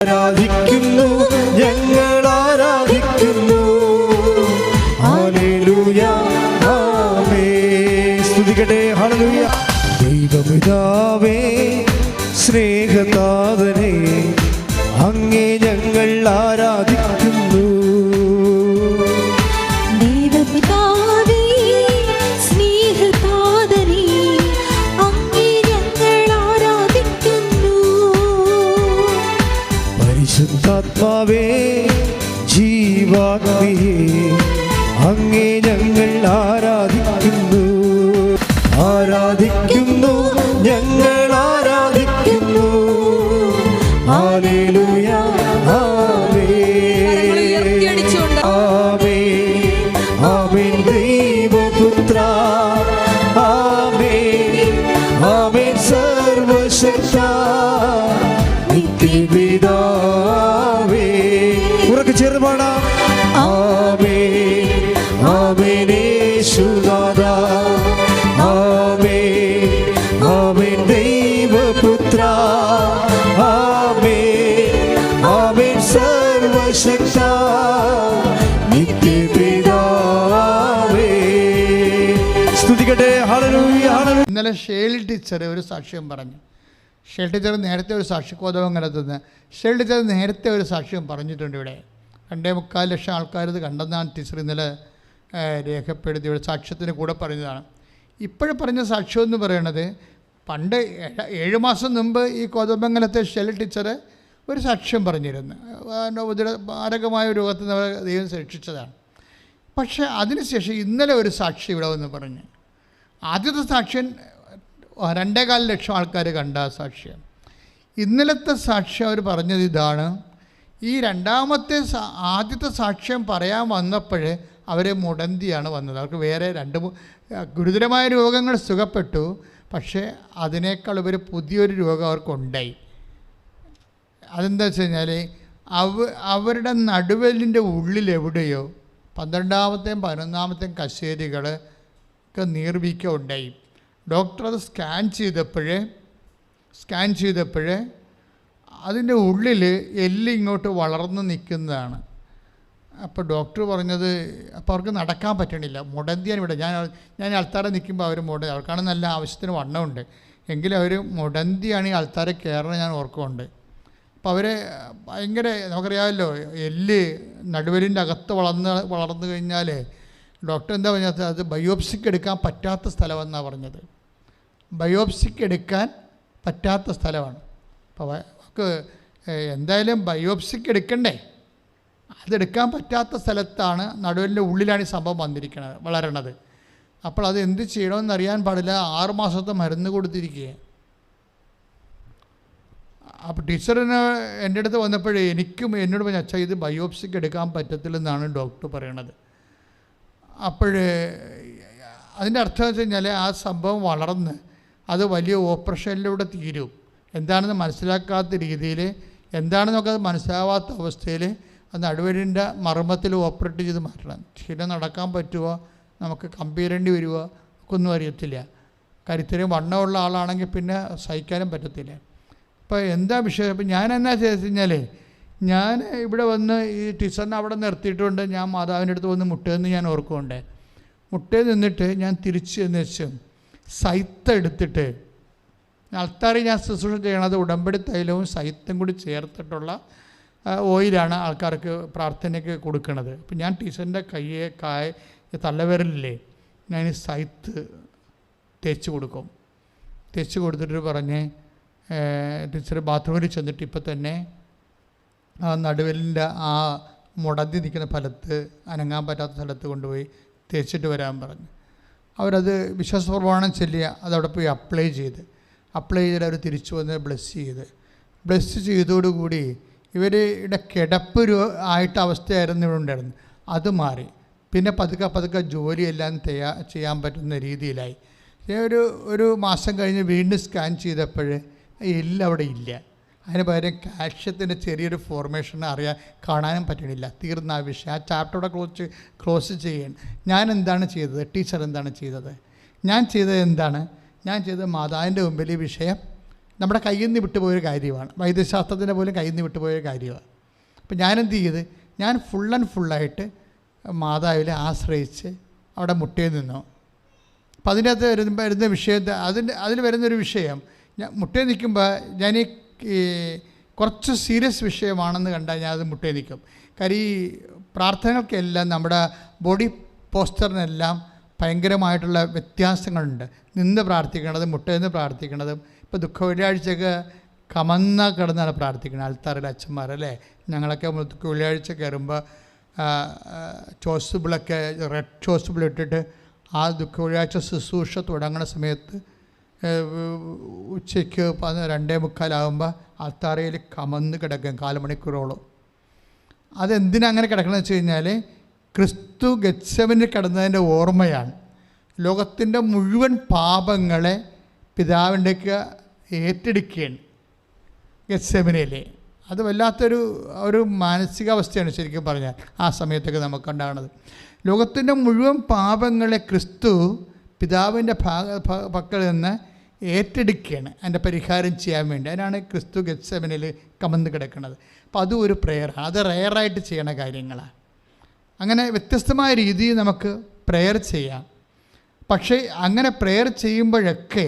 ആരാധിക്കുന്നു, ഞങ്ങൾ ആരാധിക്കുന്നു. ഹല്ലേലൂയ, ആമേൻ. സ്തുതിക്കട്ടെ, ഹല്ലേലൂയ. ദൈവപിതാവേ, സ്നേഹനാഥനേ, അങ്ങേ ഞങ്ങൾ ആരാധിക്കുന്നു. ദൈവപിതാവേ, സ്നേഹനാഥനേ, അങ്ങേ ഞങ്ങൾ ആരാധിക്കുന്നു. പരിശുദ്ധാത്മാവേ, ജീവാഗ്നിയേ, അങ്ങേ ഞങ്ങൾ ആരാധിക്കുന്നു. ആരാധിക്കുന്നു, ഞങ്ങൾ ആരാധിക്കുന്നു. ഹല്ലേലൂയ, ആമേൻ, ആമേൻ, ആമേൻ. ദൈവപുത്ര, ആമേൻ, ആമേൻ. സർവശക്ത നിത്യപിതാവേ, ഉറക്കെ ചേർന്ന് പാടാം. ആമേൻ, ആമേൻ. യേശുനാഥാ, ആമേൻ, ആമേൻ. ദൈവപുത്ര, ആമേൻ, ആമേൻ. സർവശക്ത നിത്യപിതാവേ. സ്തുതിക്കട്ടെ, ഹല്ലേലൂയ, ഹല്ലേലൂയ. ഇന്നലെ ഷേൽ ടീച്ചർ ഒരു സാക്ഷ്യം പറഞ്ഞു. ഷേൽ ടീച്ചർ നേരത്തെ ഒരു സാക്ഷ്യകോതമംഗലത്തുനിന്ന് ഷേൽ ടീച്ചർ നേരത്തെ ഒരു സാക്ഷ്യം പറഞ്ഞിട്ടുണ്ട്. ഇവിടെ 2.25 ലക്ഷം ആൾക്കാർ ഇത് കണ്ടെന്നാണ് ടീച്ചർ ഇന്നലെ രേഖപ്പെടുത്തി ഇവിടെ സാക്ഷ്യത്തിന് കൂടെ പറഞ്ഞതാണ്. ഇപ്പോഴും പറഞ്ഞ സാക്ഷ്യം എന്ന് പറയുന്നത്, പണ്ട് 7 മാസം മുമ്പ് ഈ കോതമംഗലത്തെ ഷെൽ ടീച്ചർ ഒരു സാക്ഷ്യം പറഞ്ഞിരുന്നു. മാരകമായ രോഗത്തിൽ നിന്ന് ദൈവം രക്ഷിച്ചതാണ്. പക്ഷേ അതിനുശേഷം ഇന്നലെ ഒരു സാക്ഷി ഇവിടെ വന്ന് പറഞ്ഞു. ആദ്യത്തെ സാക്ഷ്യം 2.25 ലക്ഷം ആൾക്കാർ കണ്ട സാക്ഷ്യം. ഇന്നലത്തെ സാക്ഷ്യം അവർ പറഞ്ഞത് ഇതാണ്: ഈ ആദ്യത്തെ സാക്ഷ്യം പറയാൻ വന്നപ്പോൾ അവർ മുടന്തിയാണ് വന്നത്. അവർക്ക് വേറെ 2 ഗുരുതരമായ രോഗങ്ങൾ സുഖപ്പെട്ടു, പക്ഷേ അതിനേക്കാൾ ഒരു പുതിയൊരു രോഗം അവർക്കുണ്ടായി. അതെന്താ വെച്ച് കഴിഞ്ഞാൽ അവരുടെ നടുവലിൻ്റെ ഉള്ളിലെവിടെയോ 12-ാമത്തെയും 11-ാമത്തെയും കശേരികളൊക്കെ നീർവീക്കം ഉണ്ടായി. ഡോക്ടർ അത് സ്കാൻ ചെയ്തപ്പോൾ അതിൻ്റെ ഉള്ളിൽ എല്ല് ഇങ്ങോട്ട് വളർന്ന് നിൽക്കുന്നതാണ്. അപ്പോൾ ഡോക്ടർ പറഞ്ഞത്, അപ്പോൾ അവർക്ക് നടക്കാൻ പറ്റണില്ല, മുടന്തിയാണ് ഇവിടെ. ഞാൻ അൾത്താര നിൽക്കുമ്പോൾ അവർ അവർക്കാണ് നല്ല ആവശ്യത്തിന് വണ്ണമുണ്ട്, എങ്കിലും അവർ മുടന്തിയാണ് ഈ അൾത്താര കയറണം ഞാൻ ഓർക്കുന്നുണ്ട്. അപ്പോൾ അവർ ഭയങ്കര, നമുക്കറിയാമല്ലോ, എല്ല് നടുവലിൻ്റെ അകത്ത് വളർന്നു കഴിഞ്ഞാൽ ഡോക്ടർ എന്താ പറഞ്ഞത്, അത് ബയോപ്സിക്ക് എടുക്കാൻ പറ്റാത്ത സ്ഥലമെന്നാണ് പറഞ്ഞത്. ബയോപ്സിക്ക് എടുക്കാൻ പറ്റാത്ത സ്ഥലമാണ്. അപ്പോൾ നമുക്ക് എന്തായാലും ബയോപ്സിക്ക് എടുക്കണ്ടേ, അതെടുക്കാൻ പറ്റാത്ത സ്ഥലത്താണ്, നടുവിൻ്റെ ഉള്ളിലാണ് ഈ സംഭവം വളരണത്. അപ്പോൾ അത് എന്ത് ചെയ്യണമെന്നറിയാൻ പാടില്ല. 6 മാസത്തെ മരുന്ന് കൊടുത്തിരിക്കുക. അപ്പോൾ ടീച്ചറിന് എൻ്റെ അടുത്ത് വന്നപ്പോഴേ എന്നോട് പറഞ്ഞു, അച്ഛാ ഇത് ബയോപ്സിക്ക് എടുക്കാൻ പറ്റത്തില്ലെന്നാണ് ഡോക്ടർ പറയണത്. അപ്പോൾ അതിൻ്റെ അർത്ഥം വെച്ച് കഴിഞ്ഞാൽ ആ സംഭവം വളർന്ന് അത് വലിയ ഓപ്പറേഷനിലൂടെ തീരും. എന്താണെന്ന് മനസ്സിലാക്കാത്ത രീതിയിൽ, എന്താണെന്നൊക്കെ അത് മനസ്സിലാവാത്ത അവസ്ഥയിൽ അത് നടുവലിൻ്റെ മർമ്മത്തിൽ ഓപ്പറേറ്റ് ചെയ്ത് മാറ്റണം. ശരി, നടക്കാൻ പറ്റുമോ, നമുക്ക് കമ്പീരേണ്ടി വരുമോ ഒന്നും അറിയത്തില്ല. കരുത്തിനും വണ്ണമുള്ള ആളാണെങ്കിൽ പിന്നെ സഹിക്കാനും പറ്റത്തില്ല. അപ്പോൾ എന്താ വിഷയം? അപ്പോൾ ഞാൻ എന്നാ ചെയ്തെന്ന് കഴിഞ്ഞാൽ, ഞാൻ ഇവിടെ വന്ന് ഈ ടീച്ചറിനെ അവിടെ നിർത്തിയിട്ടുണ്ട്. ഞാൻ മാതാവിൻ്റെ അടുത്ത് വന്ന് മുട്ടേന്ന് ഞാൻ ഓർക്കുന്നുണ്ട്. മുട്ടയിൽ നിന്നിട്ട് ഞാൻ തിരിച്ച് എന്ന് വെച്ചും സൈത്ത് എടുത്തിട്ട്, അൾത്താറി ഞാൻ ശുശ്രൂഷ ചെയ്യണത് ഉടമ്പടി തൈലവും സൈത്തും കൂടി ചേർത്തിട്ടുള്ള ഓയിലാണ് ആൾക്കാർക്ക് പ്രാർത്ഥനയ്ക്ക് കൊടുക്കുന്നത്. അപ്പം ഞാൻ ടീച്ചറിൻ്റെ തള്ളവിരലില്ലേ, ഞാൻ സൈത്ത് തേച്ച് കൊടുക്കും. തേച്ച് കൊടുത്തിട്ട് പറഞ്ഞ് ടീച്ചർ ബാത്റൂമിൽ ചെന്നിട്ട് ഇപ്പം തന്നെ ആ നടുവലിൻ്റെ ആ മുടന്തി നിൽക്കുന്ന സ്ഥലത്ത്, അനങ്ങാൻ പറ്റാത്ത സ്ഥലത്ത് കൊണ്ടുപോയി തേച്ചിട്ട് വരാൻ പറഞ്ഞു. അവരത് വിശ്വാസപ്രമാണം ചൊല്ലിയ അതവിടെ പോയി അപ്ലൈ ചെയ്തിട്ട് അവർ തിരിച്ചു വന്ന് ബ്ലെസ് ചെയ്തോടുകൂടി ഇവരുടെ കിടപ്പ് ആയിട്ട് അവസ്ഥയായിരുന്നു ഇവിടെ ഉണ്ടായിരുന്നു. അത് മാറി. പിന്നെ പതുക്കെ ജോലിയെല്ലാം ചെയ്യാൻ പറ്റുന്ന രീതിയിലായി. ഒരു മാസം കഴിഞ്ഞ് വീണ്ടും സ്കാൻ ചെയ്തപ്പോൾ എല്ലാം അവിടെ ഇല്ല. അതിന് പകരം കാൽഷ്യത്തിൻ്റെ ചെറിയൊരു ഫോർമേഷൻ കാണാനും പറ്റണില്ല. തീർന്ന ആ വിഷയം. ആ ചാപ്റ്ററോടെ ക്ലോസ് ചെയ്യാൻ ഞാൻ എന്താണ് ചെയ്തത്, ടീച്ചർ എന്താണ് ചെയ്തത്? ഞാൻ ചെയ്തത് മാതാവിൻ്റെ മുമ്പിൽ ഈ വിഷയം നമ്മുടെ കയ്യിൽ നിന്ന് വിട്ടുപോയൊരു കാര്യമാണ്. വൈദ്യശാസ്ത്രത്തിൻ്റെ പോലും കയ്യിൽ നിന്ന് വിട്ടുപോയൊരു കാര്യമാണ്. അപ്പം ഞാനെന്ത് ചെയ്ത്, ഞാൻ ഫുൾ ആൻഡ് ഫുള്ളായിട്ട് മാതാവിനെ ആശ്രയിച്ച് അവിടെ മുട്ടയിൽ നിന്നു. അപ്പം അതിൻ്റെ അകത്ത് വരുന്ന വിഷയത്തെ അതിൽ വരുന്നൊരു വിഷയം, ഞാൻ മുട്ടയിൽ നിൽക്കുമ്പോൾ ഞാൻ ഈ കുറച്ച് സീരിയസ് വിഷയമാണെന്ന് കണ്ടാൽ ഞാൻ അത് മുട്ടയിൽ നിൽക്കും. കാര്യം ഈ പ്രാർത്ഥനകൾക്കെല്ലാം നമ്മുടെ ബോഡി പോസ്റ്ററിനെല്ലാം ഭയങ്കരമായിട്ടുള്ള വ്യത്യാസങ്ങളുണ്ട്. നിന്ന് പ്രാർത്ഥിക്കണതും മുട്ടയിൽ നിന്ന് പ്രാർത്ഥിക്കണതും. ഇപ്പോൾ ദുഃഖ വെള്ളിയാഴ്ചയൊക്കെ കമന്ന കിടന്നാണ് പ്രാർത്ഥിക്കുന്നത് ആൾത്താറിൽ അച്ഛന്മാർ, അല്ലേ? ഞങ്ങളൊക്കെ ദുഃഖ വെള്ളിയാഴ്ച കയറുമ്പോൾ ചോസുബിളൊക്കെ റെഡ് ചോസുബിൾ ഇട്ടിട്ട് ആ ദുഃഖ വെള്ളിയാഴ്ച ശുശ്രൂഷ തുടങ്ങുന്ന സമയത്ത് ഉച്ചയ്ക്ക് 2:45 ആൾത്താറയിൽ കമന്ന് കിടക്കും 4 മണിക്കൂറോളം. അതെന്തിനാ അങ്ങനെ കിടക്കണമെന്ന് വെച്ച് കഴിഞ്ഞാൽ ക്രിസ്തു ഗെത്സമനിൽ കിടന്നതിൻ്റെ ഓർമ്മയാണ്. ലോകത്തിൻ്റെ മുഴുവൻ പാപങ്ങളെ പിതാവിൻ്റെയൊക്കെ ഏറ്റെടുക്കുകയാണ് ഗെത്സമനിയിൽ. അത് വല്ലാത്തൊരു മാനസികാവസ്ഥയാണ് ശരിക്കും പറഞ്ഞാൽ ആ സമയത്തൊക്കെ നമുക്കുണ്ടാകുന്നത്. ലോകത്തിൻ്റെ മുഴുവൻ പാപങ്ങളെ ക്രിസ്തു പിതാവിൻ്റെ പക്കൽ നിന്ന് ഏറ്റെടുക്കുകയാണ് അതിൻ്റെ പരിഹാരം ചെയ്യാൻ വേണ്ടി. അതിനാണ് ക്രിസ്തു ഗെത്സമനിൽ കമന്ന് കിടക്കുന്നത്. അപ്പോൾ അതും ഒരു പ്രെയറാണ്. അത് റെയറായിട്ട് ചെയ്യണ കാര്യങ്ങളാണ്. അങ്ങനെ വ്യത്യസ്തമായ രീതിയിൽ നമുക്ക് പ്രെയർ ചെയ്യാം. പക്ഷേ അങ്ങനെ പ്രെയർ ചെയ്യുമ്പോഴൊക്കെ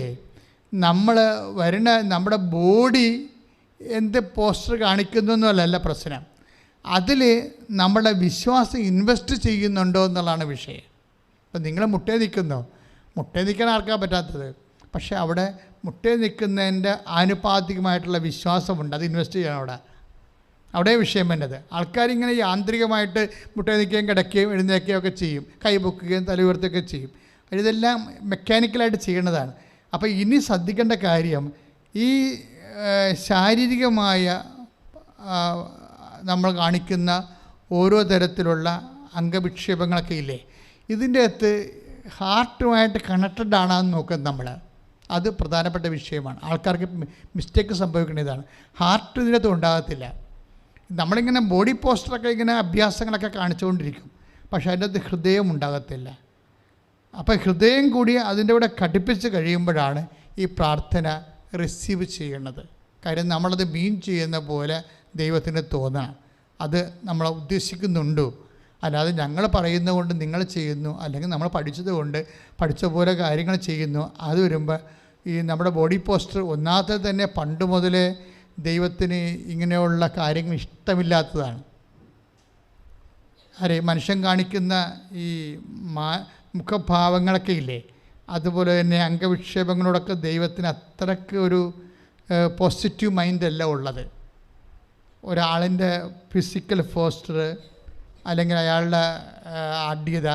നമ്മുടെ ബോഡി എന്ത് പോസ്റ്റർ കാണിക്കുന്നു എന്നല്ല പ്രശ്നം, അതിൽ നമ്മുടെ വിശ്വാസം ഇൻവെസ്റ്റ് ചെയ്യുന്നുണ്ടോ എന്നുള്ളതാണ് വിഷയം. ഇപ്പം നിങ്ങൾ മുട്ടയിൽ നിൽക്കുന്നോ, മുട്ടയിൽ നിൽക്കാൻ ആർക്കാൻ പറ്റാത്തത്, പക്ഷേ അവിടെ മുട്ടയിൽ നിൽക്കുന്നതിൻ്റെ ആനുപാതികമായിട്ടുള്ള വിശ്വാസമുണ്ട്, അത് ഇൻവെസ്റ്റ് ചെയ്യണം. അവിടെ വിഷയം വേണ്ടത്. ആൾക്കാരിങ്ങനെ യാന്ത്രികമായിട്ട് മുട്ടയിൽ നിൽക്കുകയും കിടക്കുകയും എഴുന്നേൽക്കുകയും ഒക്കെ ചെയ്യും, കൈ പൊക്കുകയും തല ഉയർത്തുകയൊക്കെ ചെയ്യും. ഇതെല്ലാം മെക്കാനിക്കലായിട്ട് ചെയ്യേണ്ടതാണ്. അപ്പോൾ ഇനി ശ്രദ്ധിക്കേണ്ട കാര്യം, ഈ ശാരീരികമായ നമ്മൾ കാണിക്കുന്ന ഓരോ തരത്തിലുള്ള അംഗവിക്ഷേപങ്ങളൊക്കെ ഇല്ലേ, ഇതിൻ്റെ അകത്ത് ഹാർട്ടുമായിട്ട് കണക്റ്റഡ് ആണെന്ന് നോക്കുന്നത് നമ്മൾ. അത് പ്രധാനപ്പെട്ട വിഷയമാണ്. ആൾക്കാർക്ക് മിസ്റ്റേക്ക് സംഭവിക്കുന്ന ഇതാണ്. ഹാർട്ട് ഇതിനകത്ത് ഉണ്ടാകത്തില്ല. നമ്മളിങ്ങനെ ബോഡി പോസ്റ്ററൊക്കെ ഇങ്ങനെ അഭ്യാസങ്ങളൊക്കെ കാണിച്ചുകൊണ്ടിരിക്കും, പക്ഷേ അതിൻ്റെ അകത്ത് ഹൃദയം ഉണ്ടാകത്തില്ല. അപ്പോൾ ഹൃദയം കൂടി അതിൻ്റെ കൂടെ ഘടിപ്പിച്ച് കഴിയുമ്പോഴാണ് ഈ പ്രാർത്ഥന റിസീവ് ചെയ്യണത്. കാര്യം നമ്മളത് മീൻ ചെയ്യുന്ന പോലെ ദൈവത്തിന് തോന്നണം. അത് നമ്മൾ ഉദ്ദേശിക്കുന്നുണ്ടോ, അല്ലാതെ ഞങ്ങൾ പറയുന്നത് കൊണ്ട് നിങ്ങൾ ചെയ്യുന്നു, അല്ലെങ്കിൽ നമ്മൾ പഠിച്ചത് കൊണ്ട് പഠിച്ച പോലെ കാര്യങ്ങൾ ചെയ്യുന്നു. അത് വരുമ്പോൾ ഈ നമ്മുടെ ബോഡി പോസ്റ്റർ ഒന്നാമത്തെ തന്നെ പണ്ട് മുതലേ ദൈവത്തിന് ഇങ്ങനെയുള്ള കാര്യങ്ങൾ ഇഷ്ടമില്ലാത്തതാണ്. മനുഷ്യൻ കാണിക്കുന്ന ഈ മുഖഭാവങ്ങളൊക്കെ ഇല്ലേ, അതുപോലെ തന്നെ അംഗവിക്ഷേപങ്ങളോടൊക്കെ ദൈവത്തിന് അത്രയ്ക്ക് ഒരു പോസിറ്റീവ് മൈൻഡല്ല ഉള്ളത്. ഒരാളിൻ്റെ ഫിസിക്കൽ പോസ്റ്റർ, അല്ലെങ്കിൽ അയാളുടെ ആഢ്യത,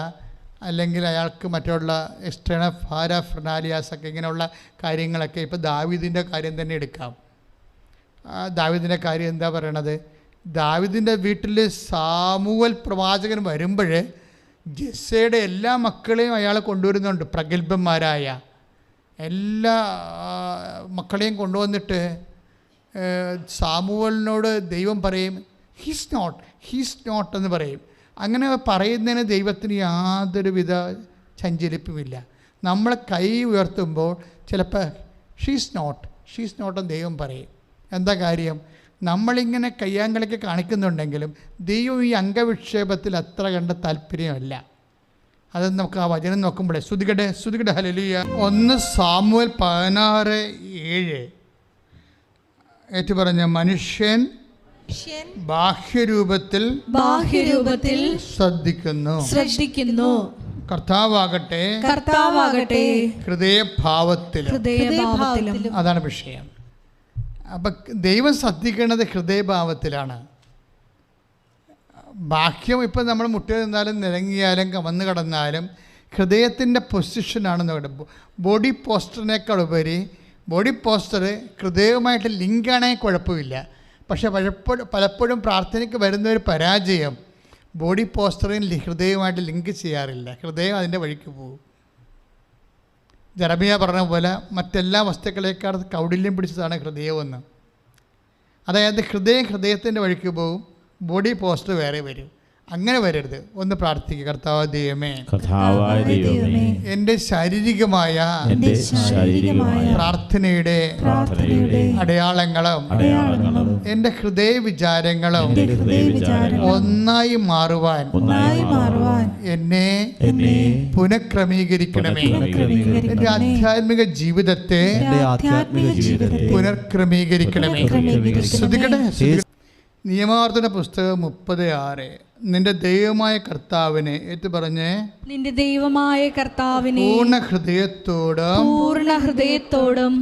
അല്ലെങ്കിൽ അയാൾക്ക് മറ്റുള്ള എക്സ്റ്റേണൽ പാരാഫെർനാലിയാസൊക്കെ ഇങ്ങനെയുള്ള കാര്യങ്ങളൊക്കെ. ഇപ്പോൾ ദാവീദിൻ്റെ കാര്യം തന്നെ എടുക്കാം. ദാവീദിൻ്റെ കാര്യം എന്താ പറയണത്? ദാവീദിൻ്റെ വീട്ടിൽ സാമുവൽ പ്രവാചകൻ വരുമ്പോൾ ജെസ്സയുടെ എല്ലാ മക്കളെയും അയാൾ കൊണ്ടുവരുന്നുണ്ട്. പ്രഗത്ഭന്മാരായ എല്ലാ മക്കളെയും കൊണ്ടുവന്നിട്ട് സാമുവലിനോട് ദൈവം പറയും ഹീസ് നോട്ട് എന്ന് പറയും. അങ്ങനെ പറയുന്നതിന് ദൈവത്തിന് യാതൊരുവിധ ചഞ്ചലിപ്പുമില്ല. നമ്മൾ കൈ ഉയർത്തുമ്പോൾ ചിലപ്പോൾ ഷീസ് നോട്ട് എന്ന് ദൈവം പറയും. എന്താ കാര്യം? നമ്മളിങ്ങനെ കയ്യാങ്കളിക്ക് കാണിക്കുന്നുണ്ടെങ്കിലും ദൈവം ഈ അംഗവിക്ഷേപത്തിൽ അത്ര കണ്ട താല്പര്യമല്ല. അത് നമുക്ക് ആ വചനം നോക്കുമ്പോഴേ ശ്രുതികടെ ഹല്ലേലൂയ. 1 സാമുവേൽ 16:7 ഏറ്റു പറഞ്ഞ മനുഷ്യൻ ബാഹ്യരൂപത്തിൽ ശ്രദ്ധിക്കുന്നു, കർത്താവാകട്ടെ ഹൃദയഭാവത്തിലും. അതാണ് വിഷയം. അപ്പം ദൈവം ശ്രദ്ധിക്കേണ്ടത് ഹൃദയഭാവത്തിലാണ്. ബാഹ്യം ഇപ്പം നമ്മൾ മുട്ടയിൽ നിന്നാലും നിരങ്ങിയാലും കമന്ന് കിടന്നാലും ഹൃദയത്തിൻ്റെ പൊസിഷനാണ് നോക്കേണ്ടത്. ബോഡി പോസ്റ്ററിനേക്കാൾ ഉപരി ബോഡി പോസ്റ്റർ ഹൃദയവുമായിട്ട് ലിങ്കാണെങ്കിൽ കുഴപ്പമില്ല. പക്ഷേ പലപ്പോഴും പ്രാർത്ഥനയ്ക്ക് വരുന്നൊരു പരാജയം, ബോഡി പോസ്റ്ററിൽ ഹൃദയവുമായിട്ട് ലിങ്ക് ചെയ്യാറില്ല. ഹൃദയം അതിൻ്റെ വഴിക്ക് പോകും. ജെറമിയ പറഞ്ഞ പോലെ മറ്റെല്ലാ വസ്തുക്കളേക്കാൾ കൗടില്യം പിടിച്ചതാണ് ഹൃദയമെന്ന്. അതായത് ഹൃദയത്തിൻ്റെ വഴിക്ക് പോകും, ബോഡി പോസ്റ്റർ വേറെ വരും. അങ്ങനെ വരരുത്. ഒന്ന് പ്രാർത്ഥിക്കുക. കർത്താവ് ദൈവമേ, കർത്താവായ ദൈവമേ, എൻ്റെ ശാരീരികമായ പ്രാർത്ഥനയുടെ അടയാളങ്ങളും എൻ്റെ ഹൃദയ വിചാരങ്ങളും ഒന്നായി മാറുവാൻ എന്നെ പുനഃക്രമീകരിക്കണമേ. എൻ്റെ ആധ്യാത്മിക ജീവിതത്തെ പുനഃക്രമീകരിക്കണമേ. ശ്രദ്ധിക്കട്ടെ. നിയമാവർത്തന പുസ്തകം 30:6. നിന്റെ ദൈവമായ കർത്താവിനെ ഏറ്റു പറഞ്ഞേ, നിന്റെ ദൈവമായ കർത്താവിനെ പൂർണ്ണ ഹൃദയത്തോടും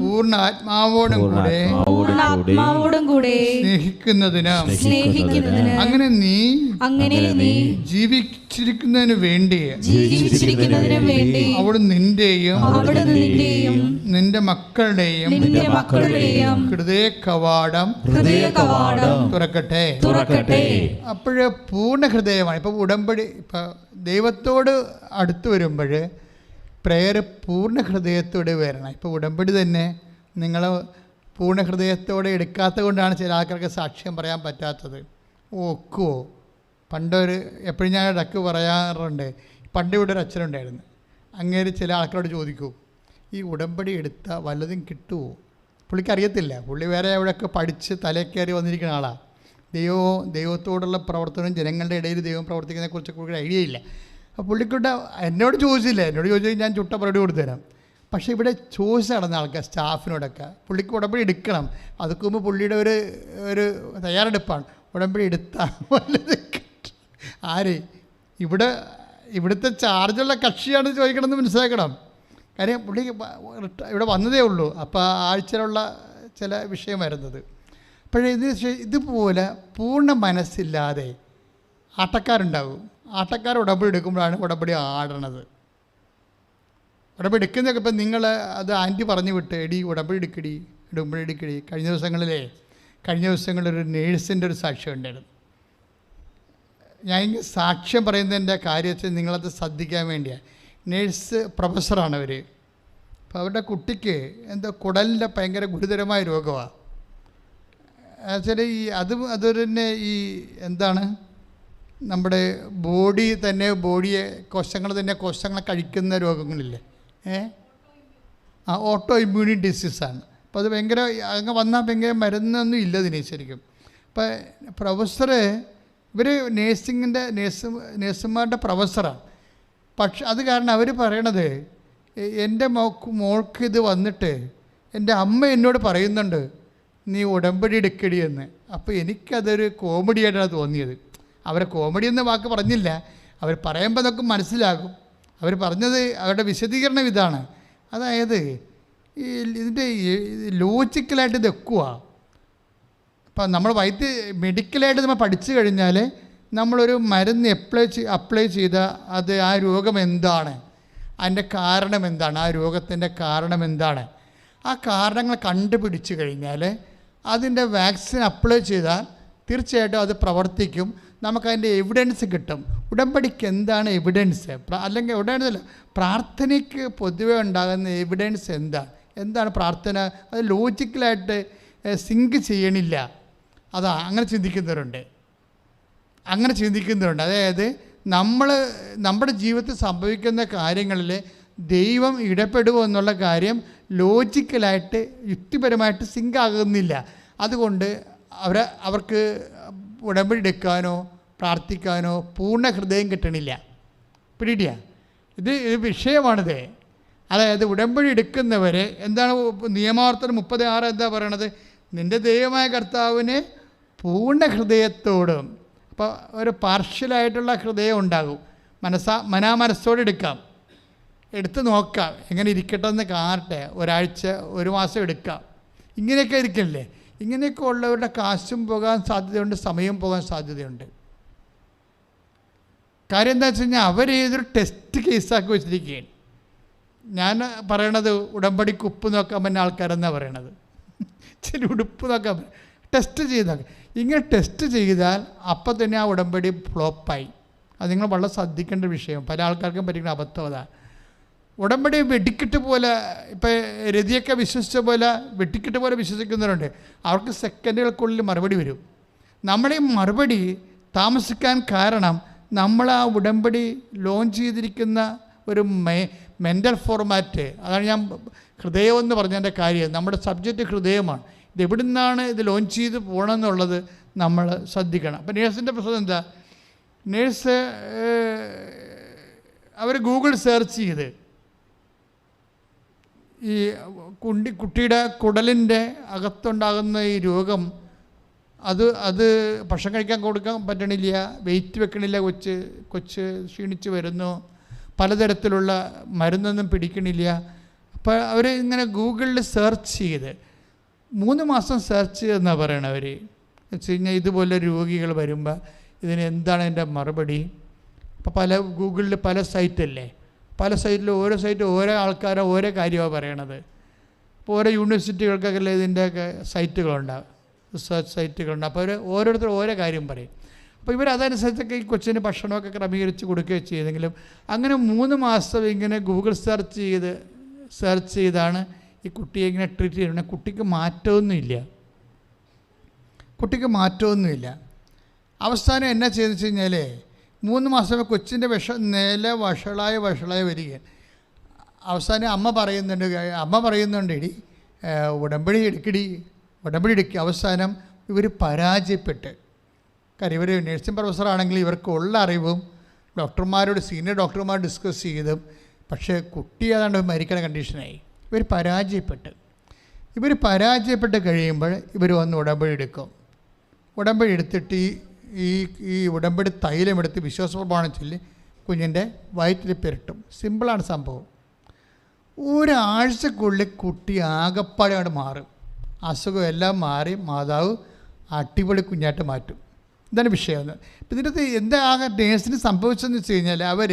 പൂർണ്ണ ആത്മാവോടും കൂടെ സ്നേഹിക്കുന്നതിനും അങ്ങനെ നീ ജീവിച്ചിരിക്കുന്നതിന് വേണ്ടി അവിടെ നിന്റെയും നിന്റെ മക്കളുടെയും ഹൃദയ കവാടം തുറക്കട്ടെ. അപ്പോഴേ പൂർണ്ണ ഹൃദയമാണ്. ഇപ്പോൾ ഉടമ്പടി, ഇപ്പോൾ ദൈവത്തോട് അടുത്ത് വരുമ്പോൾ പ്രേയർ പൂർണ്ണ ഹൃദയത്തോടെ വരണം. ഇപ്പോൾ ഉടമ്പടി തന്നെ നിങ്ങൾ പൂർണ്ണ ഹൃദയത്തോടെ എടുക്കാത്തത് കൊണ്ടാണ് ചില ആൾക്കാർക്ക് സാക്ഷ്യം പറയാൻ പറ്റാത്തത്. ഒക്കുവോ? എപ്പോഴും ഞാൻ ഇടക്ക് പറയാറുണ്ട്, പണ്ട് ഇവിടെ ഒരു അച്ഛനുണ്ടായിരുന്നു. അങ്ങേര് ചില ആൾക്കാരോട് ചോദിക്കൂ, ഈ ഉടമ്പടി എടുത്താൽ വല്ലതും കിട്ടുമോ? പുള്ളിക്കറിയത്തില്ല. പുള്ളി വേറെ എവിടെയൊക്കെ പഠിച്ച് തലക്കയറി വന്നിരിക്കുന്ന ആളാണ്. ദൈവത്തോടുള്ള പ്രവർത്തനവും ജനങ്ങളുടെ ഇടയിൽ ദൈവം പ്രവർത്തിക്കുന്നതിനെക്കുറിച്ചൊക്കെ ഒരു ഐഡിയ ഇല്ല. അപ്പോൾ പുള്ളിക്കൂട്ട എന്നോട് ചോദിച്ചില്ല. എന്നോട് ചോദിച്ചാൽ ഞാൻ ചുട്ട പരിപാടി കൊടുത്തുതരാം. പക്ഷേ ഇവിടെ ചോദിച്ച് നടന്ന ആൾക്കാർ സ്റ്റാഫിനോടൊക്കെ പുള്ളിക്ക് ഉടമ്പടി എടുക്കണം. അതൊക്കെ മുമ്പ് പുള്ളിയുടെ ഒരു തയ്യാറെടുപ്പാണ്. ഉടമ്പടി എടുത്താൽ വല്ലത് ആര് ഇവിടുത്തെ ചാർജുള്ള കക്ഷിയാണ് ചോദിക്കണമെന്ന് മനസ്സിലാക്കണം. കാര്യം പുള്ളി ഇവിടെ വന്നതേ ഉള്ളൂ. അപ്പോൾ ആഴ്ചയിലുള്ള ചില വിഷയം വരുന്നത്. അപ്പോഴേ ഇതുപോലെ പൂർണ്ണ മനസ്സില്ലാതെ ആട്ടക്കാരുണ്ടാകും. ആട്ടക്കാർ ഉടമ്പടി എടുക്കുമ്പോഴാണ് ഉടമ്പടി ആടണത്. ഉടമ്പടി എടുക്കുന്നതൊക്കെ ഇപ്പം നിങ്ങൾ അത് ആൻറ്റി പറഞ്ഞു വിട്ട്, ഉടമ്പടി എടുക്കടി. കഴിഞ്ഞ ദിവസങ്ങളിലൊരു നേഴ്സിൻ്റെ ഒരു സാക്ഷ്യം ഉണ്ടായിരുന്നു. ഞാൻ സാക്ഷ്യം പറയുന്നതിൻ്റെ കാര്യത്തിൽ നിങ്ങളത് ശ്രദ്ധിക്കാൻ വേണ്ടിയാണ്. നേഴ്സ് പ്രൊഫസറാണ് അവർ. അപ്പോൾ അവരുടെ കുട്ടിക്ക് എന്തോ കുടലിൻ്റെ ഭയങ്കര ഗുരുതരമായ രോഗമാണ്. എന്നുവെച്ചാൽ അതൊരു തന്നെ എന്താണ്, നമ്മുടെ കോശങ്ങളെ കഴിക്കുന്ന രോഗങ്ങളില്ലേ, ഓട്ടോ ഇമ്മ്യൂണി ഡിസീസാണ്. അപ്പോൾ അത് ഭയങ്കര അങ്ങ് വന്നാൽ ഭയങ്കര മരുന്നൊന്നും ഇല്ല ഇതിന് ശരിക്കും. അപ്പോൾ പ്രൊഫസറ് ഇവർ നേഴ്സുമാരുടെ പ്രൊഫസറാണ്. പക്ഷെ അത് കാരണം അവർ പറയണത്, എൻ്റെ മോൾക്ക് ഇത് വന്നിട്ട് എൻ്റെ അമ്മ എന്നോട് പറയുന്നുണ്ട് നീ ഉടമ്പടി എടുക്കടി എന്ന്. അപ്പോൾ എനിക്കതൊരു കോമഡിയായിട്ടാണ് തോന്നിയത്. അവരെ കോമഡി എന്ന വാക്ക് പറഞ്ഞില്ല, അവർ പറയുമ്പോൾ അതൊക്കെ മനസ്സിലാകും. അവർ പറഞ്ഞത് അവരുടെ വിശദീകരണം ഇതാണ്. അതായത് ഇതിൻ്റെ ലോജിക്കലായിട്ട് ഇത് വെക്കുക. ഇപ്പം നമ്മൾ മെഡിക്കലായിട്ട് നമ്മൾ പഠിച്ചു കഴിഞ്ഞാൽ നമ്മളൊരു മരുന്ന് അപ്ലൈ ചെയ്താൽ അത് ആ രോഗം എന്താണ്, അതിൻ്റെ കാരണം എന്താണ്, ആ രോഗത്തിൻ്റെ കാരണം എന്താണ്, ആ കാരണങ്ങൾ കണ്ടുപിടിച്ച് കഴിഞ്ഞാൽ അതിൻ്റെ വാക്സിൻ അപ്ലൈ ചെയ്താൽ തീർച്ചയായിട്ടും അത് പ്രവർത്തിക്കും. നമുക്കതിൻ്റെ എവിഡൻസ് കിട്ടും. ഉടമ്പടിക്ക് എന്താണ് എവിഡൻസ്? അല്ലെങ്കിൽ എവിഡൻസ് അല്ല, പ്രാർത്ഥനയ്ക്ക് പൊതുവെ ഉണ്ടാകുന്ന എവിഡൻസ് എന്താണ് പ്രാർത്ഥന? അത് ലോജിക്കലായിട്ട് സിങ്ക് ചെയ്യണില്ല. അങ്ങനെ ചിന്തിക്കുന്നവരുണ്ട്. അതായത് നമ്മുടെ ജീവിതത്തിൽ സംഭവിക്കുന്ന കാര്യങ്ങളിൽ ദൈവം ഇടപെടുമോ എന്നുള്ള കാര്യം ലോജിക്കലായിട്ട് യുക്തിപരമായിട്ട് സിങ്ക് ആകുന്നില്ല. അതുകൊണ്ട് അവർക്ക് ഉടമ്പടി എടുക്കാനോ പ്രാർത്ഥിക്കാനോ പൂർണ്ണ ഹൃദയം കിട്ടണില്ല. പിടിയില്ല. ഇത് വിഷയമാണിത്. അതായത് ഉടമ്പടി എടുക്കുന്നവർ എന്താണ് നിയമാവർത്തനം 36 എന്താ പറയണത്? നിൻ്റെ ദൈവമായ കർത്താവിനെ പൂർണ്ണ ഹൃദയത്തോടും. അപ്പോൾ ഒരു പാർഷ്യലായിട്ടുള്ള ഹൃദയം ഉണ്ടാകും. മനസ്സോടെ എടുത്ത് നോക്കാം, എങ്ങനെ ഇരിക്കട്ടെ എന്ന് കാണട്ടെ. ഒരാഴ്ച, ഒരു മാസം എടുക്കാം. ഇങ്ങനെയൊക്കെ ഇരിക്കില്ലേ? ഇങ്ങനെയൊക്കെ ഉള്ളവരുടെ കാശും പോകാൻ സാധ്യതയുണ്ട്, സമയം പോകാൻ സാധ്യതയുണ്ട്. കാര്യം എന്താ വെച്ച് കഴിഞ്ഞാൽ അവരേതൊരു ടെസ്റ്റ് കേസാക്കി വെച്ചിരിക്കുകയാണ്. ഞാൻ പറയണത് ഉടമ്പടിക്ക് ഉപ്പ് നോക്കാൻ പറ്റുന്ന ആൾക്കാരെന്നാണ് പറയണത്. ശരി, ഉടുപ്പ് നോക്കാൻ ടെസ്റ്റ് ചെയ്താൽ ഇങ്ങനെ ടെസ്റ്റ് ചെയ്താൽ അപ്പം തന്നെ ആ ഉടമ്പടി ഫ്ലോപ്പായി. അത് നിങ്ങൾ വളരെ ശ്രദ്ധിക്കേണ്ട വിഷയം. പല ആൾക്കാർക്കും പറ്റിക്കുന്ന അബദ്ധം അതാണ്. ഉടമ്പടി വെടിക്കെട്ട് പോലെ, ഇപ്പോൾ രതിയൊക്കെ വിശ്വസിച്ച പോലെ വെടിക്കെട്ട് പോലെ വിശ്വസിക്കുന്നവരുണ്ട്. അവർക്ക് സെക്കൻഡുകൾക്കുള്ളിൽ മറുപടി വരും. നമ്മുടെ ഈ മറുപടി താമസിക്കാൻ കാരണം നമ്മൾ ആ ഉടമ്പടി ലോഞ്ച് ചെയ്തിരിക്കുന്ന ഒരു മെൻ്റൽ ഫോർമാറ്റ്, അതാണ് ഞാൻ ഹൃദയം എന്ന് പറഞ്ഞതിൻ്റെ കാര്യം. നമ്മുടെ സബ്ജക്റ്റ് ഹൃദയമാണ്. ഇത് എവിടെ നിന്നാണ് ഇത് ലോഞ്ച് ചെയ്ത് പോകണമെന്നുള്ളത് നമ്മൾ ശ്രദ്ധിക്കണം. അപ്പോൾ നേഴ്സിൻ്റെ പ്രശ്നം എന്താ? നേഴ്സ് അവർ ഗൂഗിൾ സെർച്ച് ചെയ്ത് ഈ കുട്ടിയുടെ കുടലിൻ്റെ അകത്തുണ്ടാകുന്ന ഈ രോഗം, അത് ഭക്ഷണം കഴിക്കാൻ കൊടുക്കാൻ പറ്റണില്ല, വെയിറ്റ് വെക്കണില്ല, കൊച്ച് ക്ഷീണിച്ച് വരുന്നു, പലതരത്തിലുള്ള മരുന്നൊന്നും പിടിക്കണില്ല. അപ്പോൾ അവർ ഇങ്ങനെ ഗൂഗിളിൽ സെർച്ച് ചെയ്ത് 3 മാസം സെർച്ച് ചെയ്തെന്നാണ് പറയണത് അവർ. വെച്ച് കഴിഞ്ഞാൽ ഇതുപോലെ രോഗികൾ വരുമ്പോൾ ഇതിന് എന്താണ് എൻ്റെ മറുപടി. അപ്പോൾ ഗൂഗിളിൽ പല സൈറ്റല്ലേ, പല സൈറ്റിലും ഓരോ സൈറ്റ് ഓരോ ആൾക്കാരെ ഓരോ കാര്യമാണ് പറയണത്. ഇപ്പോൾ ഓരോ യൂണിവേഴ്സിറ്റികൾക്കൊക്കെ ഇതിൻ്റെയൊക്കെ സൈറ്റുകളുണ്ടാവും, റിസർച്ച് സൈറ്റുകളുണ്ട്. അപ്പോൾ അവർ ഓരോരുത്തർ ഓരോ കാര്യം പറയും. അപ്പോൾ ഇവർ അതനുസരിച്ചൊക്കെ ഈ കൊച്ചിന് ഭക്ഷണമൊക്കെ ക്രമീകരിച്ച് കൊടുക്കുകയോ ചെയ്തെങ്കിലും അങ്ങനെ 3 മാസം ഇങ്ങനെ ഗൂഗിൾ സെർച്ച് ചെയ്താണ് ഈ കുട്ടിയെ ഇങ്ങനെ ട്രീറ്റ് ചെയ്യുന്നത്. കുട്ടിക്ക് മാറ്റമൊന്നുമില്ല. അവസാനം എന്നാ ചെയ്തെന്ന് വെച്ച് കഴിഞ്ഞാൽ 3 മാസം കൊച്ചിൻ്റെ വഷളായി വരികയാണ്. അവസാനം അമ്മ പറയുന്നുണ്ട് ഇടി ഉടമ്പടി എടുക്കുക. അവസാനം ഇവർ പരാജയപ്പെട്ട്, കാര്യം ഇവർ നഴ്സിംഗ് പ്രൊഫസറാണെങ്കിൽ ഇവർക്കുള്ള അറിവും സീനിയർ ഡോക്ടർമാർ ഡിസ്കസ് ചെയ്തും, പക്ഷേ കുട്ടി ഏതാണ്ട് മരിക്കുന്ന കണ്ടീഷനായി. ഇവർ പരാജയപ്പെട്ട് കഴിയുമ്പോൾ ഇവർ വന്ന് ഉടമ്പടി എടുത്തിട്ട് ഈ ഉടമ്പടി തൈലമെടുത്ത് വിശ്വാസപ്രമാണം ചൊല്ലി കുഞ്ഞിൻ്റെ വയറ്റിൽ പുരട്ടും. സിമ്പിളാണ് സംഭവം. ഒരാഴ്ചക്കുള്ളിൽ കുട്ടി ആകപ്പാടെ മാറും. അസുഖം എല്ലാം മാറി മാതാവ് അടിപൊളി കുഞ്ഞായിട്ട് മാറ്റും. ഇതാണ് വിഷയം. ഇപ്പം ഇതിനകത്ത് എന്താ നേഴ്സിന് സംഭവിച്ചതെന്ന് വെച്ച് കഴിഞ്ഞാൽ അവർ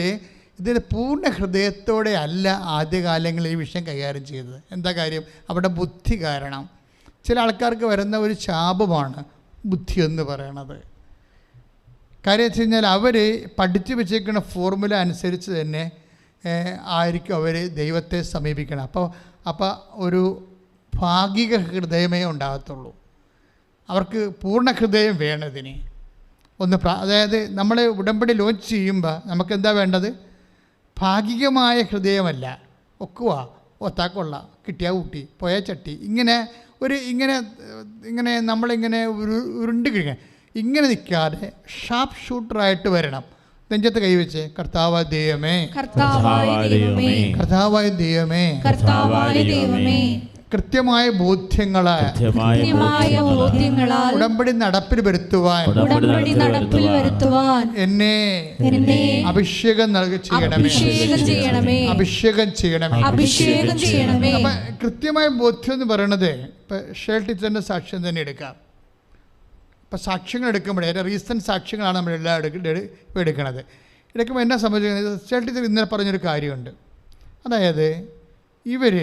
ഇതിന് പൂർണ്ണ ഹൃദയത്തോടെ അല്ല ആദ്യകാലങ്ങളിൽ ഈ വിഷയം കൈകാര്യം ചെയ്തത്. എന്താ കാര്യം? അവിടെ ബുദ്ധി കാരണം. ചില ആൾക്കാർക്ക് വരുന്ന ഒരു ശാപമാണ് ബുദ്ധി എന്ന് പറയണത്. കാര്യം വെച്ച് കഴിഞ്ഞാൽ അവർ പഠിച്ചു വെച്ചേക്കുന്ന ഫോർമുല അനുസരിച്ച് തന്നെ ആയിരിക്കും അവർ ദൈവത്തെ സമീപിക്കണം. അപ്പോൾ ഒരു ഭാഗിക ഹൃദയമേ ഉണ്ടാകത്തുള്ളൂ. അവർക്ക് പൂർണ്ണ ഹൃദയം വേണം ഇതിന്. അതായത് നമ്മൾ ഉടമ്പടി ലോഞ്ച് ചെയ്യുമ്പോൾ നമുക്കെന്താ വേണ്ടത്? ഭാഗികമായ ഹൃദയമല്ല. ഒത്താക്കൊള്ള കിട്ടിയാ കൂട്ടി പോയ ചട്ടി, ഇങ്ങനെ നമ്മളിങ്ങനെ ഉരുണ്ട് കഴിയാൻ ഇങ്ങനെ നിൽക്കാതെ ഷാർപ്പ് ഷൂട്ടറായിട്ട് വരണം. നെഞ്ചത്ത് കൈവച്ച് കർത്താവായ ദൈവമേ, കൃത്യമായ ബോധ്യങ്ങളാൽ ഉടമ്പടി നടപ്പിൽ വരുത്തുവാൻ എന്നെ അഭിഷേകം ചെയ്യണമേ. അപ്പം കൃത്യമായ ബോധ്യം എന്ന് പറയണത് ഇപ്പം ഷേൽ ടീച്ചറിൻ്റെ സാക്ഷ്യം തന്നെ എടുക്കാം. ഇപ്പം സാക്ഷ്യങ്ങൾ എടുക്കുമ്പോഴേ റീസെൻറ്റ് സാക്ഷ്യങ്ങളാണ് നമ്മളെല്ലാം എടുക്കുന്നത്. എടുക്കുമ്പോൾ എന്നാ സംഭവിക്കുന്നത്? ഷേൽ ടീച്ചർ ഇന്നലെ പറഞ്ഞൊരു കാര്യമുണ്ട്. അതായത് ഇവർ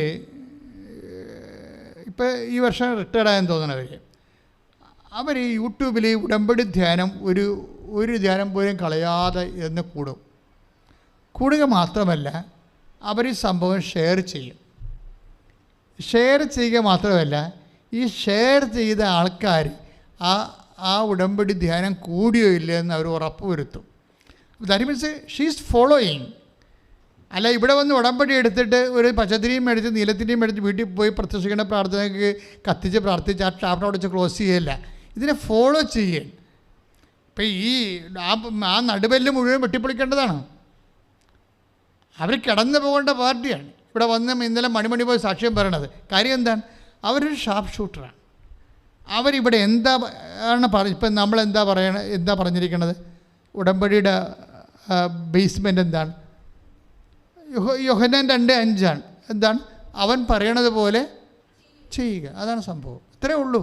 ഇപ്പോൾ ഈ വർഷം റിട്ടയർഡായെന്ന് തോന്നണവർ അവർ യൂട്യൂബിൽ ഉടമ്പടി ധ്യാനം ഒരു ധ്യാനം പോലും കളയാതെ എന്ന് കൂടുക മാത്രമല്ല അവർ ഈ സംഭവം ഷെയർ ചെയ്യുക മാത്രമല്ല ഈ ഷെയർ ചെയ്ത ആൾക്കാർ ആ ഉടമ്പടി ധ്യാനം കൂടിയോ ഇല്ലയെന്ന് അവർ ഉറപ്പ് വരുത്തും. That means she's following. അല്ല ഇവിടെ വന്ന് ഉടമ്പടി എടുത്തിട്ട് ഒരു പച്ചത്തിരിയും മേടിച്ച് നീലത്തിരിയും മേടിച്ച് വീട്ടിൽ പോയി പ്രത്യക്ഷിക്കുന്ന പ്രാർത്ഥനയ്ക്ക് കത്തിച്ച് പ്രാർത്ഥിച്ച് ആ ടാപ്പിനെ അടച്ച് ക്ലോസ് ചെയ്യല്ല. ഇതിനെ ഫോളോ ചെയ്യേ. ഇപ്പം ആ നടുവെല്ല് മുഴുവൻ വെട്ടിപ്പൊളിക്കേണ്ടതാണ്. അവർ കിടന്നു പോകേണ്ട പാർട്ടിയാണ്. ഇവിടെ വന്ന് ഇന്നലെ മണിമണി പോയി സാക്ഷ്യം പറയണത്. കാര്യം എന്താണ്? അവരൊരു ഷാർപ്പ് ഷൂട്ടറാണ്. അവരിവിടെ ഇപ്പം നമ്മളെന്താ പറഞ്ഞിരിക്കണത്? ഉടമ്പടിയുടെ ബേസ്മെൻ്റ് എന്താണ്? യോഹന്നാൻ 2:5 എന്താണ്? അവൻ പറയണത് പോലെ ചെയ്യുക. അതാണ് സംഭവം. ഇത്രയേ ഉള്ളൂ.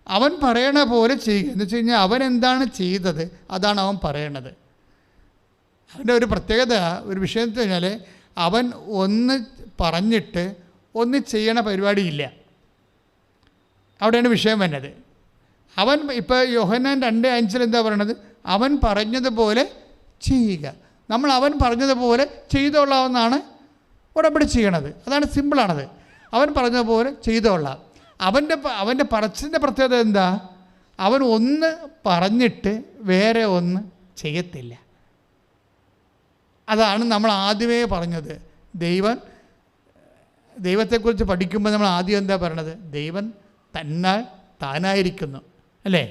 അവൻ പറയണ പോലെ ചെയ്യുക എന്ന് വെച്ച് കഴിഞ്ഞാൽ അവൻ എന്താണ് ചെയ്തത് അതാണ് അവൻ പറയണത്. അവൻ്റെ ഒരു പ്രത്യേകത, ഒരു വിഷയം എന്ന് കഴിഞ്ഞാൽ അവൻ ഒന്ന് പറഞ്ഞിട്ട് ഒന്ന് ചെയ്യണ പരിപാടിയില്ല. അവിടെയാണ് വിഷയം വന്നത്. അവൻ ഇപ്പോൾ യോഹന്നാൻ 2:5 എന്താ പറയണത്? അവൻ പറഞ്ഞതുപോലെ ചെയ്യുക. നമ്മൾ അവൻ പറഞ്ഞതുപോലെ ചെയ്തോളാമെന്നാണ് ഉടമ്പടി ചെയ്യണത്. അതാണ് സിമ്പിളാണത്. അവൻ പറഞ്ഞതുപോലെ ചെയ്തോളാം. അവൻ്റെ പറച്ചിലിൻ്റെ പ്രത്യേകത എന്താ? അവൻ ഒന്ന് പറഞ്ഞിട്ട് വേറെ ഒന്ന് ചെയ്യത്തില്ല. അതാണ് നമ്മൾ ആദ്യമേ പറഞ്ഞത്. ദൈവത്തെക്കുറിച്ച് പഠിക്കുമ്പോൾ നമ്മൾ ആദ്യം എന്താ പറയണത്? ദൈവൻ താനായിരിക്കുന്നു, അല്ലേ?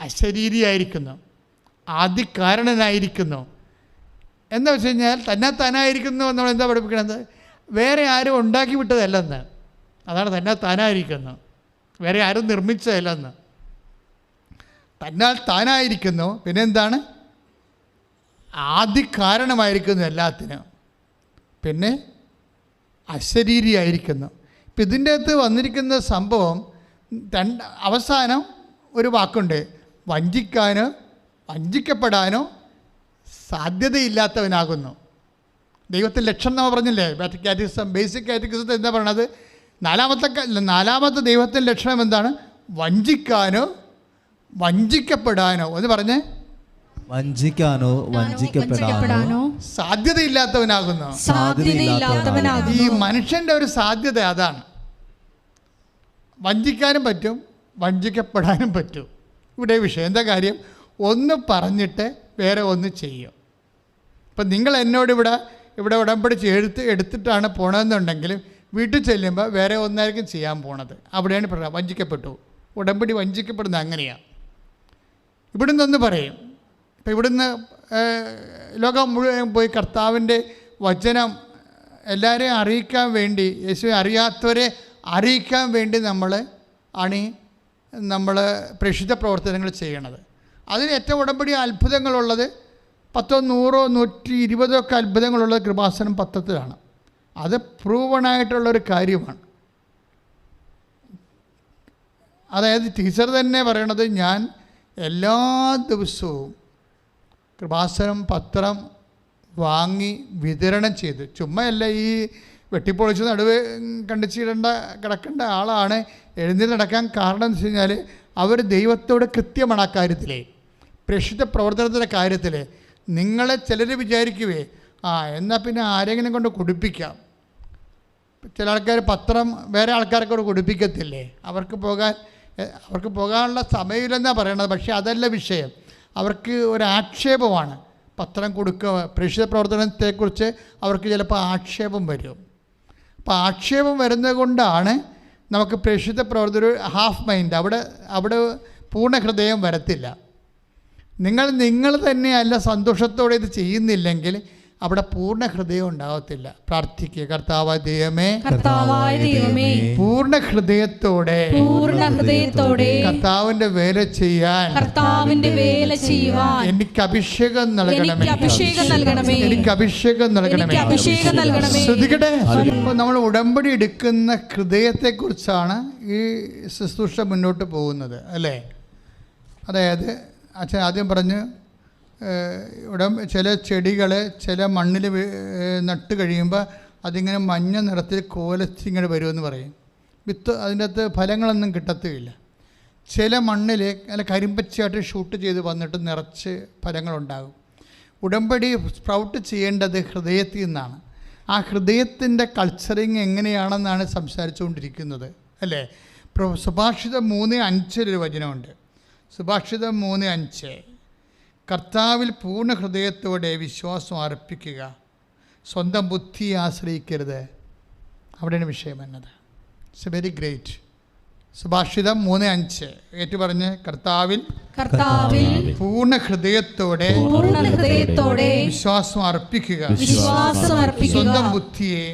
അശരീരിയായിരിക്കുന്നു, ആദികാരണനായിരിക്കുന്നു. എന്താ വെച്ച് കഴിഞ്ഞാൽ താനായിരിക്കുന്നു നമ്മൾ എന്താ പഠിപ്പിക്കണത്? വേറെ ആരും ഉണ്ടാക്കി വിട്ടതല്ലെന്ന്. അതാണ് താനായിരിക്കുന്നു, വേറെ ആരും നിർമ്മിച്ചതല്ലെന്ന്. താനായിരിക്കുന്നു. പിന്നെ എന്താണ്? ആദികാരണമായിരിക്കുന്നു എല്ലാത്തിനും. പിന്നെ അശരീരിയായിരിക്കുന്നു. ഇപ്പം ഇതിൻ്റെ അകത്ത് വന്നിരിക്കുന്ന സംഭവം അവസാനം ഒരു വാക്കുണ്ട്: വഞ്ചിക്കാനോ വഞ്ചിക്കപ്പെടാനോ സാധ്യതയില്ലാത്തവനാകുന്നു. ദൈവത്തിൻ്റെ ലക്ഷണം നമ്മൾ പറഞ്ഞില്ലേ? ബേസിക് കാറ്റഗറിസത്തിൽ എന്താ പറയണത്? നാലാമത്തെ ദൈവത്തിൻ്റെ ലക്ഷണം എന്താണ്? വഞ്ചിക്കാനോ വഞ്ചിക്കപ്പെടാനോ എന്ന് പറഞ്ഞേ. വഞ്ചിക്കാനോ വഞ്ചിക്കപ്പെടാനോ സാധ്യതയില്ലാത്തവനാകുന്നു. ഈ മനുഷ്യൻ്റെ ഒരു സാധ്യത അതാണ്. വഞ്ചിക്കാനും പറ്റും, വഞ്ചിക്കപ്പെടാനും പറ്റും. ഇവിടെ വിഷയം എന്താ കാര്യം? ഒന്ന് പറഞ്ഞിട്ട് വേറെ ഒന്ന് ചെയ്യും. ഇപ്പം നിങ്ങൾ എന്നോട് ഇവിടെ ഉടമ്പടി എടുത്തിട്ടാണ് പോണതെന്നുണ്ടെങ്കിൽ വീട്ടിൽ ചെല്ലുമ്പോൾ വേറെ ഒന്നായിരിക്കും ചെയ്യാൻ പോണത്. അവിടെയാണ് പറയുക വഞ്ചിക്കപ്പെട്ടു. ഉടമ്പടി വഞ്ചിക്കപ്പെടുന്നത് അങ്ങനെയാണ്. ഇവിടുന്ന് ഒന്ന് പറയും. ഇപ്പം ഇവിടുന്ന് ലോകം മുഴുവൻ പോയി കർത്താവിൻ്റെ വചനം എല്ലാവരെയും അറിയിക്കാൻ വേണ്ടി, യേശുവിനെ അറിയാത്തവരെ അറിയിക്കാൻ വേണ്ടി നമ്മൾ പ്രേക്ഷിത പ്രവർത്തനങ്ങൾ ചെയ്യണത്. അതിന് ഏറ്റവും ഉടമ്പടി അത്ഭുതങ്ങളുള്ളത് 10, 100, 120 അത്ഭുതങ്ങളുള്ളത് കൃപാസനം പത്രത്തിലാണ്. അത് പ്രൂവണായിട്ടുള്ളൊരു കാര്യമാണ്. അതായത് ടീച്ചർ തന്നെ പറയണത്, ഞാൻ എല്ലാ ദിവസവും കൃപാസനം പത്രം വാങ്ങി വിതരണം ചെയ്ത്, ചുമ്മയല്ല ഈ വെട്ടിപ്പൊളിച്ച് നടുവ് കിടക്കേണ്ട ആളാണ് എഴുന്നേറ്റ് നടക്കാൻ. കാരണം എന്ന് വെച്ച് കഴിഞ്ഞാൽ അവർ ദൈവത്തോട് കൃത്യമാണ് ആ കാര്യത്തിലെ, പ്രേക്ഷിത പ്രവർത്തനത്തിൻ്റെ കാര്യത്തിൽ. നിങ്ങളെ ചിലർ വിചാരിക്കുവേ എന്നാൽ പിന്നെ ആരെങ്കിലും കൊണ്ട് കുടിപ്പിക്കാം. ചില ആൾക്കാർ പത്രം വേറെ ആൾക്കാർക്കോട് കുടിപ്പിക്കത്തില്ലേ? അവർക്ക് പോകാനുള്ള സമയമില്ലെന്നാണ് പറയണത്. പക്ഷേ അതല്ല വിഷയം. അവർക്ക് ഒരു ആക്ഷേപമാണ് പത്രം കൊടുക്കുക. പ്രേക്ഷിത പ്രവർത്തനത്തെക്കുറിച്ച് അവർക്ക് ചിലപ്പോൾ ആക്ഷേപം വരും. അപ്പോൾ ആക്ഷേപം വരുന്നത് കൊണ്ടാണ് നമുക്ക് പ്രേക്ഷിത പ്രവർത്തനം ഹാഫ് മൈൻഡ്, അവിടെ പൂർണ്ണ ഹൃദയം വരത്തില്ല. നിങ്ങൾ തന്നെയല്ല സന്തോഷത്തോടെ ഇത് ചെയ്യുന്നില്ലെങ്കിൽ അവിടെ പൂർണ്ണ ഹൃദയം ഉണ്ടാകത്തില്ല. പ്രാർത്ഥിക്കുക, കർത്താവായ ദൈവമേ, പൂർണ്ണ ഹൃദയത്തോടെ കർത്താവിന്റെ വേല ചെയ്യാൻ എനിക്ക് അഭിഷേകം നൽകണമേ, എനിക്ക് അഭിഷേകം നൽകണമേ. ശ്രദ്ധിക്കട്ടെ, നമ്മൾ ഉടമ്പടി എടുക്കുന്ന ഹൃദയത്തെക്കുറിച്ചാണ് ഈ ശുശ്രൂഷ മുന്നോട്ട് പോകുന്നത്, അല്ലേ? അതായത് അച്ഛൻ ആദ്യം പറഞ്ഞ് ചില ചെടികൾ ചില മണ്ണിൽ നട്ട് കഴിയുമ്പോൾ അതിങ്ങനെ മഞ്ഞ നിറത്തിൽ കോലച്ചിങ്ങനെ വരുമെന്ന് പറയും. അതിൻ്റെ അകത്ത് ഫലങ്ങളൊന്നും കിട്ടത്തുമില്ല. ചില മണ്ണിൽ നല്ല കരിമ്പച്ചയായിട്ട് ഷൂട്ട് ചെയ്ത് വന്നിട്ട് നിറച്ച് ഫലങ്ങളുണ്ടാകും. ഉടമ്പടി സ്പ്രൗട്ട് ചെയ്യേണ്ടത് ഹൃദയത്തിൽ നിന്നാണ്. ആ ഹൃദയത്തിൻ്റെ കൾച്ചറിങ് എങ്ങനെയാണെന്നാണ് സംസാരിച്ചുകൊണ്ടിരിക്കുന്നത്, അല്ലേ? സുഭാഷിതം 3:5 വചനമുണ്ട്. സുഭാഷിതം 3:5, കർത്താവിൽ പൂർണ്ണ ഹൃദയത്തോടെ വിശ്വാസം അർപ്പിക്കുക, സ്വന്തം ബുദ്ധിയെ ആശ്രയിക്കരുത്. അവിടെയാണ് വിഷയം എന്നത്. It's very great. സുഭാഷിതം 3:5 ഏറ്റു പറഞ്ഞ്, കർത്താവിൽ പൂർണ്ണ ഹൃദയത്തോടെ വിശ്വാസം അർപ്പിക്കുക, സ്വന്തം ബുദ്ധിയെ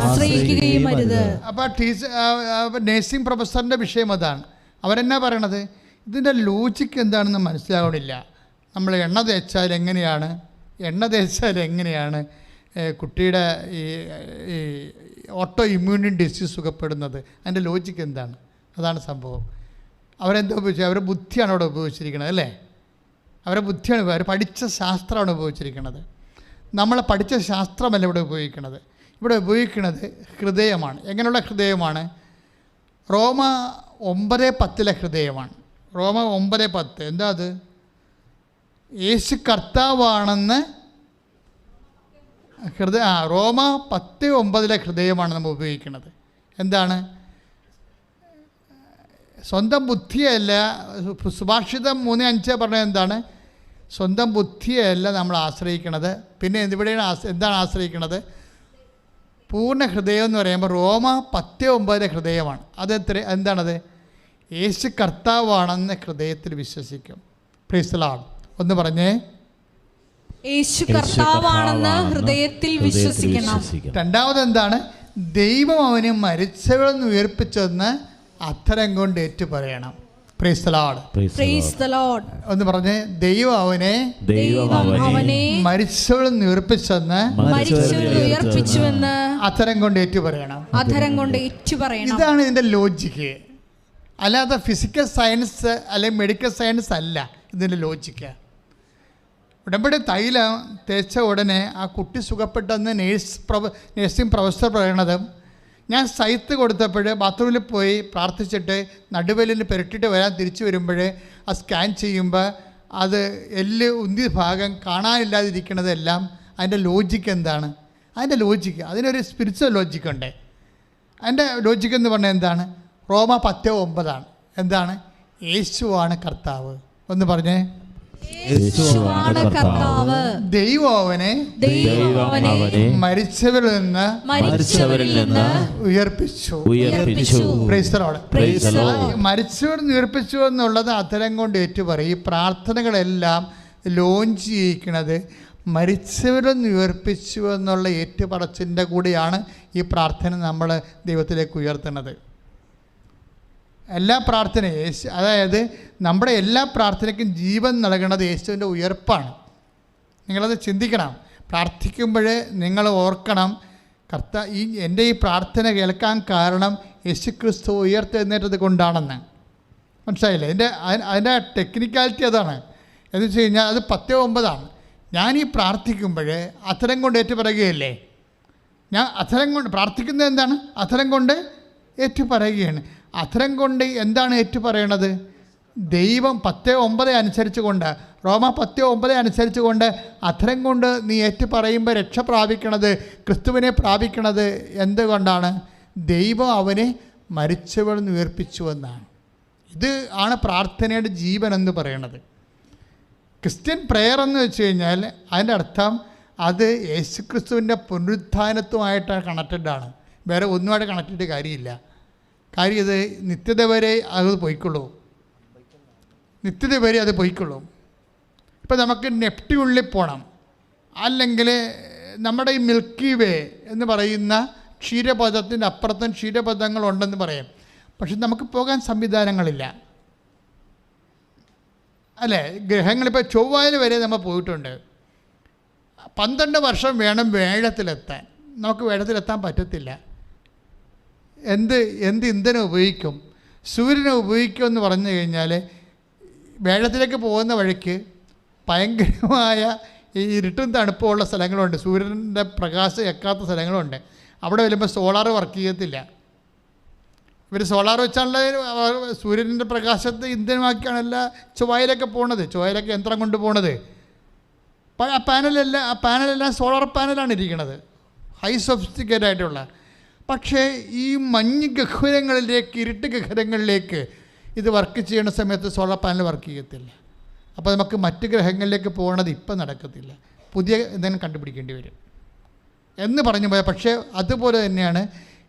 ആശ്രയിക്കുകയുമരുത്. അപ്പോൾ നേഴ്സിംഗ് പ്രൊഫസറിൻ്റെ വിഷയം അതാണ്. അവരെന്നാ പറയണത്? ഇതിൻ്റെ ലോജിക്ക് എന്താണെന്ന് മനസ്സിലാവണില്ല. നമ്മൾ എണ്ണ തേച്ചാൽ എങ്ങനെയാണ് കുട്ടിയുടെ ഈ ഓട്ടോ ഇമ്മ്യൂണിറ്റി ഡിസീസ് സുഖപ്പെടുന്നത്? അതിൻ്റെ ലോജിക്ക് എന്താണ്? അതാണ് സംഭവം. അവരെന്താ ഉപയോഗിച്ചത്? അവരുടെ ബുദ്ധിയാണ് അവിടെ ഉപയോഗിച്ചിരിക്കുന്നത്, അല്ലേ? അവരുടെ ബുദ്ധിയാണ്, അവർ പഠിച്ച ശാസ്ത്രമാണ് ഉപയോഗിച്ചിരിക്കുന്നത്. നമ്മൾ പഠിച്ച ശാസ്ത്രമല്ല ഇവിടെ ഉപയോഗിക്കുന്നത്. ഇവിടെ ഉപയോഗിക്കുന്നത് ഹൃദയമാണ്. എങ്ങനെയുള്ള ഹൃദയമാണ്? റോമ 9:10 ഹൃദയമാണ്. റോമ 9:10 എന്താ അത്? യേശു കർത്താവാണെന്ന് റോമ 10:9 ഹൃദയമാണ് നമ്മൾ ഉപയോഗിക്കുന്നത്. എന്താണ്? സ്വന്തം ബുദ്ധിയല്ല. സുഭാഷിതം 3:5 പറഞ്ഞത് എന്താണ്? സ്വന്തം ബുദ്ധിയല്ല നമ്മൾ ആശ്രയിക്കണത്. പിന്നെ ഇവിടെയാണ് എന്താണ് ആശ്രയിക്കണത്? പൂർണ്ണ ഹൃദയം എന്ന് പറയുമ്പോൾ റോമ 10:9 ഹൃദയമാണ്. എന്താണത്? യേശു കർത്താവാണെന്ന് ഹൃദയത്തിൽ വിശ്വസിക്കും. Praise the Lord. ഒന്ന് പറഞ്ഞേ, യേശു കർത്താവാണെന്ന് ഹൃദയത്തിൽ വിശ്വസിക്കണം. രണ്ടാമത് എന്താണ്? ദൈവം അവനെ മരിച്ചവരിൽ നിന്ന് ഉയർപ്പിച്ചെന്ന് അധരം കൊണ്ട് ഏറ്റു പറയണം. Praise the Lord. Praise the Lord. ഒന്ന് പറഞ്ഞേ, ദൈവം അവനെ മരിച്ചവരിൽ നിന്ന് ഉയർപ്പിച്ചെന്ന് അധരം കൊണ്ട് ഏറ്റു പറയണം. ഇതാണ് ഇതിന്റെ ലോജിക്ക്. അല്ലാതെ ഫിസിക്കൽ സയൻസ് അല്ലെങ്കിൽ മെഡിക്കൽ സയൻസ് അല്ല ഇതിൻ്റെ ലോജിക്ക്. ഉടമ്പടി തൈലം തേച്ച ഉടനെ ആ കുട്ടി സുഖപ്പെട്ടെന്ന് നേഴ്സിംഗ് പ്രൊഫസർ പറയണത്, ഞാൻ സൈത്ത് കൊടുത്തപ്പോൾ ബാത്റൂമിൽ പോയി പ്രാർത്ഥിച്ചിട്ട് നടുവലിന് പുരട്ടിയിട്ട് വരാൻ തിരിച്ചു വരുമ്പോൾ ആ സ്കാൻ ചെയ്യുമ്പോൾ അത് എല്ല് ഉന്തിയ ഭാഗം കാണാനില്ലാതിരിക്കണതെല്ലാം അതിൻ്റെ ലോജിക്ക് എന്താണ്? അതിൻ്റെ ലോജിക്ക്, അതിനൊരു സ്പിരിച്വൽ ലോജിക്കുണ്ട്. അതിൻ്റെ ലോജിക്ക് എന്ന് പറഞ്ഞാൽ എന്താണ്? റോമ 10:9 എന്താണ്? യേശുവാണ് കർത്താവ്. ഒന്ന് പറഞ്ഞേ, ദൈവം അവനെ മരിച്ചവരിൽ നിന്ന് ഉയർപ്പിച്ചു. മരിച്ചവരിൽ നിന്ന് ഉയർപ്പിച്ചു എന്നുള്ളത് അധരം കൊണ്ട് ഏറ്റുപറയും. ഈ പ്രാർത്ഥനകളെല്ലാം ലോഞ്ച് ചെയ്യിക്കുന്നത് മരിച്ചവരിൽ നിന്ന് ഉയർപ്പിച്ചു എന്നുള്ള ഏറ്റുപറച്ചിൻ്റെ കൂടെയാണ് ഈ പ്രാർത്ഥന നമ്മൾ ദൈവത്തിലേക്ക് ഉയർത്തുന്നത്. എല്ലാ പ്രാർത്ഥനയും അതായത് നമ്മുടെ എല്ലാ പ്രാർത്ഥനയ്ക്കും ജീവൻ നൽകുന്നത് യേശുവിൻ്റെ ഉയർപ്പാണ്. നിങ്ങളത് ചിന്തിക്കണം. പ്രാർത്ഥിക്കുമ്പോൾ നിങ്ങൾ ഓർക്കണം, എൻ്റെ ഈ പ്രാർത്ഥന കേൾക്കാൻ കാരണം യേശുക്രിസ്തു ഉയർത്തെഴുന്നേറ്റത് കൊണ്ടാണെന്ന്. മനസ്സിലായില്ലേ? അതിൻ്റെ ടെക്നിക്കാലിറ്റി അതാണ്. എന്ന് വെച്ച് കഴിഞ്ഞാൽ അത് 10:9. ഞാൻ ഈ പ്രാർത്ഥിക്കുമ്പോൾ അധരം കൊണ്ട് ഏറ്റു പറയുകയല്ലേ. ഞാൻ അധരം കൊണ്ട് പ്രാർത്ഥിക്കുന്നത് എന്താണ്? അധരം കൊണ്ട് ഏറ്റു പറയുകയാണ്. അധരം കൊണ്ട് എന്താണ് ഏറ്റു പറയണത്? ദൈവം 10:9 അനുസരിച്ച് കൊണ്ട്, റോമ 10:9 അനുസരിച്ച് കൊണ്ട് അധരം കൊണ്ട് നീ ഏറ്റു പറയുമ്പോൾ രക്ഷ പ്രാപിക്കണത്, ക്രിസ്തുവിനെ പ്രാപിക്കണത് എന്തുകൊണ്ടാണ്? ദൈവം അവനെ മരിച്ചവരിൽ നിന്ന് ഉയർപ്പിച്ചു എന്നാണ്. ഇത് ആണ് പ്രാർത്ഥനയുടെ ജീവൻ എന്ന് പറയണത്. ക്രിസ്ത്യൻ പ്രെയർ എന്ന് വെച്ച് കഴിഞ്ഞാൽ അതിൻ്റെ അർത്ഥം അത് യേശുക്രിസ്തുവിൻ്റെ പുനരുത്ഥാനത്തുമായിട്ടാണ് കണക്റ്റഡാണ്. വേറെ ഒന്നുമായിട്ട് കണക്റ്റഡ് കാര്യമില്ല. കാര്യം ഇത് നിത്യത വരെ അത് പോയിക്കൊള്ളൂ. നിത്യത വരെ അത് പോയിക്കൊള്ളും. ഇപ്പം നമുക്ക് നെപ്റ്റ്യൂണിൽ പോകണം, അല്ലെങ്കിൽ നമ്മുടെ ഈ മിൽക്കി വേ എന്ന് പറയുന്ന ക്ഷീരപഥത്തിൻ്റെ അപ്പുറത്തും ക്ഷീരപഥങ്ങളുണ്ടെന്ന് പറയാം. പക്ഷെ നമുക്ക് പോകാൻ സംവിധാനങ്ങളില്ല, അല്ലേ? ഗ്രഹങ്ങളിപ്പോൾ ചൊവ്വയിൽ വരെ നമ്മൾ പോയിട്ടുണ്ട്. 12 വർഷം വേണം വേഴത്തിലെത്താൻ. നമുക്ക് വേഴത്തിലെത്താൻ പറ്റത്തില്ല. എന്ത് ഇന്ധനം ഉപയോഗിക്കും? സൂര്യനെ ഉപയോഗിക്കുമെന്ന് പറഞ്ഞു കഴിഞ്ഞാൽ വേഴത്തിലേക്ക് പോകുന്ന വഴിക്ക് ഭയങ്കരമായ ഈ ഇരുട്ടും തണുപ്പുള്ള സ്ഥലങ്ങളുണ്ട്, സൂര്യൻ്റെ പ്രകാശം എക്കാത്ത സ്ഥലങ്ങളുണ്ട്. അവിടെ വരുമ്പോൾ സോളാർ വർക്ക് ചെയ്യത്തില്ല. ഇവർ സോളാർ വെച്ചാണല്ലോ സൂര്യൻ്റെ പ്രകാശത്തെ ഇന്ധനമാക്കിയാണ് എല്ലാ ചൊവ്വയിലൊക്കെ പോണത്. ചൊവ്വയിലൊക്കെ യന്ത്രം കൊണ്ട് പോണത്. ആ പാനലെല്ലാം സോളാർ പാനലാണ് ഇരിക്കുന്നത്, ഹൈ സൊഫിസ്റ്റിക്കേറ്റഡ് ആയിട്ടുള്ള. പക്ഷേ ഈ മഞ്ഞ് ഗഹ്വരങ്ങളിലേക്ക്, ഇരുട്ട് ഗഹ്വരങ്ങളിലേക്ക് ഇത് വർക്ക് ചെയ്യുന്ന സമയത്ത് സോളാർ പാനൽ വർക്ക് ചെയ്യത്തില്ല. അപ്പോൾ നമുക്ക് മറ്റ് ഗ്രഹങ്ങളിലേക്ക് പോകണത് ഇപ്പം നടക്കത്തില്ല, പുതിയ എന്തെങ്കിലും കണ്ടുപിടിക്കേണ്ടി വരും എന്ന് പറഞ്ഞു പോയാൽ. പക്ഷേ അതുപോലെ തന്നെയാണ്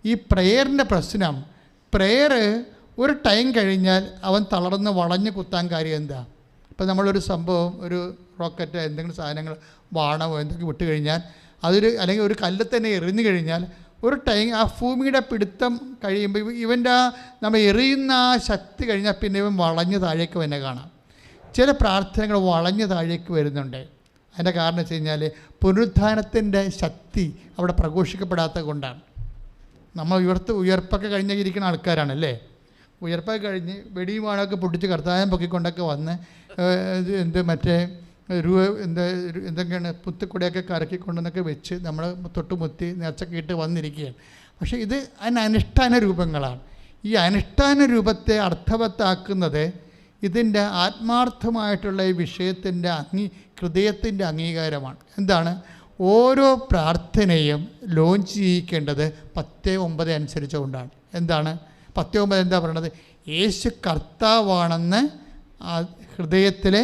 ഈ പ്രെയറിൻ്റെ പ്രശ്നം. പ്രെയർ ഒരു ടൈം കഴിഞ്ഞാൽ അവൻ തളർന്ന് വളഞ്ഞ് കുത്താൻ കാര്യം എന്താ? ഇപ്പം നമ്മളൊരു സംഭവം, ഒരു റോക്കറ്റ്, എന്തെങ്കിലും സാധനങ്ങൾ, ബാണമോ എന്തെങ്കിലും വിട്ട് കഴിഞ്ഞാൽ അതൊരു, അല്ലെങ്കിൽ ഒരു കല്ല് തന്നെ എറിഞ്ഞു കഴിഞ്ഞാൽ ഒരു ടൈം ആ ഭൂമിയുടെ പിടുത്തം കഴിയുമ്പോൾ ഇവൻ്റെ നമ്മൾ എറിയുന്ന ആ ശക്തി കഴിഞ്ഞാൽ പിന്നെ ഇവൻ വളഞ്ഞ് താഴേക്ക് തന്നെ കാണാം. ചില പ്രാർത്ഥനകൾ വളഞ്ഞ് താഴേക്ക് വരുന്നുണ്ട്. അതിൻ്റെ കാരണം വെച്ച് കഴിഞ്ഞാൽ പുനരുത്ഥാനത്തിൻ്റെ ശക്തി അവിടെ പ്രഘോഷിക്കപ്പെടാത്തത് കൊണ്ടാണ്. നമ്മൾ ഉയർപ്പൊക്കെ കഴിഞ്ഞിരിക്കുന്ന ആൾക്കാരാണല്ലേ. ഉയർപ്പൊക്കെ കഴിഞ്ഞ് വെടിയും വാണൊക്കെ പൊട്ടിച്ച് കർത്തായം പൊക്കിക്കൊണ്ടൊക്കെ വന്ന് എന്തൊക്കെയാണ് പുത്തുക്കുടിയൊക്കെ കറക്കിക്കൊണ്ടെന്നൊക്കെ വെച്ച് നമ്മൾ തൊട്ടുമുത്തി നേർച്ചൊക്കെ ഇട്ട് വന്നിരിക്കുകയാണ്. പക്ഷേ ഇത് അതിന് അനുഷ്ഠാന രൂപങ്ങളാണ്. ഈ അനുഷ്ഠാന രൂപത്തെ അർത്ഥവത്താക്കുന്നത് ഇതിൻ്റെ ആത്മാർത്ഥമായിട്ടുള്ള ഈ വിഷയത്തിൻ്റെ ഹൃദയത്തിൻ്റെ അംഗീകാരമാണ്. എന്താണ്? ഓരോ പ്രാർത്ഥനയും ലോഞ്ച് ചെയ്യിക്കേണ്ടത് 10:9 അനുസരിച്ചുകൊണ്ടാണ്. എന്താണ് 10:9? എന്താ പറയണത്? യേശു കർത്താവാണെന്ന് ഹൃദയത്തിൽ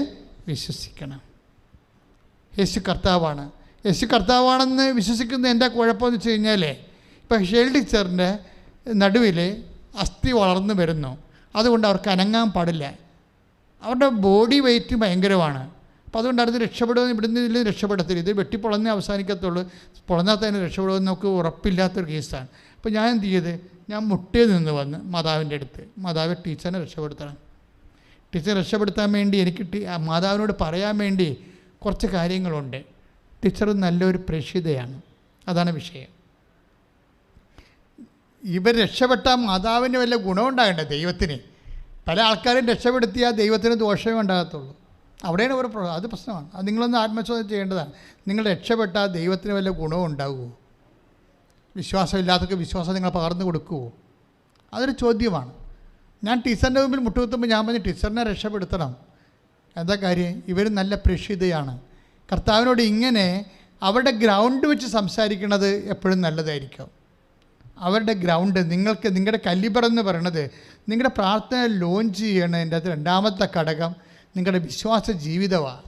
വിശ്വസിക്കണം. യേശു കർത്താവാണ്. യേശു കർത്താവാണെന്ന് വിശ്വസിക്കുന്ന എന്താ കുഴപ്പമെന്ന് വെച്ച് കഴിഞ്ഞാൽ, ഇപ്പം ഷേൽ ടീച്ചറിൻ്റെ നടുവിൽ അസ്ഥി വളർന്നു വരുന്നു, അതുകൊണ്ട് അവർക്ക് അനങ്ങാൻ പാടില്ല. അവരുടെ ബോഡി വെയ്റ്റ് ഭയങ്കരമാണ്. അപ്പോൾ അതുകൊണ്ട് അടുത്ത് രക്ഷപ്പെടുമെന്ന് ഇവിടുന്ന് ഇതിൽ രക്ഷപ്പെടത്തില്ല. ഇത് വെട്ടിപ്പൊളന്നേ അവസാനിക്കത്തുള്ളൂ. പൊളന്നാൽ തന്നെ രക്ഷപ്പെടുമെന്ന് നമുക്ക് ഉറപ്പില്ലാത്തൊരു കേസാണ്. അപ്പോൾ ഞാൻ എന്ത് ചെയ്ത്, ഞാൻ മുട്ടിൽ നിന്ന് വന്ന് മാതാവിൻ്റെ അടുത്ത്, മാതാവ് ടീച്ചറിനെ രക്ഷപ്പെടുത്തണം. ടീച്ചറെ രക്ഷപ്പെടുത്താൻ വേണ്ടി എനിക്ക് മാതാവിനോട് പറയാൻ വേണ്ടി കുറച്ച് കാര്യങ്ങളുണ്ട്. ടീച്ചർ നല്ലൊരു പ്രേക്ഷിതയാണ്, അതാണ് വിഷയം. ഇവർ രക്ഷപ്പെട്ടാൽ മാതാവിന് വല്ല ഗുണമുണ്ടാകണ്ടേ ദൈവത്തിന്? പല ആൾക്കാരും രക്ഷപ്പെടുത്തിയാൽ ദൈവത്തിന് ദോഷമേ ഉണ്ടാകത്തുള്ളൂ. അവിടെയാണ് ഒരു അത് പ്രശ്നമാണ്. അത് നിങ്ങളൊന്ന് ആത്മശോധന ചെയ്യേണ്ടതാണ്. നിങ്ങൾ രക്ഷപ്പെട്ടാൽ ദൈവത്തിന് വല്ല ഗുണവും ഉണ്ടാകുമോ? വിശ്വാസമില്ലാത്തവർക്ക് വിശ്വാസം നിങ്ങൾ പകർന്നു കൊടുക്കുമോ? അതൊരു ചോദ്യമാണ്. ഞാൻ ടീച്ചറിൻ്റെ മുമ്പിൽ മുട്ടുകുത്തുമ്പോൾ ഞാൻ പറഞ്ഞു, ടീച്ചറിനെ രക്ഷപ്പെടുത്തണം. എന്താ കാര്യം? ഇവർ നല്ല പ്രേക്ഷിതയാണ്. കർത്താവിനോട് ഇങ്ങനെ അവരുടെ ഗ്രൗണ്ട് വെച്ച് സംസാരിക്കുന്നത് എപ്പോഴും നല്ലതായിരിക്കും. അവരുടെ ഗ്രൗണ്ട് നിങ്ങൾക്ക്, നിങ്ങളുടെ കലിബർ എന്ന് പറയണത് നിങ്ങളുടെ പ്രാർത്ഥന ലോഞ്ച് ചെയ്യണതിൻ്റെ അത് രണ്ടാമത്തെ ഘടകം നിങ്ങളുടെ വിശ്വാസ ജീവിതമാണ്.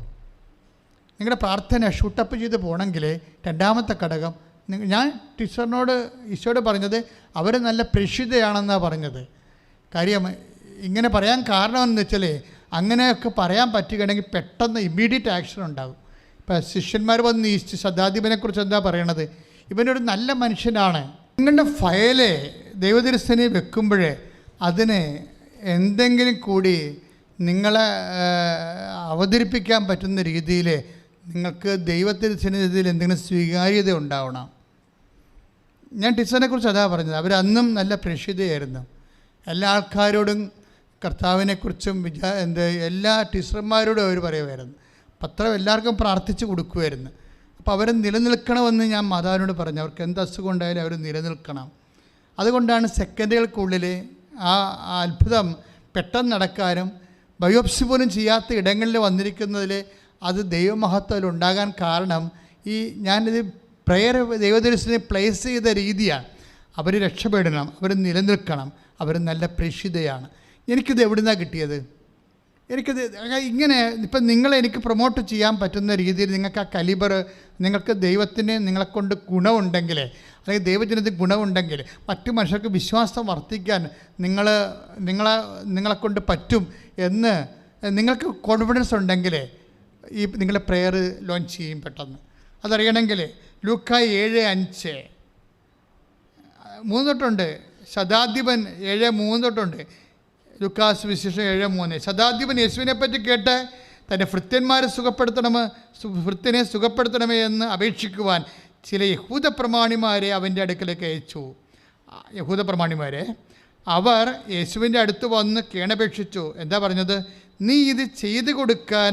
നിങ്ങളുടെ പ്രാർത്ഥന ഷൂട്ടപ്പ് ചെയ്ത് പോകണമെങ്കിൽ രണ്ടാമത്തെ ഘടകം, ഞാൻ ടീച്ചറിനോട് ഈശോയോട് പറഞ്ഞത് അവർ നല്ല പ്രേക്ഷിതയാണെന്നാണ് പറഞ്ഞത്. കാര്യം ഇങ്ങനെ പറയാൻ കാരണം എന്ന് വെച്ചാൽ, അങ്ങനെയൊക്കെ പറയാൻ പറ്റുകയാണെങ്കിൽ പെട്ടെന്ന് ഇമ്മീഡിയറ്റ് ആക്ഷൻ ഉണ്ടാകും. ഇപ്പം ശിഷ്യന്മാർ വന്ന് ഈ ശതാധിപനെക്കുറിച്ച് എന്താ പറയണത്? ഇവനൊരു നല്ല മനുഷ്യനാണ്. നിങ്ങളുടെ ഫയല് ദൈവദർശനെ വെക്കുമ്പോഴേ അതിന് എന്തെങ്കിലും കൂടി നിങ്ങളെ അവതരിപ്പിക്കാൻ പറ്റുന്ന രീതിയിൽ നിങ്ങൾക്ക് ദൈവദർശനത്തിൽ എന്തെങ്കിലും സ്വീകാര്യത ഉണ്ടാവണം. ഞാൻ ടീച്ചറിനെക്കുറിച്ച് അതാ പറഞ്ഞത്. അവരന്നും നല്ല പ്രേക്ഷിതയായിരുന്നു. എല്ലാ ആൾക്കാരോടും കർത്താവിനെക്കുറിച്ചും എല്ലാ ടീച്ചർമാരോടും അവർ പറയുമായിരുന്നു. പത്രം എല്ലാവർക്കും പ്രാർത്ഥിച്ച് കൊടുക്കുമായിരുന്നു. അപ്പോൾ അവർ നിലനിൽക്കണമെന്ന് ഞാൻ മാതാവിനോട് പറഞ്ഞു. അവർക്ക് എന്ത് അസുഖം ഉണ്ടായാലും അവർ നിലനിൽക്കണം. അതുകൊണ്ടാണ് സെക്കൻഡുകൾക്കുള്ളിൽ ആ അത്ഭുതം പെട്ടെന്ന് നടക്കാനും ബയോപ്സി പോലും ചെയ്യാത്ത ഇടങ്ങളിൽ വന്നിരിക്കുന്നതിൽ അത് ദൈവമഹത്വത്തിൽ ഉണ്ടാകാൻ കാരണം ഈ ഞാനിത് പ്രയർ ദൈവദർശനെ പ്ലേസ് ചെയ്ത രീതിയാണ്. അവർ രക്ഷപ്പെടണം, അവർ നിലനിൽക്കണം, അവർ നല്ല പ്രേക്ഷിതയാണ്. എനിക്കിത് എവിടെ നിന്നാണ് കിട്ടിയത്? എനിക്കത് ഇങ്ങനെ ഇപ്പം എനിക്ക് പ്രൊമോട്ട് ചെയ്യാൻ പറ്റുന്ന രീതിയിൽ നിങ്ങൾക്ക് ആ കലിബർ, നിങ്ങൾക്ക് ദൈവത്തിന് നിങ്ങളെക്കൊണ്ട് ഗുണമുണ്ടെങ്കിൽ, അല്ലെങ്കിൽ ദൈവജനത്തിന് ഗുണമുണ്ടെങ്കിൽ, മറ്റു മനുഷ്യർക്ക് വിശ്വാസം വർദ്ധിക്കാൻ നിങ്ങളെക്കൊണ്ട് പറ്റും എന്ന് നിങ്ങൾക്ക് കോൺഫിഡൻസ് ഉണ്ടെങ്കിൽ ഈ നിങ്ങളെ പ്രെയർ ലോഞ്ച് ചെയ്യും പെട്ടെന്ന്. അതറിയണമെങ്കിൽ ലൂക്ക 7:5 തൊട്ടുണ്ട്. ശതാധിപൻ 7:3 ലൂക്കാസ് വിശേഷം 7:3. ശതാധിപൻ യേശുവിനെപ്പറ്റി കേട്ട് തൻ്റെ ഭൃത്യന്മാരെ ഭൃത്യനെ സുഖപ്പെടുത്തണമേ എന്ന് അപേക്ഷിക്കുവാൻ ചില യഹൂദ പ്രമാണിമാരെ അവൻ്റെ അടുക്കലേക്ക് അയച്ചു. യഹൂദ പ്രമാണിമാരെ അവർ യേശുവിൻ്റെ അടുത്ത് വന്ന് കേണപേക്ഷിച്ചു. എന്താ പറഞ്ഞത്? നീ ഇത് ചെയ്തു കൊടുക്കാൻ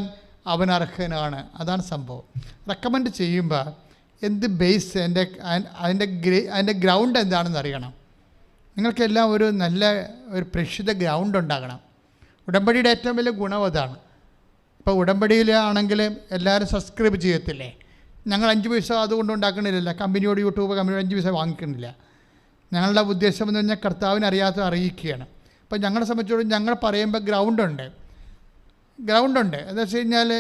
അവൻ അർഹനാണ്. അതാണ് സംഭവം. റെക്കമെൻഡ് ചെയ്യുമ്പോൾ എന്ത് ബേസ്, അതിൻ്റെ ഗ്രൗണ്ട് എന്താണെന്ന് അറിയണം. നിങ്ങൾക്കെല്ലാം ഒരു നല്ല ഒരു പ്രേക്ഷിത ഗ്രൗണ്ട് ഉണ്ടാകണം. ഉടമ്പടിയുടെ ഏറ്റവും വലിയ ഗുണം അതാണ്. ഇപ്പോൾ ഉടമ്പടിയിലാണെങ്കിൽ എല്ലാവരും സബ്സ്ക്രൈബ് ചെയ്യത്തില്ലേ? ഞങ്ങൾ 5 പൈസ അതുകൊണ്ട് ഉണ്ടാക്കണില്ല. കമ്പനിയോട് യൂട്യൂബ് കമ്പനിയോട് 5 പൈസ വാങ്ങിക്കണില്ല. ഞങ്ങളുടെ ഉദ്ദേശം എന്ന് പറഞ്ഞാൽ കർത്താവിനെ അറിയാത്ത അറിയിക്കുകയാണ്. അപ്പോൾ ഞങ്ങളെ സംബന്ധിച്ചോളം ഞങ്ങൾ പറയുമ്പോൾ ഗ്രൗണ്ടുണ്ട്. എന്താ വെച്ച് കഴിഞ്ഞാൽ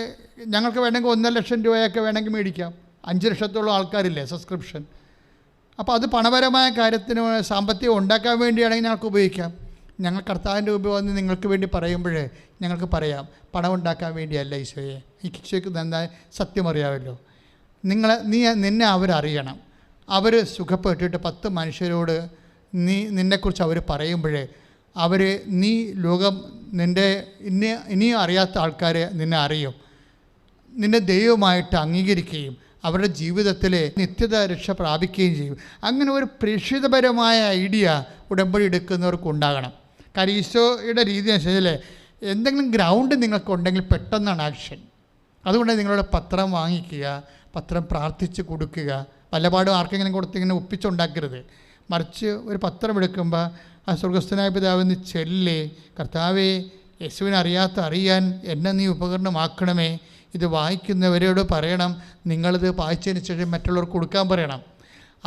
ഞങ്ങൾക്ക് വേണമെങ്കിൽ 1.5 ലക്ഷം രൂപയൊക്കെ വേണമെങ്കിൽ മേടിക്കാം. 5 ലക്ഷത്തോളം ആൾക്കാരില്ലേ സബ്സ്ക്രിപ്ഷൻ. അപ്പോൾ അത് പണപരമായ കാര്യത്തിന് സാമ്പത്തികം ഉണ്ടാക്കാൻ വേണ്ടിയാണെങ്കിൽ ഞങ്ങൾക്ക് ഉപയോഗിക്കാം. ഞങ്ങൾ കർത്താവിൻ്റെ മുമ്പ് വന്ന് നിങ്ങൾക്ക് വേണ്ടി പറയുമ്പോഴേ ഞങ്ങൾക്ക് പറയാം, പണം ഉണ്ടാക്കാൻ വേണ്ടിയല്ല ഈശോയെ. ഈ ഈശോയ്ക്ക് നന്നായി സത്യം അറിയാമല്ലോ. നിന്നെ അവരറിയണം. അവർ സുഖപ്പെട്ടിട്ട് 10 മനുഷ്യരോട് നിന്നെക്കുറിച്ച് അവർ പറയുമ്പോഴേ ലോകം ഇനിയും അറിയാത്ത ആൾക്കാരെ നിന്നെ അറിയും, നിന്നെ ദൈവമായിട്ട് അംഗീകരിക്കുകയും അവരുടെ ജീവിതത്തിലെ നിത്യത രക്ഷ പ്രാപിക്കുകയും ചെയ്യും. അങ്ങനെ ഒരു പ്രേക്ഷിതപരമായ ഐഡിയ ഉടമ്പടി എടുക്കുന്നവർക്കുണ്ടാകണം. കാര്യം ഈശോയുടെ രീതി അനുസരിച്ച് എന്തെങ്കിലും ഗ്രൗണ്ട് നിങ്ങൾക്കുണ്ടെങ്കിൽ പെട്ടെന്നാണ് ആക്ഷൻ. അതുകൊണ്ട് നിങ്ങളുടെ പത്രം വാങ്ങിക്കുക, പത്രം പ്രാർത്ഥിച്ച് കൊടുക്കുക. പലപാടും ആർക്കെങ്കിലും കൊടുത്തിങ്ങനെ ഒപ്പിച്ചുണ്ടാക്കരുത്. മറിച്ച് ഒരു പത്രം എടുക്കുമ്പോൾ ആ സ്വർഗസ്ഥനായ പിതാവിന് ചെല്ലി, കർത്താവേ, യേശുവിനെ അറിയാൻ എന്നെ നീ ഉപകരണമാക്കണമേ. ഇത് വായിക്കുന്നവരോട് പറയണം, നിങ്ങളിത് വായിച്ചതിന് ശേഷം മറ്റുള്ളവർക്ക് കൊടുക്കാൻ പറയണം.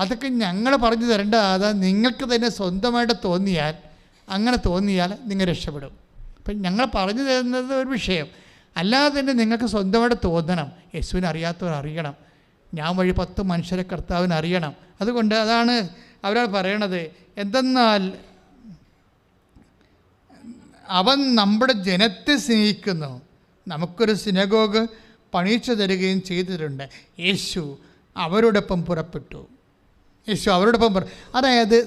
അതൊക്കെ ഞങ്ങൾ പറഞ്ഞു തരേണ്ട. അത് നിങ്ങൾക്ക് തന്നെ സ്വന്തമായിട്ട് തോന്നിയാൽ അങ്ങനെ തോന്നിയാൽ നിങ്ങൾ രക്ഷപ്പെടും. അപ്പം ഞങ്ങൾ പറഞ്ഞു തരുന്നത് ഒരു വിഷയം, അല്ലാതെ തന്നെ നിങ്ങൾക്ക് സ്വന്തമായിട്ട് തോന്നണം. യേശുവിനെ അറിയാത്തവർ അറിയണം, ഞാൻ വഴി 10 മനുഷ്യരെ കർത്താവിന് അറിയണം. അതുകൊണ്ട് അതാണ് അവരാൾ പറയണത്. എന്തെന്നാൽ അവൻ നമ്മുടെ ജനത്തെ സ്നേഹിക്കുന്നു, നമുക്കൊരു സിനഗോഗ് പണിയിച്ചു തരികയും ചെയ്തിട്ടുണ്ട്. യേശു അവരോടൊപ്പം പുറപ്പെട്ടു. യേശു അവരോടൊപ്പം അതായത്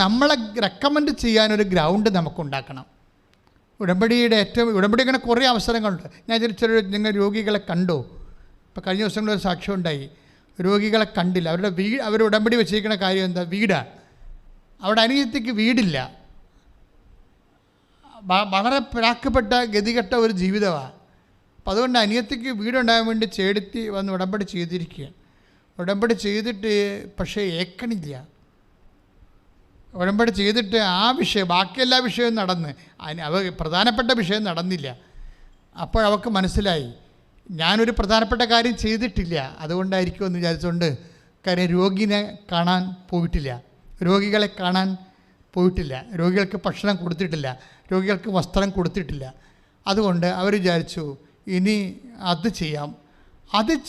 നമ്മളെ റെക്കമെൻഡ് ചെയ്യാനൊരു ഗ്രൗണ്ട് നമുക്കുണ്ടാക്കണം. ഉടമ്പടി ഇങ്ങനെ കുറേ അവസരങ്ങളുണ്ട്. ഞാൻ നിങ്ങൾ രോഗികളെ കണ്ടു. ഇപ്പോൾ കഴിഞ്ഞ ദിവസങ്ങളൊരു സാക്ഷ്യം ഉണ്ടായി, രോഗികളെ കണ്ടില്ല. അവർ ഉടമ്പടി വെച്ചിരിക്കുന്ന കാര്യം എന്താ? വീടാണ്. അവിടെ അനിയത്തിക്ക് വീടില്ല. വളരെ പിഴാക്കപ്പെട്ട ഗതികെട്ട ഒരു ജീവിതമാണ്. അപ്പം അതുകൊണ്ട് അനിയത്തിക്ക് വീടുണ്ടാകാൻ വേണ്ടി ചേടുത്തി വന്ന് ഉടമ്പടി ചെയ്തിരിക്കുകയാണ്. ഉടമ്പടി ചെയ്തിട്ട് പക്ഷേ ഏക്കണില്ല. ഉടമ്പടി ചെയ്തിട്ട് ആ വിഷയം, ബാക്കി എല്ലാ വിഷയവും നടന്ന് പ്രധാനപ്പെട്ട വിഷയം നടന്നില്ല. അപ്പോൾ അവൾക്ക് മനസ്സിലായി, ഞാനൊരു പ്രധാനപ്പെട്ട കാര്യം ചെയ്തിട്ടില്ല, അതുകൊണ്ടായിരിക്കും എന്ന് വിചാരിച്ചുകൊണ്ട് കാര്യം രോഗിനെ കാണാൻ പോയിട്ടില്ല, രോഗികളെ കാണാൻ പോയിട്ടില്ല, രോഗികൾക്ക് ഭക്ഷണം കൊടുത്തിട്ടില്ല, രോഗികൾക്ക് വസ്ത്രം കൊടുത്തിട്ടില്ല. അതുകൊണ്ട് അവർ വിചാരിച്ചു ഇനി അത്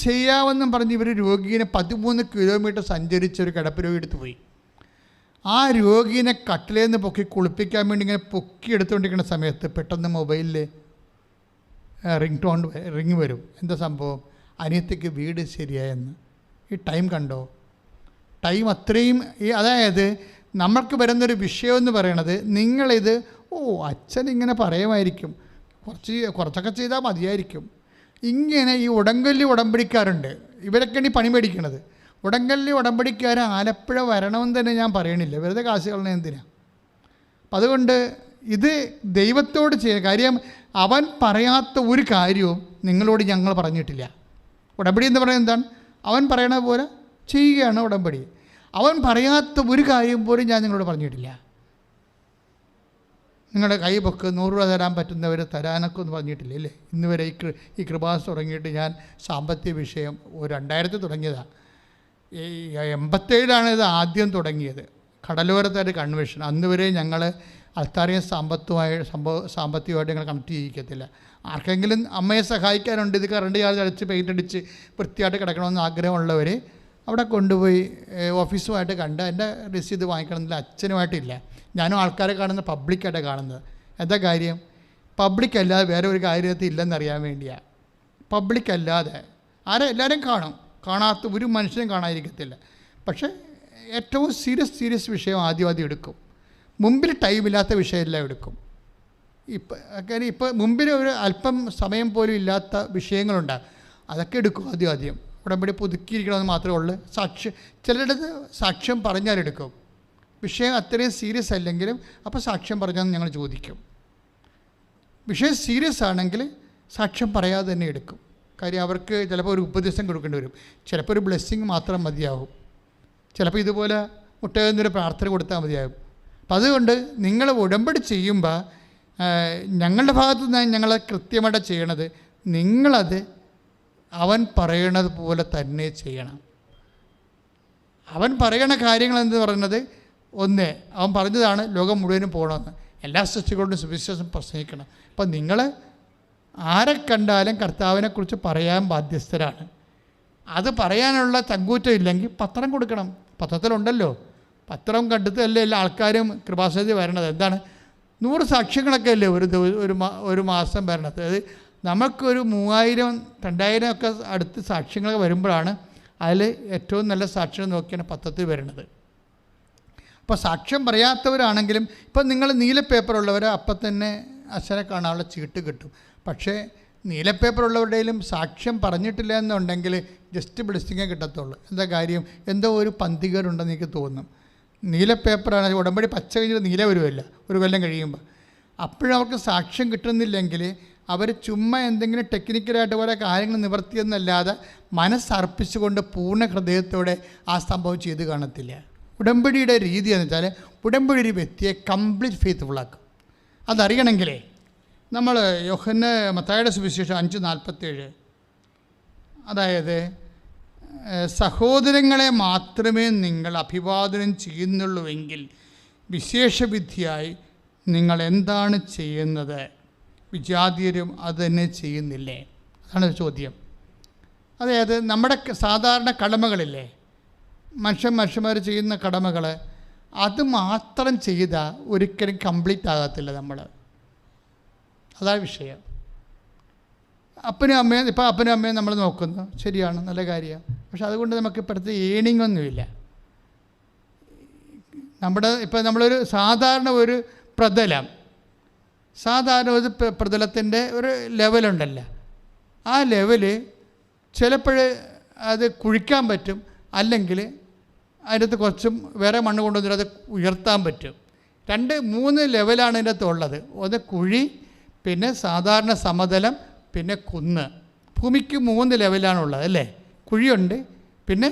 ചെയ്യാമെന്നും പറഞ്ഞ് ഇവർ രോഗീനെ 13 കിലോമീറ്റർ സഞ്ചരിച്ച് ഒരു കിടപ്പ് രോഗി എടുത്ത് പോയി. ആ രോഗീനെ കട്ടിലേന്ന് പൊക്കി കുളിപ്പിക്കാൻ വേണ്ടി ഇങ്ങനെ പൊക്കി എടുത്തുകൊണ്ടിരിക്കുന്ന സമയത്ത് പെട്ടെന്ന് മൊബൈലിൽ റിങ് വരും. എന്താ സംഭവം? അനിയത്തിക്ക് വീട് ശരിയായെന്ന്. ഈ ടൈം കണ്ടോ? ടൈം അത്രയും അതായത് നമ്മൾക്ക് വരുന്നൊരു വിഷയമെന്ന് പറയണത്, നിങ്ങളിത് അച്ഛൻ ഇങ്ങനെ പറയുമായിരിക്കും, കുറച്ചൊക്കെ ചെയ്താൽ മതിയായിരിക്കും. ഇങ്ങനെ ഈ ഉടമ്പടിക്കാരുണ്ട്. ഇവരൊക്കെയാണ് ഈ പണി മേടിക്കണത്. ഉടമ്പടിക്കാർ ആലപ്പുഴ വരണമെന്ന് തന്നെ ഞാൻ പറയണില്ല, വെറുതെ കാശ് കളഞ്ഞ എന്തിനാ. അപ്പം അതുകൊണ്ട് ഇത് ദൈവത്തോട് ചെയ്യുക കാര്യം. അവൻ പറയാത്ത ഒരു കാര്യവും നിങ്ങളോട് ഞങ്ങൾ പറഞ്ഞിട്ടില്ല. ഉടമ്പടി എന്ന് പറയുന്നത് എന്താണ്? അവൻ പറയണ പോലെ ചെയ്യുകയാണ് ഉടമ്പടി. അവൻ പറയാത്ത ഒരു കാര്യം പോലും ഞാൻ നിങ്ങളോട് പറഞ്ഞിട്ടില്ല. നിങ്ങളുടെ കൈ പൊക്ക് 100 രൂപ തരാൻ പറ്റുന്നവർ തരാനൊക്കെ ഒന്നും പറഞ്ഞിട്ടില്ല അല്ലേ? ഇന്ന് വരെ ഈ കൃപാസ് തുടങ്ങിയിട്ട് ഞാൻ സാമ്പത്തിക വിഷയം 2000 തുടങ്ങിയതാണ്. 87 ഇത് ആദ്യം തുടങ്ങിയത്, കടലോരത്തായിട്ട് കൺവെൻഷൻ. അന്ന് വരെ ഞങ്ങൾ അൾത്താരെയും സാമ്പത്തികമായിട്ട് ഞങ്ങൾ കണക്ട് ചെയ്യിക്കത്തില്ല. ആർക്കെങ്കിലും അമ്മയെ സഹായിക്കാനുണ്ട്, ഇത് കറണ്ട് ചാർജ് അടിച്ച് പെയിൻ്റ് അടിച്ച് വൃത്തിയായിട്ട് കിടക്കണമെന്ന് ആഗ്രഹമുള്ളവർ അവിടെ കൊണ്ടുപോയി ഓഫീസുമായിട്ട് കണ്ട് എൻ്റെ രസീത് വാങ്ങിക്കണമെന്നില്ല. അച്ഛനുമായിട്ടില്ല, ഞാനും ആൾക്കാരെ കാണുന്നത് പബ്ലിക്കായിട്ട് കാണുന്നത്. എന്താ കാര്യം? പബ്ലിക് അല്ലാതെ വേറെ ഒരു കാര്യത്തിൽ ഇല്ലെന്നറിയാൻ വേണ്ടിയാണ്. പബ്ലിക് അല്ലാതെ എല്ലാവരും കാണും, കാണാത്ത ഒരു മനുഷ്യനും കാണാതിരിക്കത്തില്ല. പക്ഷേ ഏറ്റവും സീരിയസ് വിഷയം ആദ്യം എടുക്കും. മുമ്പിൽ ടൈമില്ലാത്ത വിഷയമെല്ലാം എടുക്കും. ഇപ്പോൾ മുമ്പിൽ ഒരു അല്പം സമയം പോലും ഇല്ലാത്ത വിഷയങ്ങളുണ്ടാകും, അതൊക്കെ എടുക്കും ആദ്യം. ഉടമ്പടി പുതുക്കിയിരിക്കണമെന്ന് മാത്രമേ ഉള്ളൂ. ചിലയിടത്ത് സാക്ഷ്യം പറഞ്ഞാലെടുക്കും. വിഷയം അത്രയും സീരിയസ് അല്ലെങ്കിലും അപ്പോൾ സാക്ഷ്യം പറഞ്ഞാൽ ഞങ്ങൾ ചോദിക്കും. വിഷയം സീരിയസ് ആണെങ്കിൽ സാക്ഷ്യം പറയാതെ തന്നെ എടുക്കും. കാര്യം അവർക്ക് ചിലപ്പോൾ ഒരു ഉപദേശം കൊടുക്കേണ്ടി വരും, ചിലപ്പോൾ ഒരു ബ്ലെസ്സിങ് മാത്രം മതിയാകും, ചിലപ്പോൾ ഇതുപോലെ മുട്ടയെന്നൊരു പ്രാർത്ഥന കൊടുത്താൽ മതിയാകും. അപ്പം അതുകൊണ്ട് നിങ്ങൾ ഉടമ്പടി ചെയ്യുമ്പോൾ ഞങ്ങളുടെ ഭാഗത്തു നിന്ന് ഞങ്ങൾ കൃത്യമായിട്ട് ചെയ്യണത്, നിങ്ങളത് അവൻ പറയണത് പോലെ തന്നെ ചെയ്യണം. അവൻ പറയണ കാര്യങ്ങൾ എന്ന് പറയുന്നത്, ഒന്ന്, അവൻ പറഞ്ഞതാണ് ലോകം മുഴുവനും പോകണമെന്ന്, എല്ലാ സൃഷ്ടികളോടും സുവിശേഷം പ്രസംഗിക്കണം. അപ്പം നിങ്ങൾ ആരെ കണ്ടാലും കർത്താവിനെക്കുറിച്ച് പറയാൻ ബാധ്യസ്ഥരാണ്. അത് പറയാനുള്ള ചങ്കൂറ്റം ഇല്ലെങ്കിൽ പത്രം കൊടുക്കണം. പത്രത്തിലുണ്ടല്ലോ, പത്രം കണ്ടിട്ടല്ലേ എല്ലാ ആൾക്കാരും കൃപാസനത്തിൽ വരണത്. എന്താണ് 100 സാക്ഷ്യങ്ങളൊക്കെ അല്ലേ ഒരു മാസം വരണത്. അത് നമുക്കൊരു 3000 2000 ഒക്കെ അടുത്ത് സാക്ഷ്യങ്ങൾ വരുമ്പോഴാണ് അതിൽ ഏറ്റവും നല്ല സാക്ഷ്യം നോക്കിയാണ് പത്രത്തിൽ വരുന്നത്. അപ്പോൾ സാക്ഷ്യം പറയാത്തവരാണെങ്കിലും ഇപ്പം നിങ്ങൾ നീല പേപ്പറുള്ളവർ അപ്പം തന്നെ അച്ഛനെ കാണാനുള്ള ചീട്ട് കിട്ടും. പക്ഷേ നീല പേപ്പറുള്ളവരുടെയും സാക്ഷ്യം പറഞ്ഞിട്ടില്ല എന്നുണ്ടെങ്കിൽ ജസ്റ്റ് ബ്ലെസ്സിങ്ങേ കിട്ടത്തുള്ളൂ. എന്താ കാര്യം? എന്തോ ഒരു പന്തികേടുണ്ടെന്ന് എനിക്ക് തോന്നും. നീല പേപ്പറാണ്, ഉടമ്പടി പച്ച കഴിഞ്ഞിട്ട് നീല വരുമല്ല ഒരു കൊല്ലം കഴിയുമ്പോൾ. അപ്പോഴവർക്ക് സാക്ഷ്യം കിട്ടുന്നില്ലെങ്കിൽ അവർ ചുമ്മാ എന്തെങ്കിലും ടെക്നിക്കലായിട്ട് ഓരോ കാര്യങ്ങൾ നിവർത്തിയെന്നല്ലാതെ മനസ്സർപ്പിച്ചുകൊണ്ട് പൂർണ്ണ ഹൃദയത്തോടെ ആ സംഭവം ചെയ്ത് കാണത്തില്ല. ഉടമ്പടിയുടെ രീതി എന്ന് വെച്ചാൽ ഉടമ്പടി ഒരു വ്യക്തിയെ കംപ്ലീറ്റ് ഫെയ്ത്ത്ഫുള്ളാക്കും. അതറിയണമെങ്കിലേ നമ്മൾ മത്തായിയുടെ സുവിശേഷം 5:47, അതായത് സഹോദരങ്ങളെ മാത്രമേ നിങ്ങൾ അഭിവാദനം ചെയ്യുന്നുള്ളൂവെങ്കിൽ വിശേഷവിധിയായി നിങ്ങൾ എന്താണ് ചെയ്യുന്നത്? വിജാതീയരും അത് തന്നെ ചെയ്യുന്നില്ലേ? അതാണ് ചോദ്യം. അതായത് നമ്മുടെ സാധാരണ കടമകളില്ലേ, മനുഷ്യന്മാർ ചെയ്യുന്ന കടമകൾ, അത് മാത്രം ചെയ്താൽ ഒരിക്കലും കംപ്ലീറ്റ് ആകത്തില്ല നമ്മൾ. അതാണ് വിഷയം. അപ്പനും അമ്മയും നമ്മൾ നോക്കുന്നു, ശരിയാണ്, നല്ല കാര്യമാണ്. പക്ഷെ അതുകൊണ്ട് നമുക്ക് ഇപ്പോഴത്തെ ഏണിംഗ് ഒന്നുമില്ല. നമ്മളൊരു സാധാരണ ഒരു പ്രതലത്തിൻ്റെ ഒരു ലെവലുണ്ടല്ലോ, ആ ലെവല് ചിലപ്പോൾ അത് കുഴിക്കാൻ പറ്റും, അല്ലെങ്കിൽ അതിനകത്ത് കുറച്ചും വേറെ മണ്ണ് കൊണ്ടുവന്നിട്ട് അത് ഉയർത്താൻ പറ്റും. 2-3 ലെവലാണ് ഇതിൻ്റെ അകത്ത് ഉള്ളത്. ഒന്ന് കുഴി, പിന്നെ സാധാരണ സമതലം, പിന്നെ കുന്ന്. ഭൂമിക്ക് 3 ലെവലാണുള്ളത് അല്ലേ? കുഴിയുണ്ട്, പിന്നെ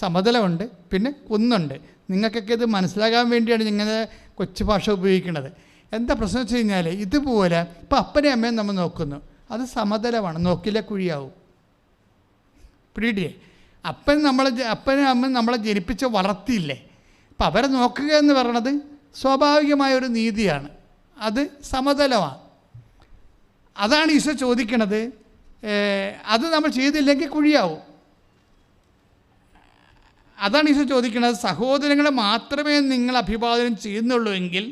സമതലമുണ്ട്, പിന്നെ കുന്നുണ്ട്. നിങ്ങൾക്കൊക്കെ ഇത് മനസ്സിലാകാൻ വേണ്ടിയാണ് ഇങ്ങനെ കൊച്ചു ഭാഷ ഉപയോഗിക്കുന്നത്. എന്താ പ്രശ്നം വെച്ച് കഴിഞ്ഞാൽ, ഇതുപോലെ ഇപ്പോൾ അപ്പനെയും അമ്മയും നമ്മൾ നോക്കുന്നു, അത് സമതലമാണ്, നോക്കില്ല കുഴിയാവും. പിടിയിട്ടേ, അപ്പനും അമ്മയും നമ്മളെ ജനിപ്പിച്ച് വളർത്തിയില്ലേ, അപ്പം അവരെ നോക്കുക എന്ന് പറയണത് സ്വാഭാവികമായൊരു നീതിയാണ്, അത് സമതലമാണ്. അതാണ് ഈശോ ചോദിക്കണത്. അത് നമ്മൾ ചെയ്തില്ലെങ്കിൽ കുഴിയാവും. അതാണ് ഈശോ ചോദിക്കുന്നത്. സഹോദരങ്ങളെ മാത്രമേ നിങ്ങൾ അഭിവാദനം ചെയ്യുന്നുള്ളൂ എങ്കിൽ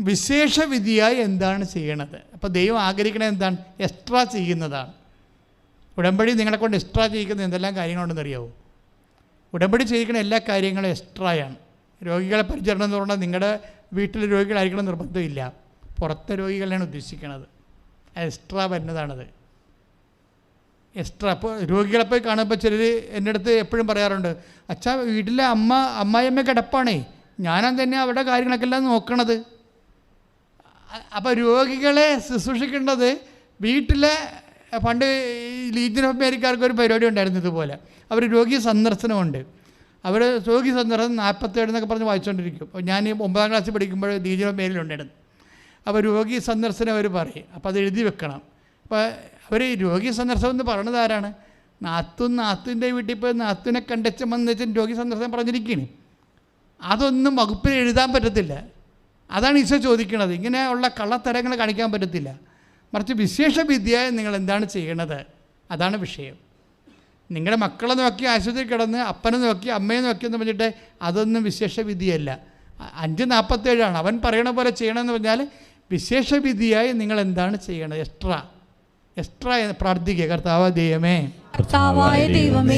വിശേഷ വിധിയായി എന്താണ് ചെയ്യണത്? അപ്പോൾ ദൈവം ആഗ്രഹിക്കണത് എന്താണ്? എക്സ്ട്രാ ചെയ്യുന്നതാണ്. ഉടമ്പടി നിങ്ങളെ കൊണ്ട് എക്സ്ട്രാ ചെയ്യിക്കുന്ന എന്തെല്ലാം കാര്യങ്ങളുണ്ടെന്ന് അറിയാവോ? ഉടമ്പടി ചെയ്യിക്കുന്ന എല്ലാ കാര്യങ്ങളും എക്സ്ട്രായാണ്. രോഗികളെ പരിചരണം എന്ന് പറഞ്ഞാൽ നിങ്ങളുടെ വീട്ടിലെ രോഗികളായിരിക്കണം നിർബന്ധമില്ല, പുറത്തെ രോഗികളെയാണ് ഉദ്ദേശിക്കുന്നത്. എക്സ്ട്രാ വരുന്നതാണത്. എക്സ്ട്രാ. അപ്പോൾ രോഗികളെ പോയി കാണുമ്പോൾ ചിലർ എൻ്റെ അടുത്ത് എപ്പോഴും പറയാറുണ്ട്, അച്ഛാ വീട്ടിലെ അമ്മായിയമ്മ കിടപ്പാണേ, ഞാനും തന്നെ അവരുടെ കാര്യങ്ങളൊക്കെ എല്ലാം നോക്കണത്. അപ്പോൾ രോഗികളെ ശുശ്രൂഷിക്കേണ്ടത് വീട്ടിലെ, പണ്ട് ലീജിയൻ ഓഫ് മേരിക്കാർക്ക് ഒരു പരിപാടി ഉണ്ടായിരുന്നു ഇതുപോലെ. അവർ രോഗി സന്ദർശനമുണ്ട്. അവർ രോഗി സന്ദർശനം 47 എന്നൊക്കെ പറഞ്ഞ് വായിച്ചുകൊണ്ടിരിക്കും. അപ്പോൾ ഞാൻ 9ാം ക്ലാസ്സിൽ പഠിക്കുമ്പോൾ ലീജിയൻ ഓഫ് മേരിലുണ്ടായിരുന്നു. അപ്പോൾ രോഗി സന്ദർശനം അവർ പറയും, അപ്പോൾ അത് എഴുതി വെക്കണം. അപ്പോൾ അവർ രോഗി സന്ദർശനം എന്ന് പറയണത് ആരാണ്? നാത്തൂൻ്റെ വീട്ടിൽ പോയി നാത്തൂനെ കണ്ടച്ച വന്നിട്ട് രോഗി സന്ദർശനം പറഞ്ഞിരിക്കുകയാണ്. അതൊന്നും വകുപ്പിൽ എഴുതാൻ പറ്റത്തില്ല. അതാണ് ഈശോ ചോദിക്കുന്നത്. ഇങ്ങനെയുള്ള കള്ളത്തരങ്ങൾ കാണിക്കാൻ പറ്റത്തില്ല. മറിച്ച് വിശേഷ വിദ്യയായി നിങ്ങൾ എന്താണ് ചെയ്യണത്? അതാണ് വിഷയം. നിങ്ങളുടെ മക്കളെ നോക്കി ആശുപത്രി കിടന്ന് അപ്പനെ നോക്കി അമ്മയെ നോക്കി എന്ന് പറഞ്ഞിട്ട് അതൊന്നും വിശേഷ വിധിയല്ല. 5:47 അവൻ പറയണ പോലെ ചെയ്യണമെന്ന് പറഞ്ഞാൽ വിശേഷ വിധിയായി നിങ്ങൾ എന്താണ് ചെയ്യണത്? എക്സ്ട്രാ പ്രാർത്ഥിക്കുക. കർത്താവായ ദൈവമേ,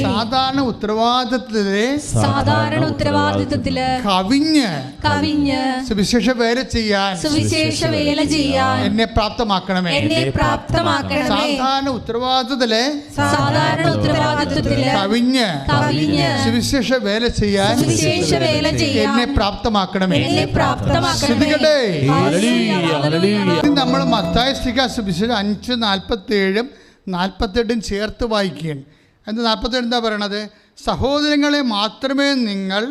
സാധാരണ ഉത്തരവാദിത്വത്തില് കവിഞ്ഞ് സുവിശേഷ വേല ചെയ്യാൻ എന്നെ പ്രാപ്തമാക്കണമേ. സാധാരണ ഉത്തരവാദിത്വത്തില് കവിഞ്ഞ് സുവിശേഷ വേല ചെയ്യാൻ എന്നെ പ്രാപ്തമാക്കണമേ. നമ്മൾ മത്തായി സുവിശേഷം 5:47-48 ചേർത്ത് വായിക്കുകയാണ്. എന്ന് 47 എന്താ പറയണത്? സഹോദരങ്ങളെ മാത്രമേ നിങ്ങൾ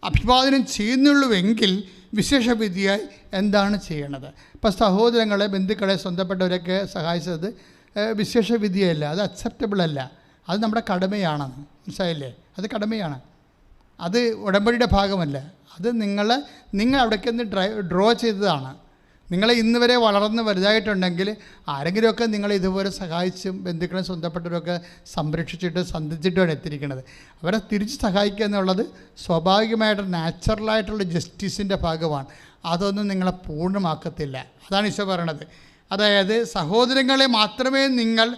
അഭിവാദനം ചെയ്യുന്നുള്ളൂവെങ്കിൽ വിശേഷ വിധിയായി എന്താണ് ചെയ്യണത്? ഇപ്പം സഹോദരങ്ങളെ, ബന്ധുക്കളെ, സ്വന്തപ്പെട്ടവരൊക്കെ സഹായിച്ചത് വിശേഷ വിധിയല്ല, അത് അക്സെപ്റ്റബിൾ അല്ല. അത് നമ്മുടെ കടമയാണ്. മനസ്സിലായില്ലേ? അത് കടമയാണ്. അത് ഉടമ്പടിയുടെ ഭാഗമല്ല. അത് നിങ്ങൾ അവിടേക്ക് ഒന്ന് ഡ്രോ ചെയ്തതാണ്. നിങ്ങൾ ഇന്ന് വരെ വളർന്ന് വലുതായിട്ടുണ്ടെങ്കിൽ ആരെങ്കിലുമൊക്കെ നിങ്ങളെ ഇതുപോലെ സഹായിച്ചും ബന്ധുക്കളെ സ്വന്തപ്പെട്ടവരൊക്കെ സംരക്ഷിച്ചിട്ട് സന്ധിച്ചിട്ടുമാണ് എത്തിയിരിക്കുന്നത്. അവരെ തിരിച്ച് സഹായിക്കുക എന്നുള്ളത് സ്വാഭാവികമായിട്ട് നാച്ചുറലായിട്ടുള്ള ജസ്റ്റിസിൻ്റെ ഭാഗമാണ്. അതൊന്നും നിങ്ങളെ പൂർണ്ണമാക്കത്തില്ല. അതാണ് ഈശോ പറയണത്. അതായത് സഹോദരങ്ങളെ മാത്രമേ നിങ്ങൾ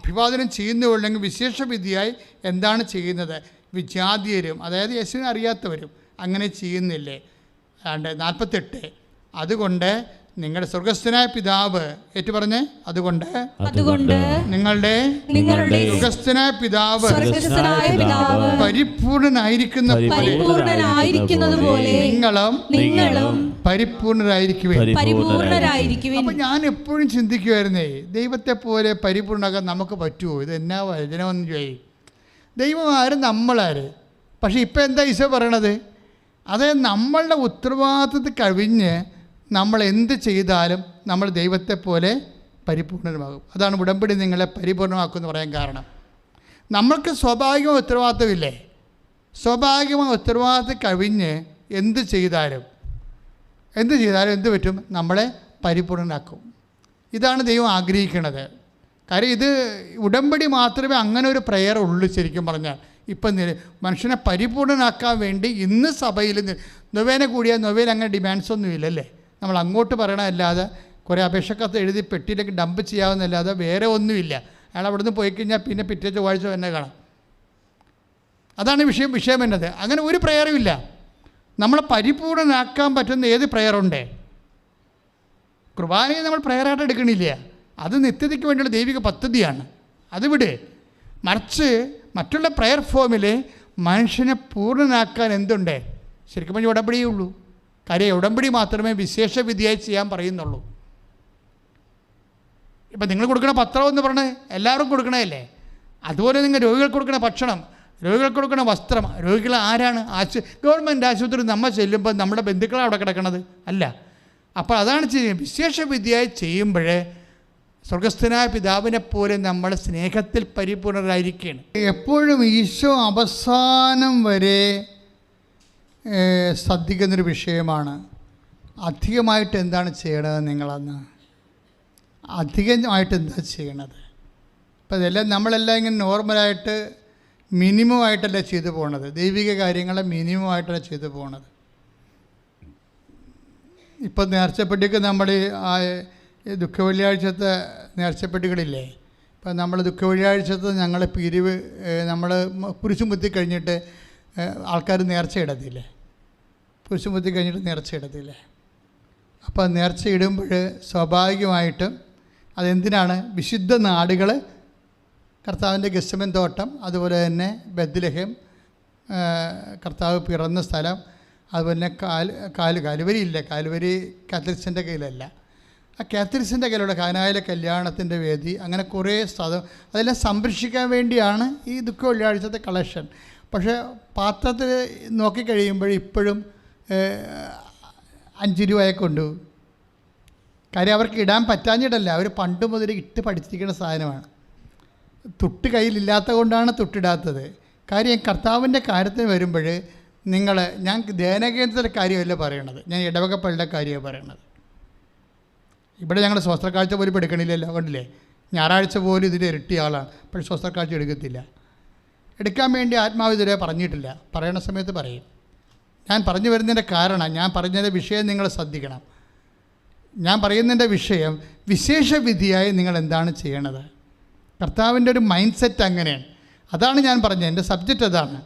അഭിവാദനം ചെയ്യുന്നുള്ളെങ്കിൽ വിശേഷ വിധിയായി എന്താണ് ചെയ്യുന്നത്? വിജാതീയരും, അതായത് യേശുവിനെ അറിയാത്തവരും അങ്ങനെ ചെയ്യുന്നില്ലേ? 48 അതുകൊണ്ട് നിങ്ങളുടെ സ്വർഗസ്ഥനായ പിതാവ് ഏറ്റു പറഞ്ഞേ, അതുകൊണ്ട് നിങ്ങളുടെ സ്വർഗസ്ഥനായ പിതാവ് പരിപൂർണനായിരിക്കുന്നത് പോലെ നിങ്ങളും പരിപൂർണരായിരിക്കുവിൻ. അപ്പം ഞാൻ എപ്പോഴും ചിന്തിക്കുമായിരുന്നേ, ദൈവത്തെ പോലെ പരിപൂർണ്ണമാക്കാൻ നമുക്ക് പറ്റുമോ? ഇത് എന്നാ വചനമെന്ന് ചോദിക്കും. ദൈവം ആര്, നമ്മളാര്? പക്ഷെ ഇപ്പം എന്താ ഈശോ പറയണത്? അതായത് നമ്മളുടെ ഉത്തരവാദിത്തത്തിൽ കവിഞ്ഞ് നമ്മൾ എന്ത് ചെയ്താലും നമ്മൾ ദൈവത്തെ പോലെ പരിപൂർണമാകും. അതാണ് ഉടമ്പടി നിങ്ങളെ പരിപൂർണമാക്കുമെന്ന് പറയാൻ കാരണം. നമ്മൾക്ക് സ്വാഭാവികമായ ഉത്തരവാദിത്തമില്ലേ? സ്വാഭാവികമായ ഉത്തരവാദിത്തം കവിഞ്ഞ് എന്ത് ചെയ്താലും എന്ത് ചെയ്താലും എന്ത് പറ്റും? നമ്മളെ പരിപൂർണനാക്കും. ഇതാണ് ദൈവം ആഗ്രഹിക്കുന്നത്. കാര്യം ഇത് ഉടമ്പടി മാത്രമേ അങ്ങനെ ഒരു പ്രെയർ ഉള്ളൂ. ശരിക്കും പറഞ്ഞാൽ ഇപ്പം മനുഷ്യനെ പരിപൂർണനാക്കാൻ വേണ്ടി ഇന്ന് സഭയിൽ നൊവേന കൂടിയാൽ നൊവേന അങ്ങനെ ഡിമാൻഡ്സ് ഒന്നും ഇല്ലല്ലേ. നമ്മൾ അങ്ങോട്ട് പറയണമല്ലാതെ കുറേ അപേക്ഷക്കത്ത് എഴുതി പെട്ടിയിലേക്ക് ഡംപ് ചെയ്യാവുന്നല്ലാതെ വേറെ ഒന്നുമില്ല. അയാൾ അവിടെ നിന്ന് പോയി കഴിഞ്ഞാൽ പിന്നെ പിറ്റേ ചൊവ്വാഴ്ച തന്നെ കാണാം. അതാണ് വിഷയം എന്നത്. അങ്ങനെ ഒരു പ്രയറും ഇല്ല. നമ്മളെ പരിപൂർണനാക്കാൻ പറ്റുന്ന ഏത് പ്രയറുണ്ട്? കുർബാനയെ നമ്മൾ പ്രയറായിട്ട് എടുക്കണില്ല. അത് നിത്യതയ്ക്ക് വേണ്ടിയുള്ള ദൈവിക പദ്ധതിയാണ്. അത് വിട്. മറിച്ച് മറ്റുള്ള പ്രയർ ഫോമിൽ മനുഷ്യനെ പൂർണ്ണനാക്കാൻ എന്തുണ്ട്? ശരിക്കും പറഞ്ഞാൽ ഉടമ്പടിയേ ഉള്ളൂ. കാര്യം ഉടമ്പടി മാത്രമേ വിശേഷ വിധിയായി ചെയ്യാൻ പറയുന്നുള്ളൂ. ഇപ്പം നിങ്ങൾ കൊടുക്കണ പത്രം എന്ന് പറഞ്ഞത് എല്ലാവർക്കും കൊടുക്കണതല്ലേ. അതുപോലെ നിങ്ങൾ രോഗികൾക്ക് കൊടുക്കണ ഭക്ഷണം, രോഗികൾക്ക് കൊടുക്കണ വസ്ത്രം, രോഗികൾ ആരാണ്? ഗവൺമെൻറ് ആശുപത്രി നമ്മൾ ചെല്ലുമ്പോൾ നമ്മുടെ ബന്ധുക്കളാണ് അവിടെ കിടക്കണത് അല്ല. അപ്പോൾ അതാണ് ചെയ്യുന്നത്. വിശേഷ വിധിയായി ചെയ്യുമ്പോഴേ സ്വർഗസ്ഥനായ പിതാവിനെ പോലെ നമ്മൾ സ്നേഹത്തിൽ പരിപൂർണരായിരിക്കുകയാണ്. എപ്പോഴും ഈശോ അവസാനം വരെ ശ്രദ്ധിക്കുന്നൊരു വിഷയമാണ് അധികമായിട്ട് എന്താണ് ചെയ്യണത്. നിങ്ങളന്ന് അധികമായിട്ട് എന്താ ചെയ്യണത്? അപ്പോൾ ഇതെല്ലാം നമ്മളെല്ലാം ഇങ്ങനെ നോർമലായിട്ട് മിനിമമായിട്ടല്ല ചെയ്തു പോകണത്. ദൈവിക കാര്യങ്ങളെ മിനിമമായിട്ടല്ല ചെയ്തു പോകണത്. ഇപ്പം നേർച്ചപ്പെട്ടിക്ക് നമ്മൾ ആ ദുഃഖവെള്ളിയാഴ്ചത്തെ നേർച്ചപ്പെട്ടികളില്ലേ, ഇപ്പം നമ്മൾ ദുഃഖവെള്ളിയാഴ്ചത്തെ ഞങ്ങൾ പിരിവ് നമ്മൾ കുരിശും കുത്തി കഴിഞ്ഞിട്ട് ആൾക്കാർ നേർച്ച ഇടത്തില്ലേ, കുരിശും കുത്തി കഴിഞ്ഞിട്ട് നേർച്ച ഇടത്തില്ലേ. അപ്പോൾ നേർച്ച ഇടുമ്പോൾ സ്വാഭാവികമായിട്ടും അതെന്തിനാണ്? വിശുദ്ധ നാടുകൾ, കർത്താവിൻ്റെ ഗെത്സമൻ തോട്ടം, അതുപോലെ തന്നെ ബെത്ലഹേം, കർത്താവ് പിറന്ന സ്ഥലം, അതുപോലെ തന്നെ കാലുവരി ഇല്ല, കാലുവരി കാത്തലിക്സിൻ്റെ കയ്യിലല്ല, ആ കാത്തലിക്സിൻ്റെ കയ്യിലുള്ള കാനായിലെ കല്യാണത്തിൻ്റെ വേദി, അങ്ങനെ കുറേ സ്ഥലം അതെല്ലാം സംരക്ഷിക്കാൻ വേണ്ടിയാണ് ഈ ദുഃഖ വെള്ളിയാഴ്ചത്തെ കളക്ഷൻ. പക്ഷേ പാത്രത്തിൽ നോക്കിക്കഴിയുമ്പോൾ ഇപ്പോഴും 5 രൂപയൊക്കെ ഉണ്ട്. കാര്യം അവർക്ക് ഇടാൻ പറ്റാഞ്ഞിട്ടല്ല, അവർ പണ്ട് മുതൽ ഇട്ട് പഠിച്ചിരിക്കുന്ന സാധനമാണ്. തുട്ട് കയ്യിലില്ലാത്ത കൊണ്ടാണ് തുട്ടിടാത്തത്. കാര്യം കർത്താവിൻ്റെ കാര്യത്തിന് വരുമ്പോൾ ഞാൻ ധ്യാനകേന്ദ്രത്തിലെ കാര്യമല്ല പറയണത്, ഞാൻ ഇടവകപ്പള്ളിയുടെ കാര്യമാണ് പറയണത്. ഇവിടെ ഞങ്ങൾ സ്വസ്ത്രക്കാഴ്ച പോലും ഇപ്പോൾ എടുക്കണില്ലല്ലോ, കണ്ടില്ലേ? ഞായറാഴ്ച പോലും ഇതിൻ്റെ ഇരട്ടി ആളാണ്, പക്ഷേ സ്വസ്ത്രക്കാഴ്ച എടുക്കത്തില്ല. എടുക്കാൻ വേണ്ടി ആത്മാവ് ഇതുവരെ പറഞ്ഞിട്ടില്ല. പറയണ സമയത്ത് പറയും. ഞാൻ പറഞ്ഞു വരുന്നതിൻ്റെ കാരണം, ഞാൻ പറഞ്ഞതിൻ്റെ വിഷയം നിങ്ങൾ ശ്രദ്ധിക്കണം. ഞാൻ പറയുന്നതിൻ്റെ വിഷയം വിശേഷ വിധിയായി നിങ്ങൾ എന്താണ് ചെയ്യണത്. കർത്താവിൻ്റെ ഒരു മൈൻഡ് സെറ്റ് അങ്ങനെയാണ്. അതാണ് ഞാൻ പറഞ്ഞത്, എൻ്റെ സബ്ജക്റ്റ് അതാണ്.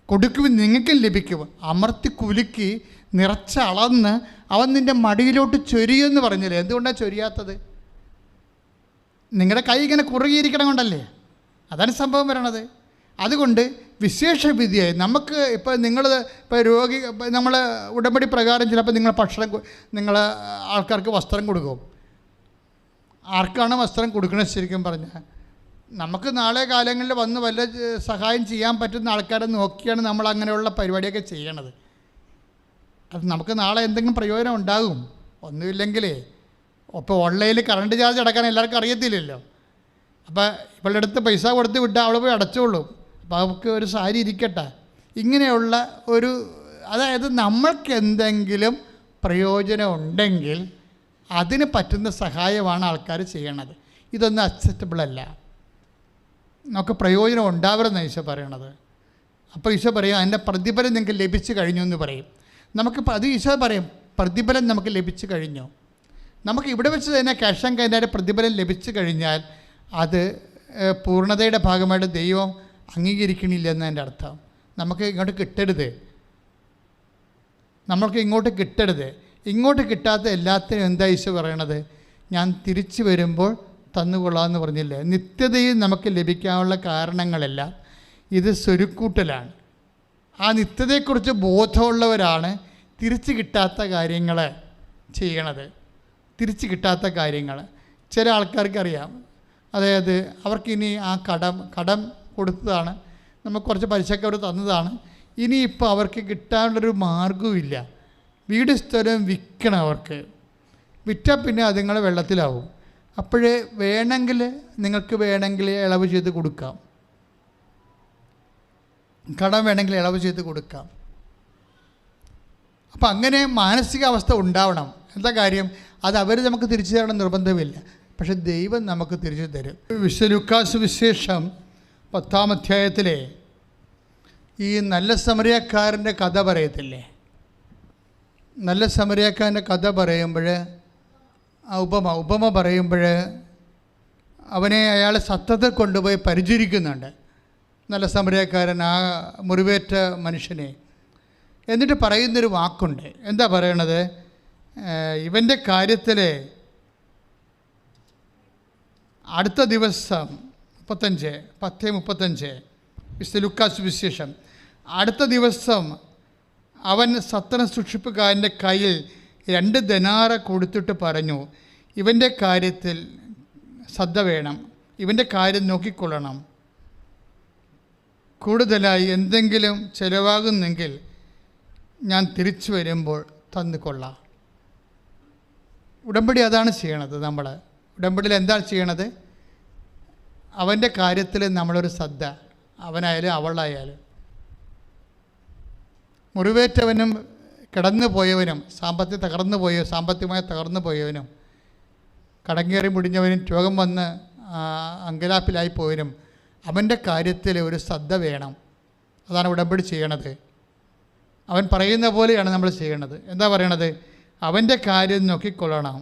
കൊടുക്കും നിങ്ങൾക്കും ലഭിക്കും, അമർത്തി കുലുക്കി നിറച്ച് അളന്ന് അവൻ നിൻ്റെ മടിയിലോട്ട് ചൊരിയെന്ന് പറഞ്ഞില്ലേ. എന്തുകൊണ്ടാണ് ചൊരിയാത്തത്? നിങ്ങളുടെ കൈ ഇങ്ങനെ കുറുകിയിരിക്കണം കൊണ്ടല്ലേ. അതാണ് സംഭവം വരണത്. അതുകൊണ്ട് വിശേഷ വിധിയായി നമുക്ക് ഇപ്പോൾ നിങ്ങൾ ഇപ്പോൾ രോഗി, നമ്മൾ ഉടമ്പടി പ്രകാരം ചിലപ്പോൾ നിങ്ങൾ ഭക്ഷണം, നിങ്ങൾ ആൾക്കാർക്ക് വസ്ത്രം കൊടുക്കും. ആർക്കാണ് വസ്ത്രം കൊടുക്കണത്? ശരിക്കും പറഞ്ഞാൽ നമുക്ക് നാളെ കാലങ്ങളിൽ വന്ന് വല്ല സഹായം ചെയ്യാൻ പറ്റുന്ന ആൾക്കാരെ നോക്കിയാണ് നമ്മൾ അങ്ങനെയുള്ള പരിപാടിയൊക്കെ ചെയ്യണത്. അത് നമുക്ക് നാളെ എന്തെങ്കിലും പ്രയോജനം ഉണ്ടാകും. ഒന്നുമില്ലെങ്കിലേ ഇപ്പോൾ ഓൺലൈനിൽ കറണ്ട് ചാർജ് അടക്കാൻ എല്ലാവർക്കും അറിയത്തില്ലല്ലോ. അപ്പോൾ ഇവളുടെ അടുത്ത് പൈസ കൊടുത്ത് വിട്ടാൽ അവൾ പോയി അടച്ചോളൂ. അപ്പോൾ അവൾക്ക് ഒരു സാരി ഇരിക്കട്ടെ. ഇങ്ങനെയുള്ള ഒരു, അതായത് നമ്മൾക്ക് എന്തെങ്കിലും പ്രയോജനം ഉണ്ടെങ്കിൽ അതിന് പറ്റുന്ന സഹായമാണ് ആൾക്കാർ ചെയ്യണത്. ഇതൊന്നും അക്സെപ്റ്റബിളല്ല. നമുക്ക് പ്രയോജനം ഉണ്ടാവരുതെന്ന് ഈശോ പറയണത്. അപ്പോൾ ഈശോ പറയും അതിൻ്റെ പ്രതിഫലം നിങ്ങൾക്ക് ലഭിച്ചു കഴിഞ്ഞു എന്ന് പറയും. നമുക്ക് അത് ഈശോ പറയും പ്രതിഫലം നമുക്ക് ലഭിച്ചു കഴിഞ്ഞു. നമുക്ക് ഇവിടെ വെച്ച് തന്നെ ക്യാഷ് ആൻഡ് കൈൻഡായിട്ട് പ്രതിഫലം ലഭിച്ചു കഴിഞ്ഞാൽ അത് പൂർണ്ണതയുടെ ഭാഗമായിട്ട് ദൈവം അംഗീകരിക്കണില്ല എന്നതിൻ്റെ അർത്ഥം. നമുക്ക് ഇങ്ങോട്ട് കിട്ടരുത്, നമ്മൾക്ക് ഇങ്ങോട്ട് കിട്ടരുത്. ഇങ്ങോട്ട് കിട്ടാത്ത എല്ലാത്തിനും എന്താ ഈശോ പറയണത്? ഞാൻ തിരിച്ചു വരുമ്പോൾ തന്നുകൊള്ളാമെന്ന് പറഞ്ഞില്ലേ. നിത്യതയിൽ നമുക്ക് ലഭിക്കാനുള്ള കാരണങ്ങളെല്ലാം ഇത് സ്വരുക്കൂട്ടലാണ്. ആ നിത്യതയെക്കുറിച്ച് ബോധമുള്ളവരാണ് തിരിച്ചു കിട്ടാത്ത കാര്യങ്ങൾ ചെയ്യണത്. തിരിച്ചു കിട്ടാത്ത കാര്യങ്ങൾ ചില ആൾക്കാർക്കറിയാം. അതായത് അവർക്കിനി ആ കടം കൊടുത്തതാണ്, നമുക്ക് കുറച്ച് പലിശക്ക് അവർ തന്നതാണ്, ഇനിയിപ്പോൾ അവർക്ക് കിട്ടാനുള്ളൊരു മാർഗവുമില്ല. വീട് സ്ഥലം വിൽക്കണം അവർക്ക്. വിറ്റാൽ പിന്നെ അതുങ്ങൾ വെള്ളത്തിലാവും. അപ്പോഴേ നിങ്ങൾക്ക് വേണമെങ്കിൽ ഇളവ് ചെയ്ത് കൊടുക്കാം, കടം വേണമെങ്കിൽ ഇളവ് ചെയ്ത് കൊടുക്കാം. അപ്പം അങ്ങനെ മാനസികാവസ്ഥ ഉണ്ടാവണം. എന്താ കാര്യം? അത് അവർ നമുക്ക് തിരിച്ചു തരണം നിർബന്ധമില്ല, പക്ഷെ ദൈവം നമുക്ക് തിരിച്ചു തരും. വിശുദ്ധ ലൂക്കാസ് വിശേഷം 10-ാം അധ്യായത്തിലെ ഈ നല്ല സമരിയക്കാരൻ്റെ കഥ പറയത്തില്ലേ? നല്ല സമരിയക്കാരൻ്റെ കഥ പറയുമ്പോൾ ആ ഉപമ പറയുമ്പോൾ അയാളെ സത്തത്തിൽ കൊണ്ടുപോയി പരിചരിക്കുന്നുണ്ട്, നല്ല സമരിയക്കാരൻ ആ മുറിവേറ്റ മനുഷ്യനെ. എന്നിട്ട് പറയുന്നൊരു വാക്കുണ്ട്. എന്താ പറയണത്? ഇവൻ്റെ കാര്യത്തിൽ അടുത്ത ദിവസം 10:35 വിശുദ്ധ ലൂക്കാസ് വിശേഷം, അടുത്ത ദിവസം അവൻ സത്തന സൂക്ഷിപ്പുകാരൻ്റെ കയ്യിൽ 2 ദനാറ കൊടുത്തിട്ട് പറഞ്ഞു, ഇവൻ്റെ കാര്യത്തിൽ ശ്രദ്ധ വേണം, ഇവൻ്റെ കാര്യം നോക്കിക്കൊള്ളണം. കൂടുതലായി എന്തെങ്കിലും ചിലവാകുന്നെങ്കിൽ ഞാൻ തിരിച്ചു വരുമ്പോൾ തന്നുകൊള്ളാം. ഉടമ്പടി അതാണ് ചെയ്യണത്. നമ്മൾ ഉടമ്പടിയിൽ എന്താണ് ചെയ്യണത്? അവൻ്റെ കാര്യത്തിൽ നമ്മളൊരു ശ്രദ്ധ, അവനായാലും അവളായാലും. മുറിവേറ്റവനും കിടന്നു പോയവനും സാമ്പത്തികമായി തകർന്നു പോയവനും കടങ്ങേറി മുടിഞ്ഞവനും രോഗം വന്ന് അങ്കലാപ്പിലായി പോയവനും അവൻ്റെ കാര്യത്തിൽ ഒരു ശ്രദ്ധ വേണം. അതാണ് ഉടമ്പടി ചെയ്യണത്. അവൻ പറയുന്ന പോലെയാണ് നമ്മൾ ചെയ്യണത്. എന്താ പറയണത്? അവൻ്റെ കാര്യം നോക്കിക്കൊള്ളണം.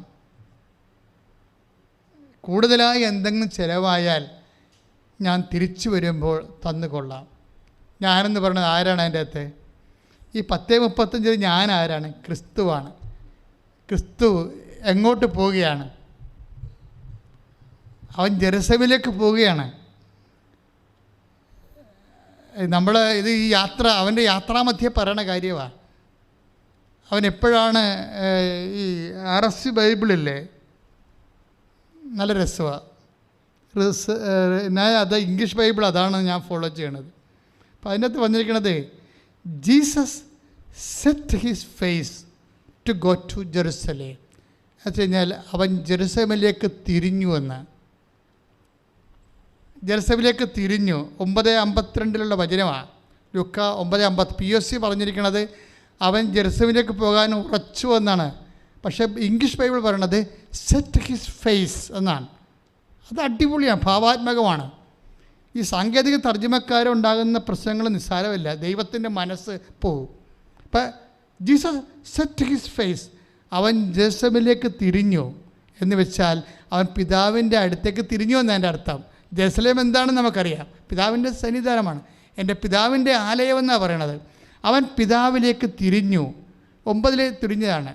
കൂടുതലായി എന്തെങ്കിലും ചിലവായാൽ ഞാൻ തിരിച്ചു വരുമ്പോൾ തന്നുകൊള്ളാം. ഞാനെന്ന് പറയുന്നത് ആരാണ് അതിൻ്റെ അകത്ത്? ഈ 10:35 ഞാൻ ആരാണ്? ക്രിസ്തുവാണ്. ക്രിസ്തു എങ്ങോട്ട് പോവുകയാണ്? അവൻ ജെറുസലേമിലേക്ക് പോവുകയാണ്. നമ്മൾ ഇത് ഈ യാത്ര അവൻ്റെ യാത്രാമധ്യേ പറയണ കാര്യമാണ്. അവൻ എപ്പോഴാണ് ഈ RSC ബൈബിളില്ലേ, നല്ല രസമാണ്. ഞാൻ അത് ഇംഗ്ലീഷ് ബൈബിൾ അതാണ് ഞാൻ ഫോളോ ചെയ്യണത്. അപ്പം അതിനകത്ത് വന്നിരിക്കണത്, Jesus set his face to go to Jerusalem. എന്ന് വെച്ച് കഴിഞ്ഞാൽ അവൻ ജെറുസലേമിലേക്ക് തിരിഞ്ഞു എന്ന്. ജെറുസലേമിലേക്ക് തിരിഞ്ഞു. 9:52 വചനമാണ്. ലുക്ക 9:50. POC പറഞ്ഞിരിക്കുന്നത് അവൻ ജെറുസലേമിലേക്ക് പോകാൻ ഉറച്ചു എന്നാണ്. പക്ഷേ ഇംഗ്ലീഷ് ബൈബിൾ പറയണത് സെറ്റ് ഹിസ് ഫേസ് എന്നാണ്. അത് അടിപൊളിയാണ്, ഭാവാത്മകമാണ്. ഈ സാങ്കേതിക തർജ്ജമക്കാരുണ്ടാകുന്ന പ്രശ്നങ്ങൾ നിസ്സാരമല്ല. ദൈവത്തിൻ്റെ മനസ്സ് പോകും. ഇപ്പം ജീസസ് സെറ്റ് ഹിസ് ഫേസ്, അവൻ ജെറുസലേമിലേക്ക് തിരിഞ്ഞു എന്ന് വെച്ചാൽ അവൻ പിതാവിൻ്റെ അടുത്തേക്ക് തിരിഞ്ഞു എന്നതിൻ്റെ അർത്ഥം. ജെറുസലേം എന്താണെന്ന് നമുക്കറിയാം, പിതാവിൻ്റെ സന്നിധാനമാണ്, എൻ്റെ പിതാവിൻ്റെ ആലയമെന്നാണ് പറയണത്. അവൻ പിതാവിലേക്ക് തിരിഞ്ഞു. 9 തിരിഞ്ഞതാണ്.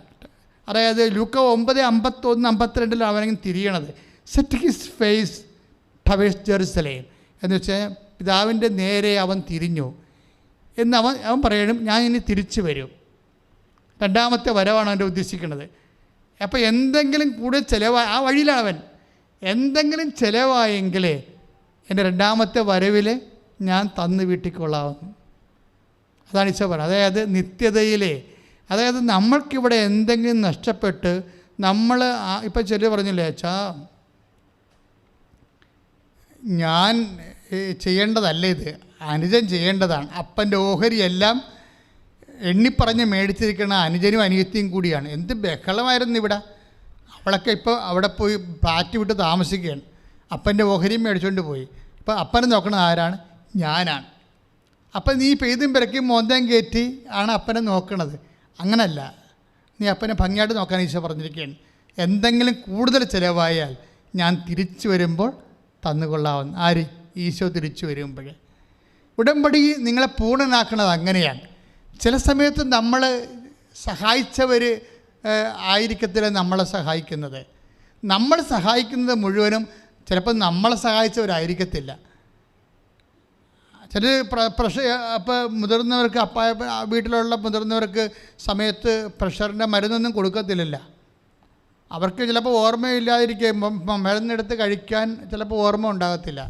അതായത് ലൂക്ക 9:51-52 അവനെങ്കിലും തിരിയണത്. Set his face towards Jerusalem എന്ന് വെച്ചാൽ പിതാവിൻ്റെ നേരെ അവൻ തിരിഞ്ഞു എന്ന് അവൻ പറയണം, ഞാൻ ഇനി തിരിച്ചു വരും. 2ാമത്തെ വരവാണ് അവൻ്റെ ഉദ്ദേശിക്കുന്നത്. അപ്പോൾ എന്തെങ്കിലും കൂടെ ചിലവായി ആ വഴിയിലാണ് അവൻ. എന്തെങ്കിലും ചിലവായെങ്കിൽ എൻ്റെ 2ാമത്തെ വരവിൽ ഞാൻ തന്നു വീട്ടിക്കൊള്ളാവുന്നു. അതാണ് ഈശോ പറയുന്നത്. അതായത് നിത്യതയിലെ, അതായത് നമ്മൾക്കിവിടെ എന്തെങ്കിലും നഷ്ടപ്പെട്ട് നമ്മൾ ഇപ്പം ചിലർ പറഞ്ഞില്ലേ, അച്ഛാ ഞാൻ ചെയ്യേണ്ടതല്ല, ഇത് അനുജൻ ചെയ്യേണ്ടതാണ്. അപ്പൻ്റെ ഓഹരിയെല്ലാം എണ്ണിപ്പറഞ്ഞ് മേടിച്ചിരിക്കുന്ന അനുജനും അനിയത്തിയും കൂടിയാണ്. എന്ത് ബഹളമായിരുന്നു ഇവിടെ. അവളൊക്കെ ഇപ്പോൾ അവിടെ പോയി ഫ്ലാറ്റ് വിട്ട് താമസിക്കുകയാണ്. അപ്പൻ്റെ ഓഹരിയും മേടിച്ചുകൊണ്ട് പോയി. ഇപ്പോൾ അപ്പനെ നോക്കണത് ആരാണ്? ഞാനാണ്. അപ്പം നീ പെയ്തും പിറക്കും മോന്തം കയറ്റി ആണ് അപ്പനെ നോക്കണത്. അങ്ങനല്ല, നീ അപ്പനെ ഭംഗിയായിട്ട് നോക്കാൻ ഈശോ പറഞ്ഞിരിക്കുകയാണ്. എന്തെങ്കിലും കൂടുതൽ ചിലവായാൽ ഞാൻ തിരിച്ചു വരുമ്പോൾ തന്നുകൊള്ളാവുന്ന. ആര്? ഈശോ തിരിച്ചു വരുമ്പോഴേ. ഉടമ്പടി നിങ്ങളെ പൂർണ്ണനാക്കുന്നത് അങ്ങനെയാണ്. ചില സമയത്ത് നമ്മൾ സഹായിച്ചവർ ആയിരിക്കത്തില്ല നമ്മളെ സഹായിക്കുന്നത്. നമ്മൾ സഹായിക്കുന്നത് മുഴുവനും ചിലപ്പോൾ നമ്മളെ സഹായിച്ചവരായിരിക്കത്തില്ല. ചില അപ്പോൾ മുതിർന്നവർക്ക് വീട്ടിലുള്ള മുതിർന്നവർക്ക് സമയത്ത് പ്രഷറിൻ്റെ മരുന്നൊന്നും കൊടുക്കത്തില്ലല്ലോ. അവർക്ക് ചിലപ്പോൾ ഓർമ്മയില്ലാതിരിക്കും, മരുന്നെടുത്ത് കഴിക്കാൻ ചിലപ്പോൾ ഓർമ്മ ഉണ്ടാകത്തില്ല.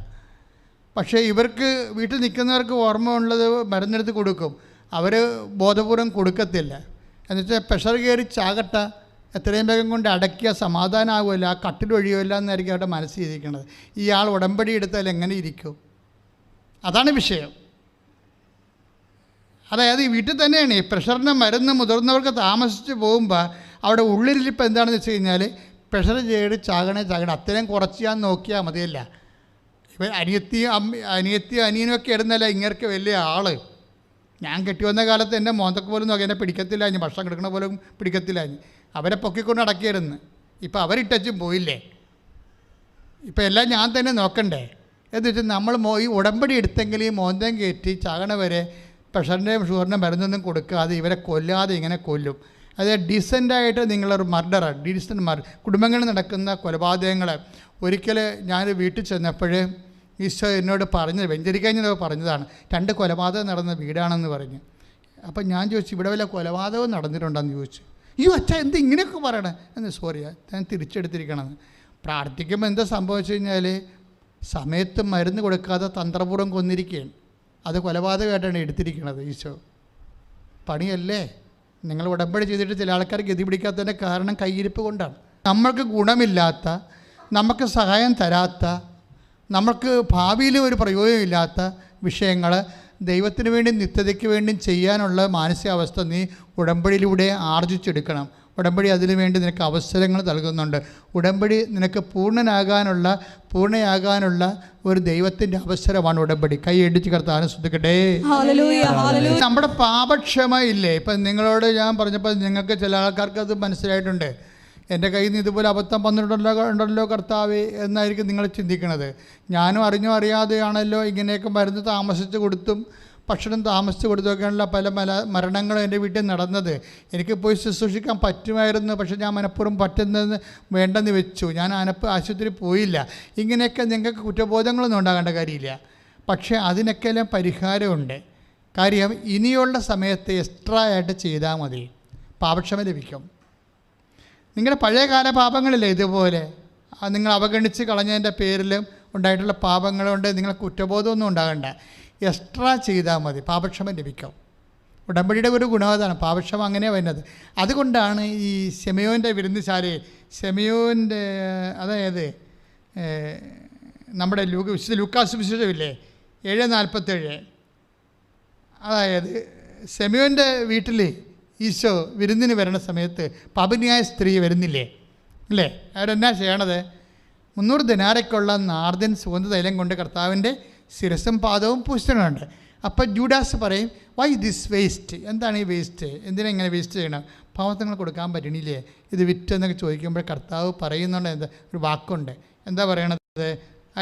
പക്ഷേ ഇവർക്ക് വീട്ടിൽ നിൽക്കുന്നവർക്ക് ഓർമ്മ ഉള്ളത് മരുന്നെടുത്ത് കൊടുക്കും, അവർ ബോധപൂർവം കൊടുക്കത്തില്ല. എന്നുവെച്ചാൽ പ്രഷർ കയറി ചാകട്ട, എത്രയും വേഗം കൊണ്ട് അടക്കിയ സമാധാനമാകുമല്ല, ആ കട്ടിൽ ഒഴിയുമല്ല എന്നായിരിക്കും അവരുടെ മനസ്സിലിരിക്കുന്നത്. ഇയാൾ ഉടമ്പടി എടുത്താൽ എങ്ങനെ ഇരിക്കും? അതാണ് വിഷയം. അതായത് ഈ വീട്ടിൽ തന്നെയാണ് ഈ പ്രഷറിൻ്റെ മരുന്ന് മുതിർന്നവർക്ക് താമസിച്ച് പോകുമ്പോൾ അവിടെ ഉള്ളിലിപ്പോൾ എന്താണെന്ന് വെച്ച് കഴിഞ്ഞാൽ പ്രഷർ ചെയ്ത് ചാകണേ അത്രയും കുറച്ച് ഞാൻ നോക്കിയാൽ മതിയല്ല. ഇപ്പം അനിയത്തിയും അനിയനൊക്കെ ഇടുന്നല്ല ഇങ്ങനെയൊക്കെ വലിയ ആൾ. ഞാൻ കെട്ടി വന്ന കാലത്ത് എൻ്റെ മോന്തക്ക് പോലും നോക്കി എന്നെ പിടിക്കത്തില്ല, ഇനി ഭക്ഷണം കിടക്കണ പോലും പിടിക്കത്തില്ല. അവരെ പൊക്കിക്കൊണ്ട് അടക്കിയിരുന്നു. ഇപ്പം അവരിട്ടും പോയില്ലേ. ഇപ്പം എല്ലാം ഞാൻ തന്നെ നോക്കണ്ടേ എന്ന് വെച്ചാൽ നമ്മൾ ഈ ഉടമ്പടി എടുത്തെങ്കിൽ ഈ മോന്തം കയറ്റി ചാകണ വരെ പ്രഷറിൻ്റെയും ഷുഗറിൻ്റെ മരുന്നൊന്നും കൊടുക്കാതെ ഇവരെ കൊല്ലാതെ ഇങ്ങനെ കൊല്ലും. അതായത് ഡീസൻ്റായിട്ട് നിങ്ങളൊരു കുടുംബങ്ങളിൽ നടക്കുന്ന കൊലപാതകങ്ങൾ. ഒരിക്കൽ ഞാൻ വീട്ടിൽ ചെന്നപ്പോൾ ഈശോ എന്നോട് പറഞ്ഞത് വെഞ്ചരിക്കഴിഞ്ഞ പറഞ്ഞതാണ്, 2 കൊലപാതകം നടന്ന വീടാണെന്ന് പറഞ്ഞു. അപ്പം ഞാൻ ചോദിച്ചു, ഇവിടെ വല്ല കൊലപാതകവും നടന്നിട്ടുണ്ടെന്ന് ചോദിച്ചു. അയ്യോ അച്ഛാ എന്ത് ഇങ്ങനെയൊക്കെ പറയണേ എന്ന്. സോറി, ഞാൻ തിരിച്ചെടുത്തിരിക്കണമെന്ന്. പ്രാർത്ഥിക്കുമ്പോൾ എന്താ സംഭവിച്ചു കഴിഞ്ഞാൽ സമയത്ത് മരുന്ന് കൊടുക്കാതെ തന്ത്രപൂർവ്വം കൊന്നിരിക്കുകയാണ്. അത് കൊലപാതകമായിട്ടാണ് എടുത്തിരിക്കുന്നത് ഈശോ. പണിയല്ലേ? നിങ്ങൾ ഉടമ്പടി ചെയ്തിട്ട് ചില ആൾക്കാർ ഗതി പിടിക്കാത്തതിൻ്റെ കാരണം കയ്യിരിപ്പ് കൊണ്ടാണ്. നമ്മൾക്ക് ഗുണമില്ലാത്ത, നമുക്ക് സഹായം തരാത്ത, നമുക്ക് ഭാവിയിൽ ഒരു പ്രയോജനമില്ലാത്ത വിഷയങ്ങൾ ദൈവത്തിന് വേണ്ടി നിത്യതയ്ക്ക് വേണ്ടി ചെയ്യാനുള്ള മാനസികാവസ്ഥ നീ ഉടമ്പടിയിലൂടെ ആർജിച്ചെടുക്കണം. ഉടമ്പടി അതിനു വേണ്ടി നിനക്ക് അവസരങ്ങൾ നൽകുന്നുണ്ട്. ഉടമ്പടി നിനക്ക് പൂർണ്ണയാകാനുള്ള ഒരു ദൈവത്തിൻ്റെ അവസരമാണ് ഉടമ്പടി. കൈ അടിച്ച് കർത്താവിനെ സ്തുതിക്കട്ടെ. നമ്മുടെ പാപക്ഷമ ഇല്ലേ? ഇപ്പം നിങ്ങളോട് ഞാൻ പറഞ്ഞപ്പോൾ നിങ്ങൾക്ക് ചില ആൾക്കാർക്ക് അത് മനസ്സിലായിട്ടുണ്ട്. എൻ്റെ കയ്യിൽ നിന്ന് ഇതുപോലെ അബദ്ധം വന്നിട്ടുണ്ടല്ലോ കർത്താവേ എന്നായിരിക്കും നിങ്ങൾ ചിന്തിക്കുന്നത്. ഞാനും അറിയാതെയാണല്ലോ ഇങ്ങനെയൊക്കെ മരുന്ന് താമസിച്ച് കൊടുത്തും ഭക്ഷണം താമസിച്ച് കൊടുത്തൊക്കെയുള്ള പല മരണങ്ങളും എൻ്റെ വീട്ടിൽ നടന്നത്. എനിക്ക് പോയി ശുശ്രൂഷിക്കാൻ പറ്റുമായിരുന്നു, പക്ഷേ ഞാൻ മനഃപൂർവ്വം പറ്റുന്നതെന്ന് വേണ്ടെന്ന് വെച്ചു. ഞാൻ ആശുപത്രി പോയില്ല. ഇങ്ങനെയൊക്കെ നിങ്ങൾക്ക് കുറ്റബോധങ്ങളൊന്നും ഉണ്ടാകേണ്ട കാര്യമില്ല. പക്ഷേ അതിനൊക്കെല്ലാം പരിഹാരമുണ്ട്. കാര്യം ഇനിയുള്ള സമയത്ത് എക്സ്ട്രാ ആയിട്ട് ചെയ്താൽ മതി, പാപക്ഷമ ലഭിക്കും. നിങ്ങളുടെ പഴയകാല പാപങ്ങളില്ലേ ഇതുപോലെ നിങ്ങൾ അവഗണിച്ച് കളഞ്ഞതിൻ്റെ പേരിലും ഉണ്ടായിട്ടുള്ള പാപങ്ങളുണ്ട്. നിങ്ങൾ കുറ്റബോധമൊന്നും ഉണ്ടാകണ്ട, എക്സ്ട്രാ ചെയ്താൽ മതി, പാപക്ഷമ ലഭിക്കും. ഉടമ്പടിയുടെ ഒരു ഗുണം അതാണ്, പാപക്ഷമ അങ്ങനെ വരുന്നത്. അതുകൊണ്ടാണ് ഈ ശെമയോൻ്റെ വിരുന്നുശാലയിൽ ശെമയോൻ്റെ അതായത് നമ്മുടെ ലൂക്കാസ് വിശേഷമില്ലേ 7:47, അതായത് ശെമയോൻ്റെ വീട്ടിൽ ഈശോ വിരുന്നിന് വരുന്ന സമയത്ത് പാപിനിയായ സ്ത്രീ വരുന്നില്ലേ അല്ലേ? അവരെന്നാ ചെയ്യണത്? 300 ദിനാരയ്ക്കുള്ള നാർദൻ സുഗന്ധതൈലം കൊണ്ട് കർത്താവിൻ്റെ ശിരസും പാദവും പൂശിച്ചിട്ടുണ്ട്. അപ്പോൾ ജൂഡാസ് പറയും, വൈ ദിസ് വേസ്റ്റ്? എന്താണ് ഈ വേസ്റ്റ്? എന്തിനാ ഇങ്ങനെ വേസ്റ്റ് ചെയ്യണം? പാവത്തങ്ങൾ കൊടുക്കാൻ പറ്റണില്ലേ? ഇത് വിറ്റെന്നൊക്കെ ചോദിക്കുമ്പോൾ കർത്താവ് പറയുന്നുണ്ട്, എന്താ ഒരു വാക്കുണ്ട്, എന്താ പറയണത്?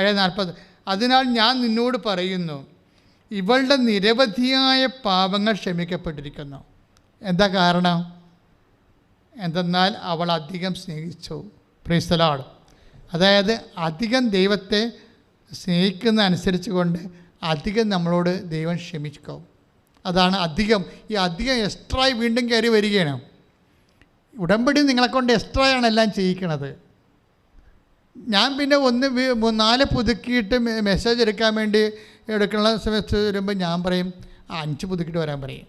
7:40, അതിനാൽ ഞാൻ നിന്നോട് പറയുന്നു, ഇവളുടെ നിരവധിയായ പാപങ്ങൾ ക്ഷമിക്കപ്പെട്ടിരിക്കുന്നു. എന്താ കാരണം? എന്തെന്നാൽ അവൾ അധികം സ്നേഹിച്ചു. Praise the Lord. അതായത് അധികം ദൈവത്തെ സ്നേഹിക്കുന്ന അനുസരിച്ച് കൊണ്ട് അധികം നമ്മളോട് ദൈവം ക്ഷമിക്കും. അതാണ് അധികം. ഈ അധികം എക്സ്ട്രായി വീണ്ടും കയറി വരികയാണ്. ഉടമ്പടി നിങ്ങളെക്കൊണ്ട് എക്സ്ട്രായാണ് എല്ലാം ചെയ്യിക്കണത്. ഞാൻ പിന്നെ 4 പുതുക്കിയിട്ട് മെസ്സേജ് എടുക്കാൻ വേണ്ടി എടുക്കുന്ന സമയത്ത് വരുമ്പോൾ ഞാൻ പറയും 5 പുതുക്കിയിട്ട് വരാൻ പറയും.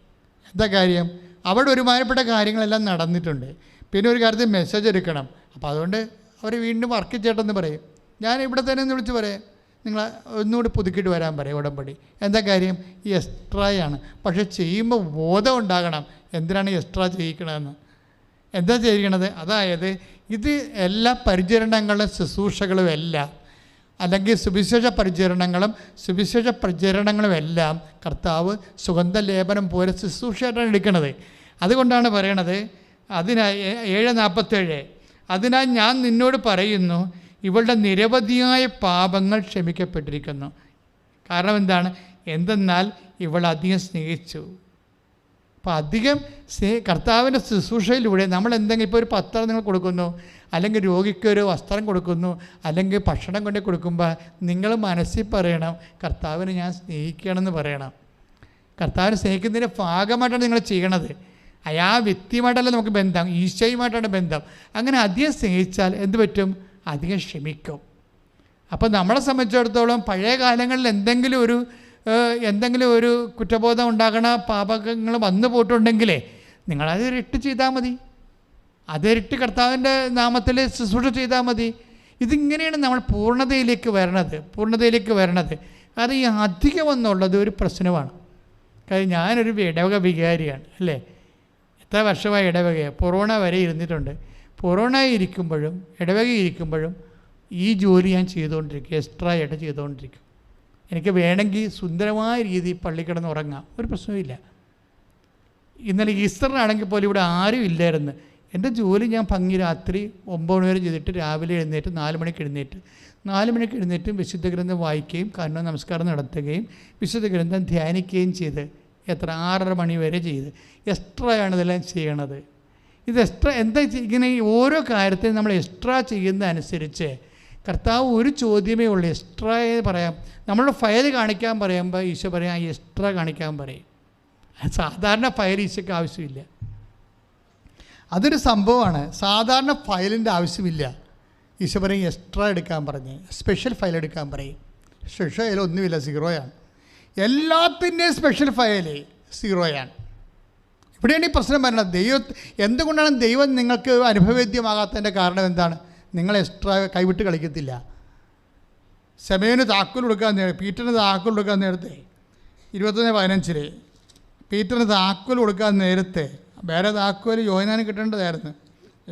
എന്താ കാര്യം? അവിടെ ഒരുമാതിരിപ്പെട്ട കാര്യങ്ങളെല്ലാം നടന്നിട്ടുണ്ട്. പിന്നെ ഒരു കാര്യത്തിൽ മെസ്സേജ് എടുക്കണം. അപ്പോൾ അതുകൊണ്ട് അവർ വീണ്ടും വർക്ക് ചെയ്യട്ടെന്ന് പറയും. ഞാൻ ഇവിടെ തന്നെ ഒന്ന് വിളിച്ച് പറയാം, നിങ്ങൾ ഒന്നുകൂടി പുതുക്കിയിട്ട് വരാൻ പറയും ഉടമ്പടി. എന്താ കാര്യം? ഈ എക്സ്ട്രായാണ്. പക്ഷേ ചെയ്യുമ്പോൾ ബോധം ഉണ്ടാകണം, എന്തിനാണ് എക്സ്ട്രാ ചെയ്യിക്കണമെന്ന്. എന്താ ചെയ്യിക്കണത്? അതായത് ഇത് എല്ലാ പരിചരണങ്ങളും ശുശ്രൂഷകളും എല്ലാം, അല്ലെങ്കിൽ സുവിശേഷ പ്രചരണങ്ങളും എല്ലാം കർത്താവ് സുഗന്ധലേപനം പോലെ ശുശ്രൂഷയായിട്ടാണ് എടുക്കുന്നത്. അതുകൊണ്ടാണ് പറയണത്, 7:47, അതിനാൽ ഞാൻ നിന്നോട് പറയുന്നു, ഇവളുടെ നിരവധിയായ പാപങ്ങൾ ക്ഷമിക്കപ്പെട്ടിരിക്കുന്നു. കാരണം എന്തെന്നാൽ ഇവൾ അധികം സ്നേഹിച്ചു. അപ്പോൾ അധികം കർത്താവിൻ്റെ ശുശ്രൂഷയിലൂടെ നമ്മൾ എന്തെങ്കിലും ഇപ്പോൾ ഒരു പത്രം നിങ്ങൾ കൊടുക്കുന്നു, അല്ലെങ്കിൽ രോഗിക്ക് ഒരു വസ്ത്രം കൊടുക്കുന്നു, അല്ലെങ്കിൽ ഭക്ഷണം കൊണ്ട് കൊടുക്കുമ്പോൾ നിങ്ങൾ മനസ്സിൽ പറയണം, കർത്താവിനെ ഞാൻ സ്നേഹിക്കണമെന്ന് പറയണം. കർത്താവിനെ സ്നേഹിക്കുന്നതിൻ്റെ ഭാഗമായിട്ടാണ് നിങ്ങൾ ചെയ്യണത്. ആ വ്യക്തിയുമായിട്ടല്ല നമുക്ക് ബന്ധം, ഈശോയുമായിട്ടാണ് ബന്ധം. അങ്ങനെ അധികം സ്നേഹിച്ചാൽ എന്ത് പറ്റും? അധികം ക്ഷമിക്കും. അപ്പോൾ നമ്മളെ സംബന്ധിച്ചിടത്തോളം പഴയ കാലങ്ങളിൽ എന്തെങ്കിലും ഒരു കുറ്റബോധം ഉണ്ടാകണ പാപങ്ങൾ വന്നു പോയിട്ടുണ്ടെങ്കിലേ നിങ്ങളത് ഇരട്ടി ചെയ്താൽ മതി, അതിരട്ടി കർത്താവിൻ്റെ നാമത്തിൽ ശുശ്രൂഷ ചെയ്താൽ മതി. ഇതിങ്ങനെയാണ് നമ്മൾ പൂർണ്ണതയിലേക്ക് വരണത്. കാരണം ഈ അധികം എന്നുള്ളത് ഒരു പ്രശ്നമാണ്. കാര്യം ഞാനൊരു ഇടവക വികാരിയാണ് അല്ലേ. എത്ര വർഷമായി ഇടവകയാണ്, കൊറോണ വരെ ഇരുന്നിട്ടുണ്ട്. കൊറോണ ഇരിക്കുമ്പോഴും ഇടവക ഇരിക്കുമ്പോഴും ഈ ജോലി ഞാൻ ചെയ്തുകൊണ്ടിരിക്കും, എക്സ്ട്രാ ആയിട്ട് ചെയ്തുകൊണ്ടിരിക്കും. എനിക്ക് വേണമെങ്കിൽ സുന്ദരമായ രീതിയിൽ പള്ളി കിടന്ന് ഉറങ്ങാം, ഒരു പ്രശ്നവുമില്ല. ഇന്നലെ ഈസ്റ്ററിനാണെങ്കിൽ പോലും ഇവിടെ ആരും ഇല്ലായിരുന്നു. എൻ്റെ ജോലി ഞാൻ ഭംഗി രാത്രി 9 മണി വരെ ചെയ്തിട്ട് രാവിലെ എഴുന്നേറ്റ് 4 മണിക്ക് എഴുന്നേറ്റ് വിശുദ്ധ ഗ്രന്ഥം വായിക്കുകയും കാരണം നമസ്കാരം നടത്തുകയും വിശുദ്ധ ഗ്രന്ഥം ധ്യാനിക്കുകയും ചെയ്ത് 6:30 മണി വരെ ചെയ്ത് എക്സ്ട്രായാണ് ഇതെല്ലാം ചെയ്യണത്. ഇത് എക്സ്ട്രാ എന്താ ഇങ്ങനെ ഓരോ കാര്യത്തിനും നമ്മൾ എക്സ്ട്രാ ചെയ്യുന്ന അനുസരിച്ച് കർത്താവ് ഒരു ചോദ്യമേ ഉള്ളൂ, എക്സ്ട്രാ പറയാം. നമ്മളുടെ ഫയൽ കാണിക്കാൻ പറയുമ്പോൾ ഈശോ പറയാം എക്സ്ട്രാ കാണിക്കാൻ പറയും. സാധാരണ ഫയൽ ഈശോയ്ക്ക് ആവശ്യമില്ല. അതൊരു സംഭവമാണ്. സാധാരണ ഫയലിൻ്റെ ആവശ്യമില്ല. ഈശോ പറയും എക്സ്ട്രാ എടുക്കാൻ പറഞ്ഞ്, സ്പെഷ്യൽ ഫയൽ എടുക്കാൻ പറയും. സ്പെഷ്യൽ ഫയൽ ഒന്നുമില്ല, 0 എല്ലാത്തിൻ്റെയും സ്പെഷ്യൽ ഫയൽ 0. ഇവിടെയാണ് ഈ പ്രശ്നം വരുന്നത്. എന്തുകൊണ്ടാണ് ദൈവം നിങ്ങൾക്ക് അനുഭവവേദ്യമാകാത്തതിൻ്റെ കാരണം എന്താണ്? നിങ്ങൾ എക്സ്ട്രാ കൈവിട്ട് കളിക്കത്തില്ല. ശമയന് താക്കോൽ കൊടുക്കാൻ പീറ്ററിന് താക്കോൽ കൊടുക്കാൻ നേരത്തെ 21:15 പീറ്ററിന് താക്കോൽ കൊടുക്കാൻ നേരത്തെ വേറെ താക്കോൽ യോഹന്നാന് കിട്ടേണ്ടതായിരുന്നു.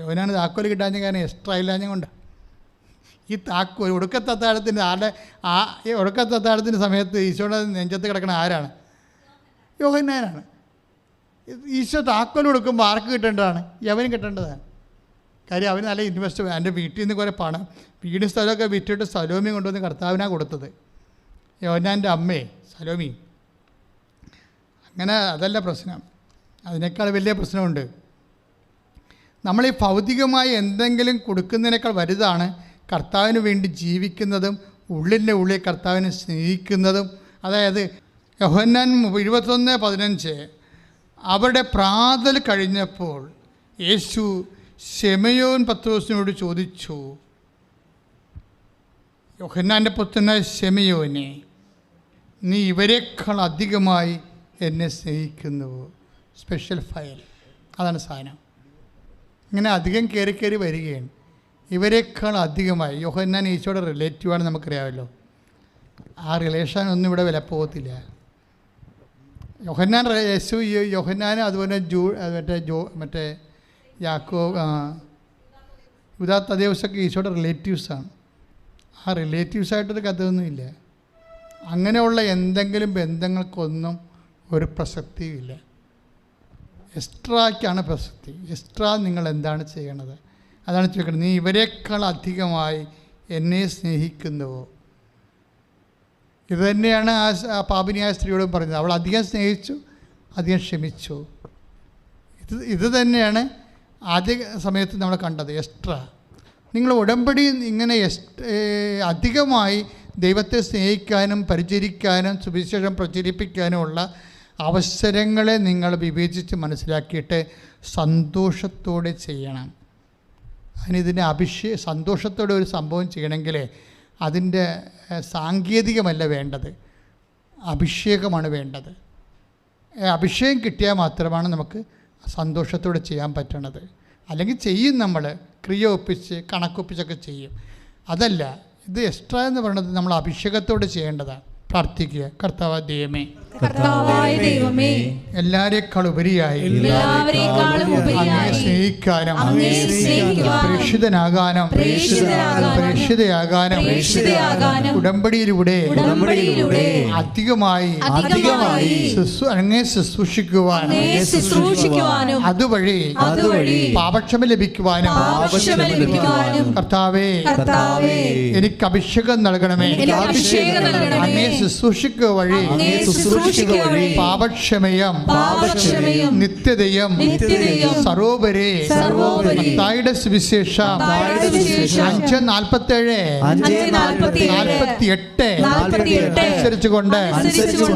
യോഹന്നാന് താക്കോൽ കിട്ടാഞ്ഞ കാരണം എക്സ്ട്രാ ഇല്ലാഞ്ഞ കൊണ്ട് ഈ താക്കോൽ ഒടുക്കത്തത്താഴത്തിൻ്റെ ഒടുക്കത്തത്താഴത്തിൻ്റെ സമയത്ത് ഈശോയുടെ നെഞ്ചത്ത് കിടക്കണ ആരാണ്? യോഹന്നാനാണ്. ഈശോ താക്കോൽ കൊടുക്കുമ്പോൾ ആർക്ക് കിട്ടേണ്ടതാണ്? യവന് കിട്ടേണ്ടതാണ്. കാര്യം അവന് നല്ല ഇൻവെസ്റ്റ്. എൻ്റെ വീട്ടിൽ നിന്ന് കുറേ പണം വീടും സ്ഥലമൊക്കെ വിറ്റിട്ട് സലോമി കൊണ്ടുവന്ന് കർത്താവിനാണ് കൊടുത്തത്. യോഹന്നാൻ്റെ അമ്മേ സലോമി. അങ്ങനെ അതല്ല പ്രശ്നം, അതിനേക്കാൾ വലിയ പ്രശ്നമുണ്ട്. നമ്മൾ ഈ ഭൗതികമായി എന്തെങ്കിലും കൊടുക്കുന്നതിനേക്കാൾ വലുതാണ് കർത്താവിന് വേണ്ടി ജീവിക്കുന്നതും ഉള്ളിൻ്റെ ഉള്ളിൽ കർത്താവിനെ സ്നേഹിക്കുന്നതും. അതായത് യോഹന്നാൻ 21:15 അവരുടെ പ്രാതൽ കഴിഞ്ഞപ്പോൾ യേശു ശെമയോൻ പത്രോസിനോട് ചോദിച്ചു, യോഹന്നാൻ്റെ പുത്രനായ ശെമയോനെ, നീ ഇവരെക്കാൾ അധികമായി എന്നെ സ്നേഹിക്കുന്നുവോ? സ്പെഷ്യൽ ഫയൽ, അതാണ് സാധനം. ഇങ്ങനെ അധികം കയറി വരികയാണ്. ഇവരെക്കാൾ അധികമായി. യോഹന്നാൻ ഈശോയുടെ റിലേറ്റീവാണ്, നമുക്കറിയാമല്ലോ. ആ റിലേഷൻ ഇവിടെ വില പോകത്തില്ല. യോഹന്നാൻ യോഹന്നാൻ അതുപോലെ മറ്റേ യാക്കോബ് യൂദാ തദേവൂസൊക്കെ ഈശോയുടെ റിലേറ്റീവ്സാണ്. ആ റിലേറ്റീവ്സായിട്ടൊരു കഥയൊന്നുമില്ല. അങ്ങനെയുള്ള എന്തെങ്കിലും ബന്ധങ്ങൾക്കൊന്നും ഒരു പ്രസക്തിയുമില്ല. എക്സ്ട്രായ്ക്കാണ് പ്രസക്തി. എക്സ്ട്രാ നിങ്ങൾ എന്താണ് ചെയ്യണത്? അതാണ് ചോദിക്കുന്നത്. നീ ഇവരെക്കാൾ അധികമായി എന്നെ സ്നേഹിക്കുന്നുവോ? ഇത് തന്നെയാണ് ആ പാപിനിയായ സ്ത്രീയോടും പറഞ്ഞത്. അവൾ അധികം സ്നേഹിച്ചു, അധികം ക്ഷമിച്ചു. ഇത് തന്നെയാണ് ആദ്യ സമയത്ത് നമ്മൾ കണ്ടത്. എക്സ്ട്രാ നിങ്ങൾ ഉടമ്പടി ഇങ്ങനെ അധികമായി ദൈവത്തെ സ്നേഹിക്കാനും പരിചരിക്കാനും സുവിശേഷം പ്രചരിപ്പിക്കാനുമുള്ള അവസരങ്ങളെ നിങ്ങൾ വിവേചിച്ച് മനസ്സിലാക്കിയിട്ട് സന്തോഷത്തോടെ ചെയ്യണം. അതിനിതിൻ്റെ സന്തോഷത്തോടെ ഒരു സംഭവം ചെയ്യണമെങ്കിൽ അതിൻ്റെ സാങ്കേതികമല്ല വേണ്ടത്, അഭിഷേകമാണ് വേണ്ടത്. അഭിഷേകം കിട്ടിയാൽ മാത്രമാണ് നമുക്ക് സന്തോഷത്തോടെ ചെയ്യാൻ പറ്റണത്. അല്ലെങ്കിൽ ചെയ്യും, നമ്മൾ ക്രിയ ഒപ്പിച്ച് കണക്കൊപ്പിച്ചൊക്കെ ചെയ്യും. അതല്ല, ഇത് എക്സ്ട്രാ എന്ന് പറയുന്നത് നമ്മൾ അഭിഷേകത്തോടെ ചെയ്യേണ്ടതാണ്. പ്രാർത്ഥിക്കുക. കർത്താവായ ദൈവമേ, എല്ലാവരേക്കാൾ ഉപരിയായി അങ്ങയെ സ്നേഹിക്കാനും പ്രേക്ഷിതനാകാനും പ്രേക്ഷിതയാകാനും ഉടമ്പടിയിലൂടെ അധികമായി അങ്ങയെ ശുശ്രൂഷിക്കുവാനും അതുവഴി പാപക്ഷമ ലഭിക്കുവാനും കർത്താവേ എനിക്ക് അഭിഷേകം നൽകണമേ. അങ്ങയെ ശുശ്രൂഷിക്കുക വഴി പാപക്ഷമയം നിത്യതയും സർവോപരി മത്തായിയുടെ സുവിശേഷം 5:47 അനുസരിച്ചുകൊണ്ട്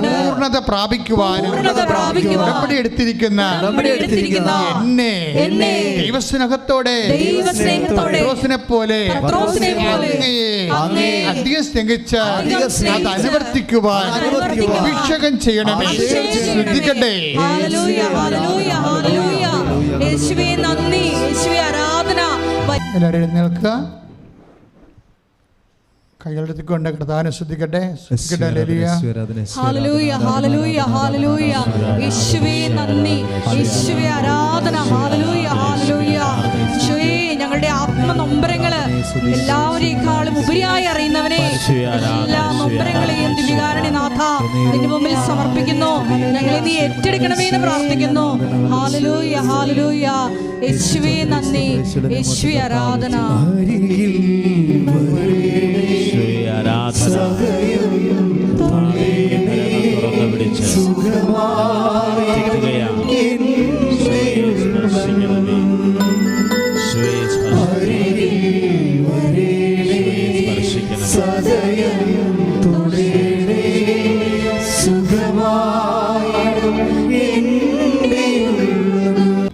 പൂർണ്ണത പ്രാപിക്കുവാനും ഉടമ്പടി എടുത്തിരിക്കുന്ന എന്നെ ദൈവസ്നേഹത്തോടെ പത്രോസിനെ പോലെ അങ്ങയെ അധികം സ്നേഹിച്ച അത് അനുവർത്തിക്കുവാൻ അഭിഷേകം ചെയ്യണമേ. ശ്രദ്ധിക്കട്ടെ. എല്ലാവരും എഴുന്നേൽക്കുക. കൈകളെടുത്തിക്കൊണ്ട് കർത്താവിനെ ശ്രദ്ധിക്കട്ടെ. ഹല്ലേലൂയ. Hallelujah, hallelujah, hallelujah. യേശുവേ നന്ദി, യേശുവേ ആരാധന. Hallelujah, hallelujah. യേശുവേ ഞങ്ങളുടെ ആത്മനൊമ്പരങ്ങള് എല്ലാവരെക്കാളും ഉപരിയായി അറിയുന്നവനെ, എല്ലാ നൊമ്പരങ്ങളെയും ദിവ്യകാരുണ്യനാഥ നിന്റെ മുമ്പിൽ സമർപ്പിക്കുന്നു. ഞങ്ങളെ നീ ഏറ്റെടുക്കണമേ എന്ന് പ്രാർത്ഥിക്കുന്നു. Hallelujah, hallelujah. യേശുവേ നന്ദി, യേശുവേ ആരാധന.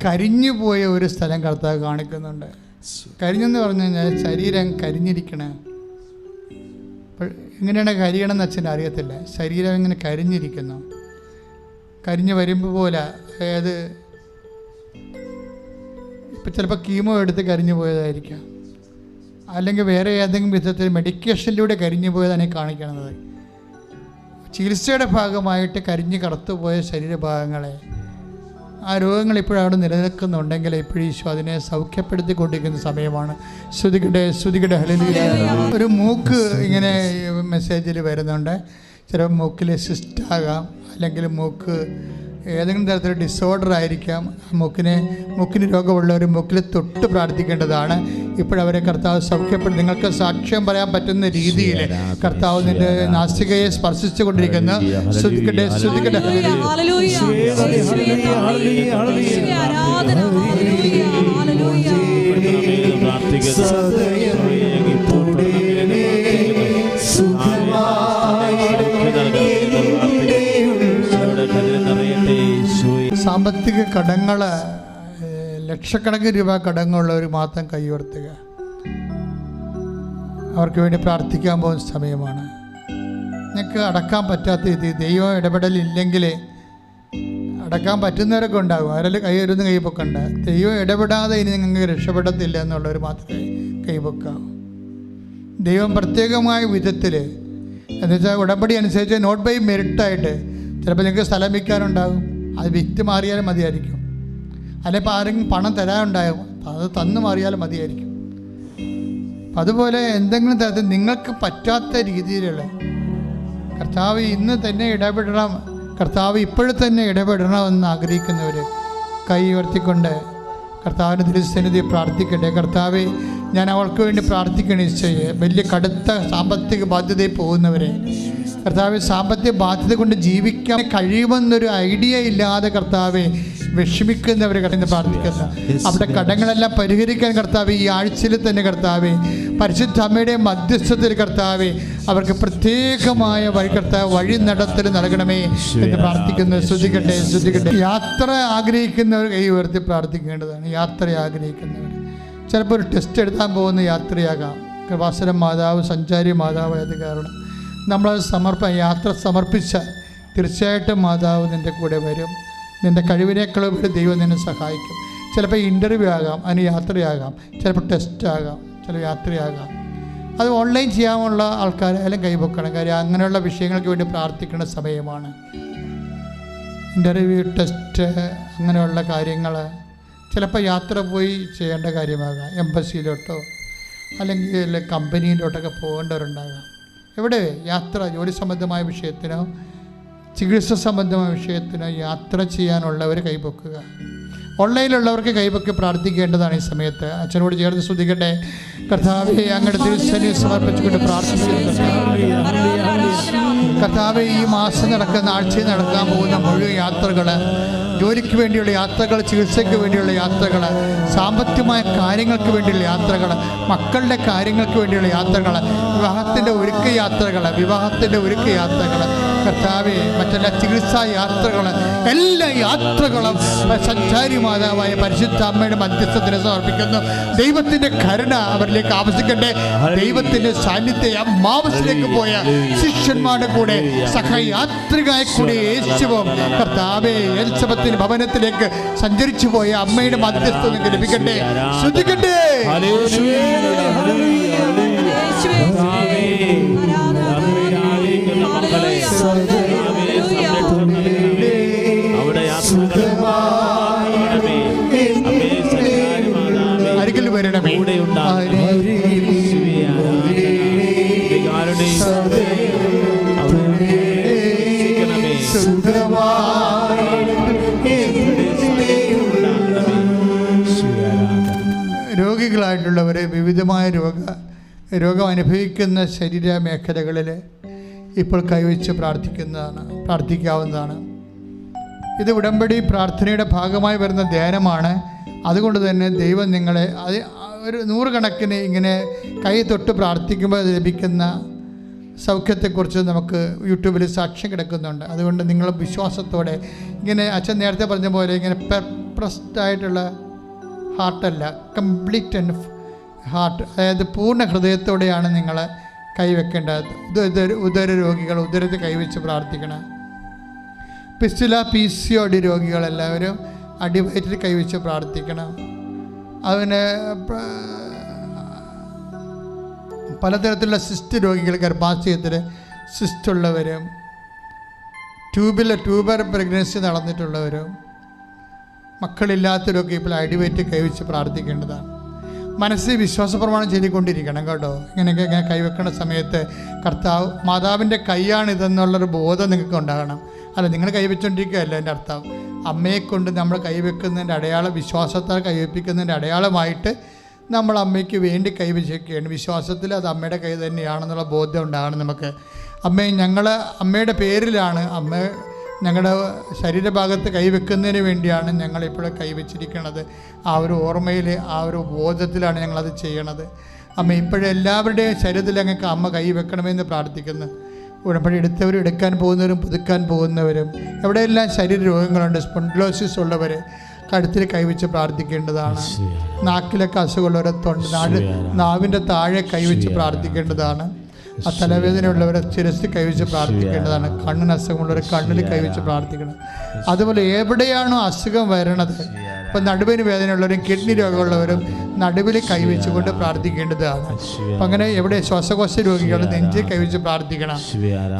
കരിഞ്ഞുപോയ ഒരു സ്ഥലം കർത്താവ് കാണിക്കുന്നുണ്ട്. കരിഞ്ഞെന്ന് പറഞ്ഞു കഴിഞ്ഞാൽ ശരീരം കരിഞ്ഞിരിക്കണേ. എങ്ങനെയാണ് കരിയണമെന്ന് അച്ഛൻ അറിയത്തില്ല. ശരീരം ഇങ്ങനെ കരിഞ്ഞിരിക്കുന്നു. കരിഞ്ഞ് വരുമ്പോൾ പോലെ, അതായത് ഇപ്പം ചിലപ്പോൾ കീമോ എടുത്ത് കരിഞ്ഞു പോയതായിരിക്കാം, അല്ലെങ്കിൽ വേറെ ഏതെങ്കിലും വിധത്തിൽ മെഡിക്കേഷനിലൂടെ കരിഞ്ഞു പോയതാണ് ഈ കാണിക്കുന്നത്. ചികിത്സയുടെ ഭാഗമായിട്ട് കരിഞ്ഞ് കറുത്തുപോയ ശരീരഭാഗങ്ങളെ, ആ രോഗങ്ങൾ ഇപ്പോഴവിടെ നിലനിൽക്കുന്നുണ്ടെങ്കിൽ ഇപ്പോഴും ഈശോ അതിനെ സൗഖ്യപ്പെടുത്തിക്കൊണ്ടിരിക്കുന്ന സമയമാണ്. ശ്രുതികടെ ഹല്ലേലൂയ. ഒരു മൂക്ക് ഇങ്ങനെ മെസ്സേജിൽ വരുന്നുണ്ട്. ചിലപ്പോൾ മൂക്കിൽ സിസ്റ്റ് ആകാം, അല്ലെങ്കിൽ മൂക്ക് ഏതെങ്കിലും തരത്തിലുള്ള ഡിസോർഡർ ആയിരിക്കാം. മൂക്കിന് രോഗമുള്ളവർ മൂക്കിൽ തൊട്ട് പ്രാർത്ഥിക്കേണ്ടതാണ്. ഇപ്പോഴവരെ കർത്താവ് സൗഖ്യപ്പെടും. നിങ്ങൾക്ക് സാക്ഷ്യം പറയാൻ പറ്റുന്ന രീതിയിൽ കർത്താവ് നിന്റെ നാസികയെ സ്പർശിച്ചു കൊണ്ടിരിക്കുന്നു. ശ്രുതിക്കട്ടെ. സാമ്പത്തിക കടങ്ങൾ, ലക്ഷക്കണക്കിന് രൂപ കടങ്ങളുള്ളവർ മാത്രം കൈയുയർത്തുക. അവർക്ക് വേണ്ടി പ്രാർത്ഥിക്കാൻ പോകുന്ന സമയമാണ്. നിങ്ങൾക്ക് അടക്കാൻ പറ്റാത്ത രീതിയിൽ ദൈവം ഇടപെടലില്ലെങ്കിൽ അടക്കാൻ പറ്റുന്നവരൊക്കെ ഉണ്ടാകും. അവരെല്ലാം കൈയൊരുന്ന് കൈപ്പൊക്കണ്ട. ദൈവം ഇടപെടാതെ ഇനി നിങ്ങൾക്ക് രക്ഷപ്പെടത്തില്ല എന്നുള്ളവർ മാത്രമേ കൈപ്പൊക്കാവൂ. ദൈവം പ്രത്യേകമായ വിധത്തിൽ, എന്നുവെച്ചാൽ ഉടമ്പടി അനുസരിച്ച് നോട്ട് ബൈ മെറിറ്റായിട്ട് ചിലപ്പോൾ നിങ്ങൾക്ക് സ്ഥലം വിൽക്കാനുണ്ടാകും. അത് വിറ്റ് മാറിയാലും മതിയായിരിക്കും. അല്ലെങ്കിൽ ആരെങ്കിലും പണം തരാനുണ്ടാകും, അത് തന്നു മാറിയാലും മതിയായിരിക്കും. അതുപോലെ എന്തെങ്കിലും തരത്തിൽ നിങ്ങൾക്ക് പറ്റാത്ത രീതിയിലുള്ള കർത്താവ് ഇന്ന് തന്നെ ഇടപെടണം, കർത്താവ് ഇപ്പോഴും തന്നെ ഇടപെടണമെന്ന് ആഗ്രഹിക്കുന്നവർ കൈ ഉയർത്തിക്കൊണ്ട് കർത്താവിൻ്റെ തിരുസന്നിധി പ്രാർത്ഥിക്കട്ടെ. കർത്താവെ, ഞാൻ അവൾക്ക് വേണ്ടി പ്രാർത്ഥിക്കണേ. ഈശോയെ, വലിയ കടുത്ത സാമ്പത്തിക ബാധ്യതയിൽ പോകുന്നവരെ കർത്താവ്, സാമ്പത്തിക ബാധ്യത കൊണ്ട് ജീവിക്കാൻ കഴിയുമെന്നൊരു ഐഡിയ ഇല്ലാതെ കർത്താവെ വിഷമിക്കുന്നവരെ കടന്ന് പ്രാർത്ഥിക്കുന്ന അവിടെ കടങ്ങളെല്ലാം പരിഹരിക്കാൻ കർത്താവ് ഈ ആഴ്ചയിൽ തന്നെ കർത്താവെ പരിശുദ്ധ അമ്മയുടെ മധ്യസ്ഥത്തിൽ കർത്താവെ അവർക്ക് പ്രത്യേകമായ വഴി നടത്തൽ നൽകണമേ എന്ന് പ്രാർത്ഥിക്കുന്നു. ശ്രദ്ധിക്കട്ടെ. യാത്ര ആഗ്രഹിക്കുന്നവർ കൈ ഉയർത്തി പ്രാർത്ഥിക്കേണ്ടതാണ്. യാത്ര ആഗ്രഹിക്കുന്നവർ ചിലപ്പോൾ ഒരു ടെസ്റ്റ് എടുക്കാൻ പോകുന്ന യാത്രയാകാം. കൃപാസനം മാതാവ്, സഞ്ചാരി മാതാവ് ആയത് കാരണം നമ്മളത് യാത്ര സമർപ്പിച്ചാൽ തീർച്ചയായിട്ടും മാതാവ് നിൻ്റെ കൂടെ വരും. നിൻ്റെ കഴിവിനേക്കാൾ വരെ ദൈവം നിന്നെ സഹായിക്കും. ചിലപ്പോൾ ഇൻ്റർവ്യൂ ആകാം, അതിന് യാത്രയാകാം, ചിലപ്പോൾ ടെസ്റ്റ് ആകാം, ചില യാത്രയാകാം. അത് ഓൺലൈൻ ചെയ്യാനുള്ള ആൾക്കാരായാലും കൈപൊക്കണം. കാര്യം അങ്ങനെയുള്ള വിഷയങ്ങൾക്ക് വേണ്ടി പ്രാർത്ഥിക്കുന്ന സമയമാണ്. ഇൻ്റർവ്യൂ, ടെസ്റ്റ്, അങ്ങനെയുള്ള കാര്യങ്ങൾ ചിലപ്പോൾ യാത്ര പോയി ചെയ്യേണ്ട കാര്യമാകാം. എംബസിയിലോട്ടോ അല്ലെങ്കിൽ കമ്പനിയിലോട്ടൊക്കെ പോകേണ്ടവരുണ്ടാകാം. എവിടെ യാത്ര, ജോലി സംബന്ധമായ വിഷയത്തിനോ ചികിത്സ സംബന്ധമായ വിഷയത്തിനോ യാത്ര ചെയ്യാനുള്ളവർ കൈപൊക്കുക. ഓൺലൈനിലുള്ളവർക്ക് കൈപൊക്കി പ്രാർത്ഥിക്കേണ്ടതാണ് ഈ സമയത്ത്. അച്ഛനോട് ചേർന്ന് ശ്രദ്ധിക്കട്ടെ. കർത്താവെ, അങ്ങയുടെ തിരുസന്നിധിയിൽ സമർപ്പിച്ചുകൊണ്ട് പ്രാർത്ഥിക്കുന്നു. കർത്താവെ, ഈ മാസം നടക്കുന്ന, ആഴ്ചയിൽ നടക്കാൻ പോകുന്ന മുഴുവൻ യാത്രകൾ, ജോലിക്ക് വേണ്ടിയുള്ള യാത്രകൾ, ചികിത്സയ്ക്ക് വേണ്ടിയുള്ള യാത്രകൾ, സാമ്പത്തികമായ കാര്യങ്ങൾക്ക് വേണ്ടിയുള്ള യാത്രകൾ, മക്കളുടെ കാര്യങ്ങൾക്ക് വേണ്ടിയുള്ള യാത്രകൾ, വിവാഹത്തിൻ്റെ ഒരുക്ക യാത്രകൾ, കർത്താവെ, മറ്റെല്ലാ ചികിത്സാ യാത്രകൾ, എല്ലാ യാത്രകളും സഞ്ചാരി മാതാവായ പരിശുദ്ധ അമ്മയുടെ മധ്യസ്ഥത്തിന് സമർപ്പിക്കുന്നു. ദൈവത്തിൻ്റെ കരുണ അവരിലേക്ക് ആവശ്യിക്കട്ടെ. ദൈവത്തിൻ്റെ സാന്നിധ്യം അമ്മാവസിലേക്ക് പോയ ശിഷ്യന്മാരുടെ കൂടെ സഹയാത്രികയായി കൂടി യേശുവും കർത്താവെ എലിസബത്തിന് ഭവനത്തിലേക്ക് സഞ്ചരിച്ചു പോയ അമ്മയുടെ മധ്യസ്ഥത ലഭിക്കട്ടെ. ശ്രദ്ധിക്കട്ടെ. ആഗ്രഹിക്കുന്ന മക്കളെ സംരക്ഷണം നൽകണമേ. അവിടെ അരികിൽ വരണമേ. കൂടെ ഉണ്ടാകണമേ. രോഗികളായിട്ടുള്ളവരെ വിവിധമായ രോഗം അനുഭവിക്കുന്ന ശരീര മേഖലകളിൽ ഇപ്പോൾ കൈവച്ച് പ്രാർത്ഥിക്കാവുന്നതാണ്. ഇത് ഉടമ്പടി പ്രാർത്ഥനയുടെ ഭാഗമായി വരുന്ന ധ്യാനമാണ്. അതുകൊണ്ട് തന്നെ ദൈവം നിങ്ങളെ ഒരു 100 കണക്കിന് ഇങ്ങനെ കൈ തൊട്ട് പ്രാർത്ഥിക്കുമ്പോൾ ലഭിക്കുന്ന സൗഖ്യത്തെക്കുറിച്ച് നമുക്ക് യൂട്യൂബിൽ സാക്ഷ്യം കിടക്കുന്നുണ്ട്. അതുകൊണ്ട് നിങ്ങൾ വിശ്വാസത്തോടെ ഇങ്ങനെ അച്ഛൻ നേരത്തെ പറഞ്ഞ പോലെ ഇങ്ങനെ പെർപ്രസ്ഡ് ആയിട്ടുള്ള ഹാർട്ടല്ല, കംപ്ലീറ്റ് ആൻഡ് ഹാർട്ട്, അതായത് പൂർണ്ണ ഹൃദയത്തോടെയാണ് നിങ്ങൾ കൈവെക്കേണ്ടത്. ഉദര രോഗികൾ ഉദരത്തെ കൈവച്ച് പ്രാർത്ഥിക്കണം. പിസ്റ്റുല PCOD രോഗികളെല്ലാവരും അടിവയറ്റിൽ കൈവച്ച് പ്രാർത്ഥിക്കണം. അതിന് പലതരത്തിലുള്ള സിസ്റ്റ് രോഗികൾ, ഗർഭാശയത്തിൽ സിസ്റ്റുള്ളവരും ട്യൂബർ പ്രഗ്നൻസി നടന്നിട്ടുള്ളവരും മക്കളില്ലാത്തവരൊക്കെ ഇപ്പോൾ അടിവയറ്റ് കൈവച്ച് പ്രാർത്ഥിക്കേണ്ടതാണ്. മനസ്സിൽ വിശ്വാസപ്രമാണം ചെയ്തുകൊണ്ടിരിക്കണം കേട്ടോ. ഇങ്ങനെ കൈവെക്കുന്ന സമയത്ത് കർത്താവ് മാതാവിൻ്റെ കൈയാണിതെന്നുള്ളൊരു ബോധം നിങ്ങൾക്ക് ഉണ്ടാകണം. അല്ല, നിങ്ങൾ കൈവച്ചുകൊണ്ടിരിക്കുകയല്ല എൻ്റെ അർത്ഥം. അമ്മയെക്കൊണ്ട് നമ്മൾ കൈവെക്കുന്നതിൻ്റെ അടയാളം, വിശ്വാസത്താൽ കൈവെപ്പിക്കുന്നതിൻ്റെ അടയാളമായിട്ട് നമ്മൾ അമ്മയ്ക്ക് വേണ്ടി കൈവച്ചൊക്കെയാണ്. വിശ്വാസത്തിൽ അത് അമ്മയുടെ കൈ തന്നെയാണെന്നുള്ള ബോധ്യം ഉണ്ടാകണം നമുക്ക്. അമ്മയുടെ പേരിലാണ്, അമ്മ ഞങ്ങളുടെ ശരീരഭാഗത്ത് കൈവെക്കുന്നതിന് വേണ്ടിയാണ് ഞങ്ങളിപ്പോൾ കൈവച്ചിരിക്കുന്നത്. ആ ഒരു ഓർമ്മയിൽ, ആ ഒരു ബോധത്തിലാണ് ഞങ്ങളത് ചെയ്യണത്. അമ്മ ഇപ്പോഴെല്ലാവരുടെയും ശരീരത്തിൽ ഞങ്ങൾക്ക് അമ്മ കൈവെക്കണമെന്ന് പ്രാർത്ഥിക്കുന്നു. ഉടമ്പടി എടുത്തവരും എടുക്കാൻ പോകുന്നവരും പുതുക്കാൻ പോകുന്നവരും എവിടെയെല്ലാം ശരീര രോഗങ്ങളുണ്ട്, സ്പോണ്ടിലോസിസ് ഉള്ളവർ കഴുത്തിൽ കൈവച്ച് പ്രാർത്ഥിക്കേണ്ടതാണ്. നാക്കിലൊക്കെ അസുഖമുള്ളവരെ നാവിൻ്റെ താഴെ കൈവച്ച് പ്രാർത്ഥിക്കേണ്ടതാണ്. ആ തലവേദനയുള്ളവരെ ശിരസിൽ കൈവച്ച് പ്രാർത്ഥിക്കേണ്ടതാണ്. കണ്ണിന് അസുഖമുള്ളവരെ കണ്ണിൽ കൈവച്ച് പ്രാർത്ഥിക്കണം. അതുപോലെ എവിടെയാണോ അസുഖം വരണത്, ഇപ്പം നടുവിന് വേദനയുള്ളവരും കിഡ്നി രോഗമുള്ളവരും നടുവിൽ കൈവച്ചുകൊണ്ട് പ്രാർത്ഥിക്കേണ്ടതാണ്. അപ്പം അങ്ങനെ എവിടെ ശ്വാസകോശ രോഗികൾ നെഞ്ചിൽ കൈവച്ച് പ്രാർത്ഥിക്കണം.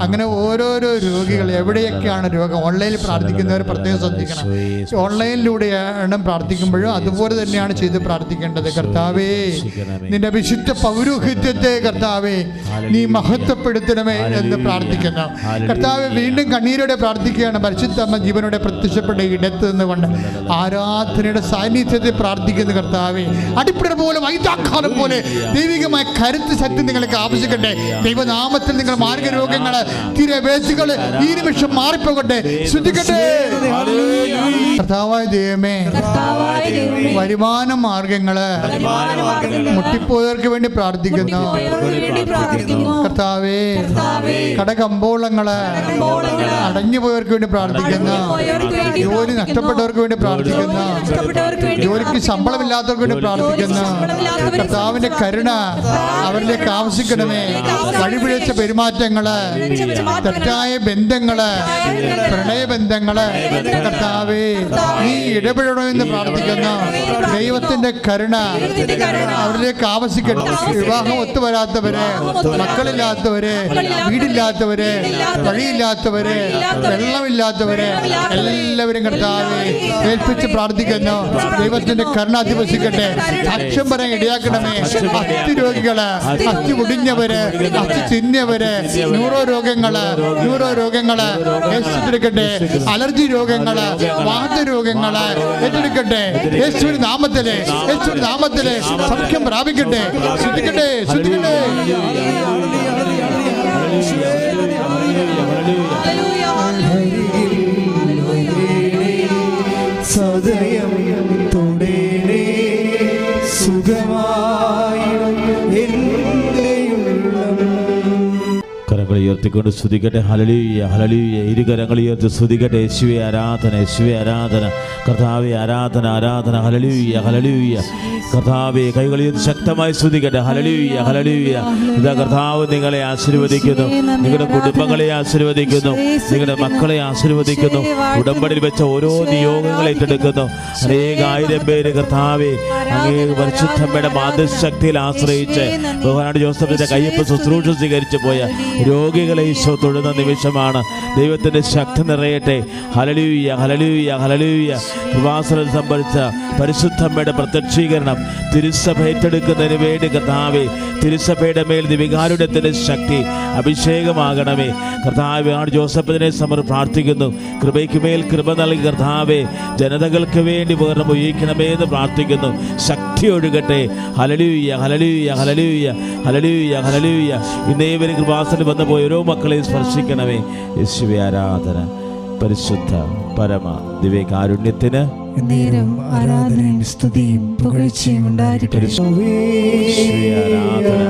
അങ്ങനെ ഓരോരോ രോഗികൾ എവിടെയൊക്കെയാണ് രോഗം, ഓൺലൈനിൽ പ്രാർത്ഥിക്കുന്നവർ പ്രത്യേകം ശ്രദ്ധിക്കണം. ഓൺലൈനിലൂടെയാണ് പ്രാർത്ഥിക്കുമ്പോഴും അതുപോലെ തന്നെയാണ് ചെയ്ത് പ്രാർത്ഥിക്കേണ്ടത്. കർത്താവേ, നിന്റെ വിശുദ്ധ പൗരോഹിത്യത്തെ കർത്താവേ നീ മഹത്വപ്പെടുത്തണമേ എന്ന് പ്രാർത്ഥിക്കുന്നു. കർത്താവെ, വീണ്ടും കണ്ണീരോടെ പ്രാർത്ഥിക്കുകയാണ്. പരിശുദ്ധമ്മ ജീവനോടെ പ്രത്യക്ഷപ്പെട്ട ഇടത്ത് നിന്നുകൊണ്ട് ആരാധനയുടെ സാന്നിധ്യത്തെ പ്രാർത്ഥിക്കുന്നു. കർത്താവെ, അടിപ്പിട പോലെ വൈതാക്കാലം പോലെ ദൈവികമായ കരുത്ത് ശക്തി നിങ്ങൾക്ക് ആവശ്യിക്കട്ടെ. ദൈവനാമത്തിൽ നിങ്ങൾ മാർഗരോഗങ്ങൾ തിരവേശികൾ ഈ നിമിഷം മാറിപ്പോകട്ടെ. ശ്രദ്ധിക്കട്ടെ. കർത്താവായ ദൈവമേ, വരുമാന മാർഗങ്ങള് മുട്ടിപ്പോയവർക്ക് വേണ്ടി പ്രാർത്ഥിക്കുന്നു. കർത്താവേ, കടകമ്പോളങ്ങള് അടഞ്ഞുപോയവർക്ക് വേണ്ടി പ്രാർത്ഥിക്കുന്നു. ജോലി നഷ്ടപ്പെട്ടവർക്ക് വേണ്ടി പ്രാർത്ഥിക്കുന്നു. ജോലിക്ക് ശമ്പളമില്ലാത്തവർക്ക് വേണ്ടി പ്രാർത്ഥിക്കുന്നു. കർത്താവിന്റെ കരുണ അവരിലേക്ക് ആവശ്യിക്കണമേ. വഴിപിഴച്ച പെരുമാറ്റങ്ങള്, തെറ്റായ ബന്ധങ്ങള്, പ്രണയബന്ധങ്ങള് കർത്താവേ നീ ഇടപെടണമെന്ന് പ്രാർത്ഥിക്കുന്നു. ദൈവത്തിന്റെ കരുണ അവരിലേക്ക് ആവശ്യിക്കട്ടെ. വിവാഹം ഒത്തുവരാത്തവര്, മക്കളില്ലാത്തവര്, വീടില്ലാത്തവര്, വഴിയില്ലാത്തവര്, വെള്ളമില്ലാത്തവര് എല്ലാവരും കർത്താവെ ഏൽപ്പിച്ച് പ്രാർത്ഥിക്കുന്നു. ദൈവത്തിന്റെ കരുണ അധിവസിക്കട്ടെ. സാക്ഷ്യം പറയാൻ ഇടയാക്കണമേ. അസ്ഥി രോഗികള്, അസ്ഥി മുടിഞ്ഞവര്, അസ്ഥി ചിഹ്നവര്, ന്യൂറോ രോഗങ്ങള് ഏറ്റെടുക്കട്ടെ. അലർജി രോഗങ്ങള്, വാതരോഗങ്ങള് ഏറ്റെടുക്കട്ടെ. യേശുവിന്റെ നാമത്തിലെ സൗഖ്യം പ്രാപിക്കട്ടെ. ശ്രദ്ധിക്കട്ടെ. സദയം തുടരെ സുഖമായി കരങ്ങൾ ഉയർത്തിക്കൊണ്ട് സ്തുതിക്കട്ടെ. Hallelujah, hallelujah. ഇരുകരങ്ങൾ ഉയർത്തി സ്തുതിക്കട്ടെ. യേശുവേ ആരാധന, യേശുവേ ആരാധന. കർത്താവേ ആരാധന, ആരാധന. Hallelujah, hallelujah. കർത്താവേ കൈകൾ ഉയർത്തി ശക്തമായി സ്തുതിക്കട്ടെ. Hallelujah, hallelujah. ഇതാ കർത്താവ് നിങ്ങളെ ആശീർവദിക്കുന്നു, നിങ്ങളുടെ കുടുംബങ്ങളെ ആശീർവദിക്കുന്നു, നിങ്ങളുടെ മക്കളെ ആശീർവദിക്കുന്നു. ഉടമ്പടിയിൽ വെച്ച ഓരോ നിയോഗങ്ങൾ ഏറ്റെടുക്കുന്നു. അനേകായിരം പേര് കർത്താവേ പരിശുദ്ധമ്മയുടെ മാതൃശക്തിയിൽ ആശ്രയിച്ച് ബഹുമാനപ്പെട്ട ജോസഫിന്റെ കയ്യപ്പ് ശുശ്രൂഷ സ്വീകരിച്ചു പോയ രോഗികളെ ഈശോ തൊഴുന്ന നിമിഷമാണ്. ദൈവത്തിന്റെ ശക്തി നിറയട്ടെ. Hallelujah, hallelujah, hallelujah. കൃപാസനം സംഭരിച്ച പരിശുദ്ധമ്മയുടെ പ്രത്യക്ഷീകരണം തിരുസഭ ഏറ്റെടുക്കുന്നതിന് വേണ്ടി കർത്താവേ, തിരുസഭയുടെ മേൽ ദിവികാരുണ്യത്തിന്റെ ശക്തി അഭിഷേകമാകണമേ കർത്താവേ. ആണ് ജോസഫിനെ പ്രാർത്ഥിക്കുന്നു. കൃപയ്ക്ക് മേൽ കൃപ നൽകി കർത്താവേ, ജനതകൾക്ക് വേണ്ടി ഉപകരണം ഉപയോഗിക്കണമേ എന്ന് പ്രാർത്ഥിക്കുന്നു. ശക്തി ഒഴുകട്ടെ. Hallelujah, hallelujah, hallelujah, hallelujah, hallelujah. ഇന്നേവരും കൃപാസനം വന്നു പോയ ഓരോ മക്കളെ സ്പർശിക്കണമേ. യേശുവേ ആരാധന. പരിശുദ്ധ പരമ ദിവ്യകാരുണ്യത്തിന് ആരാധനയും സ്തുതിയും പുകഴ്ചയും ഉണ്ടായിരിക്കട്ടെ. ആരാധന.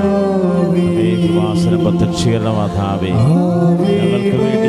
പ്രത്യക്ഷീകരണമാതാവേ, ഞങ്ങൾക്ക് വേണ്ടി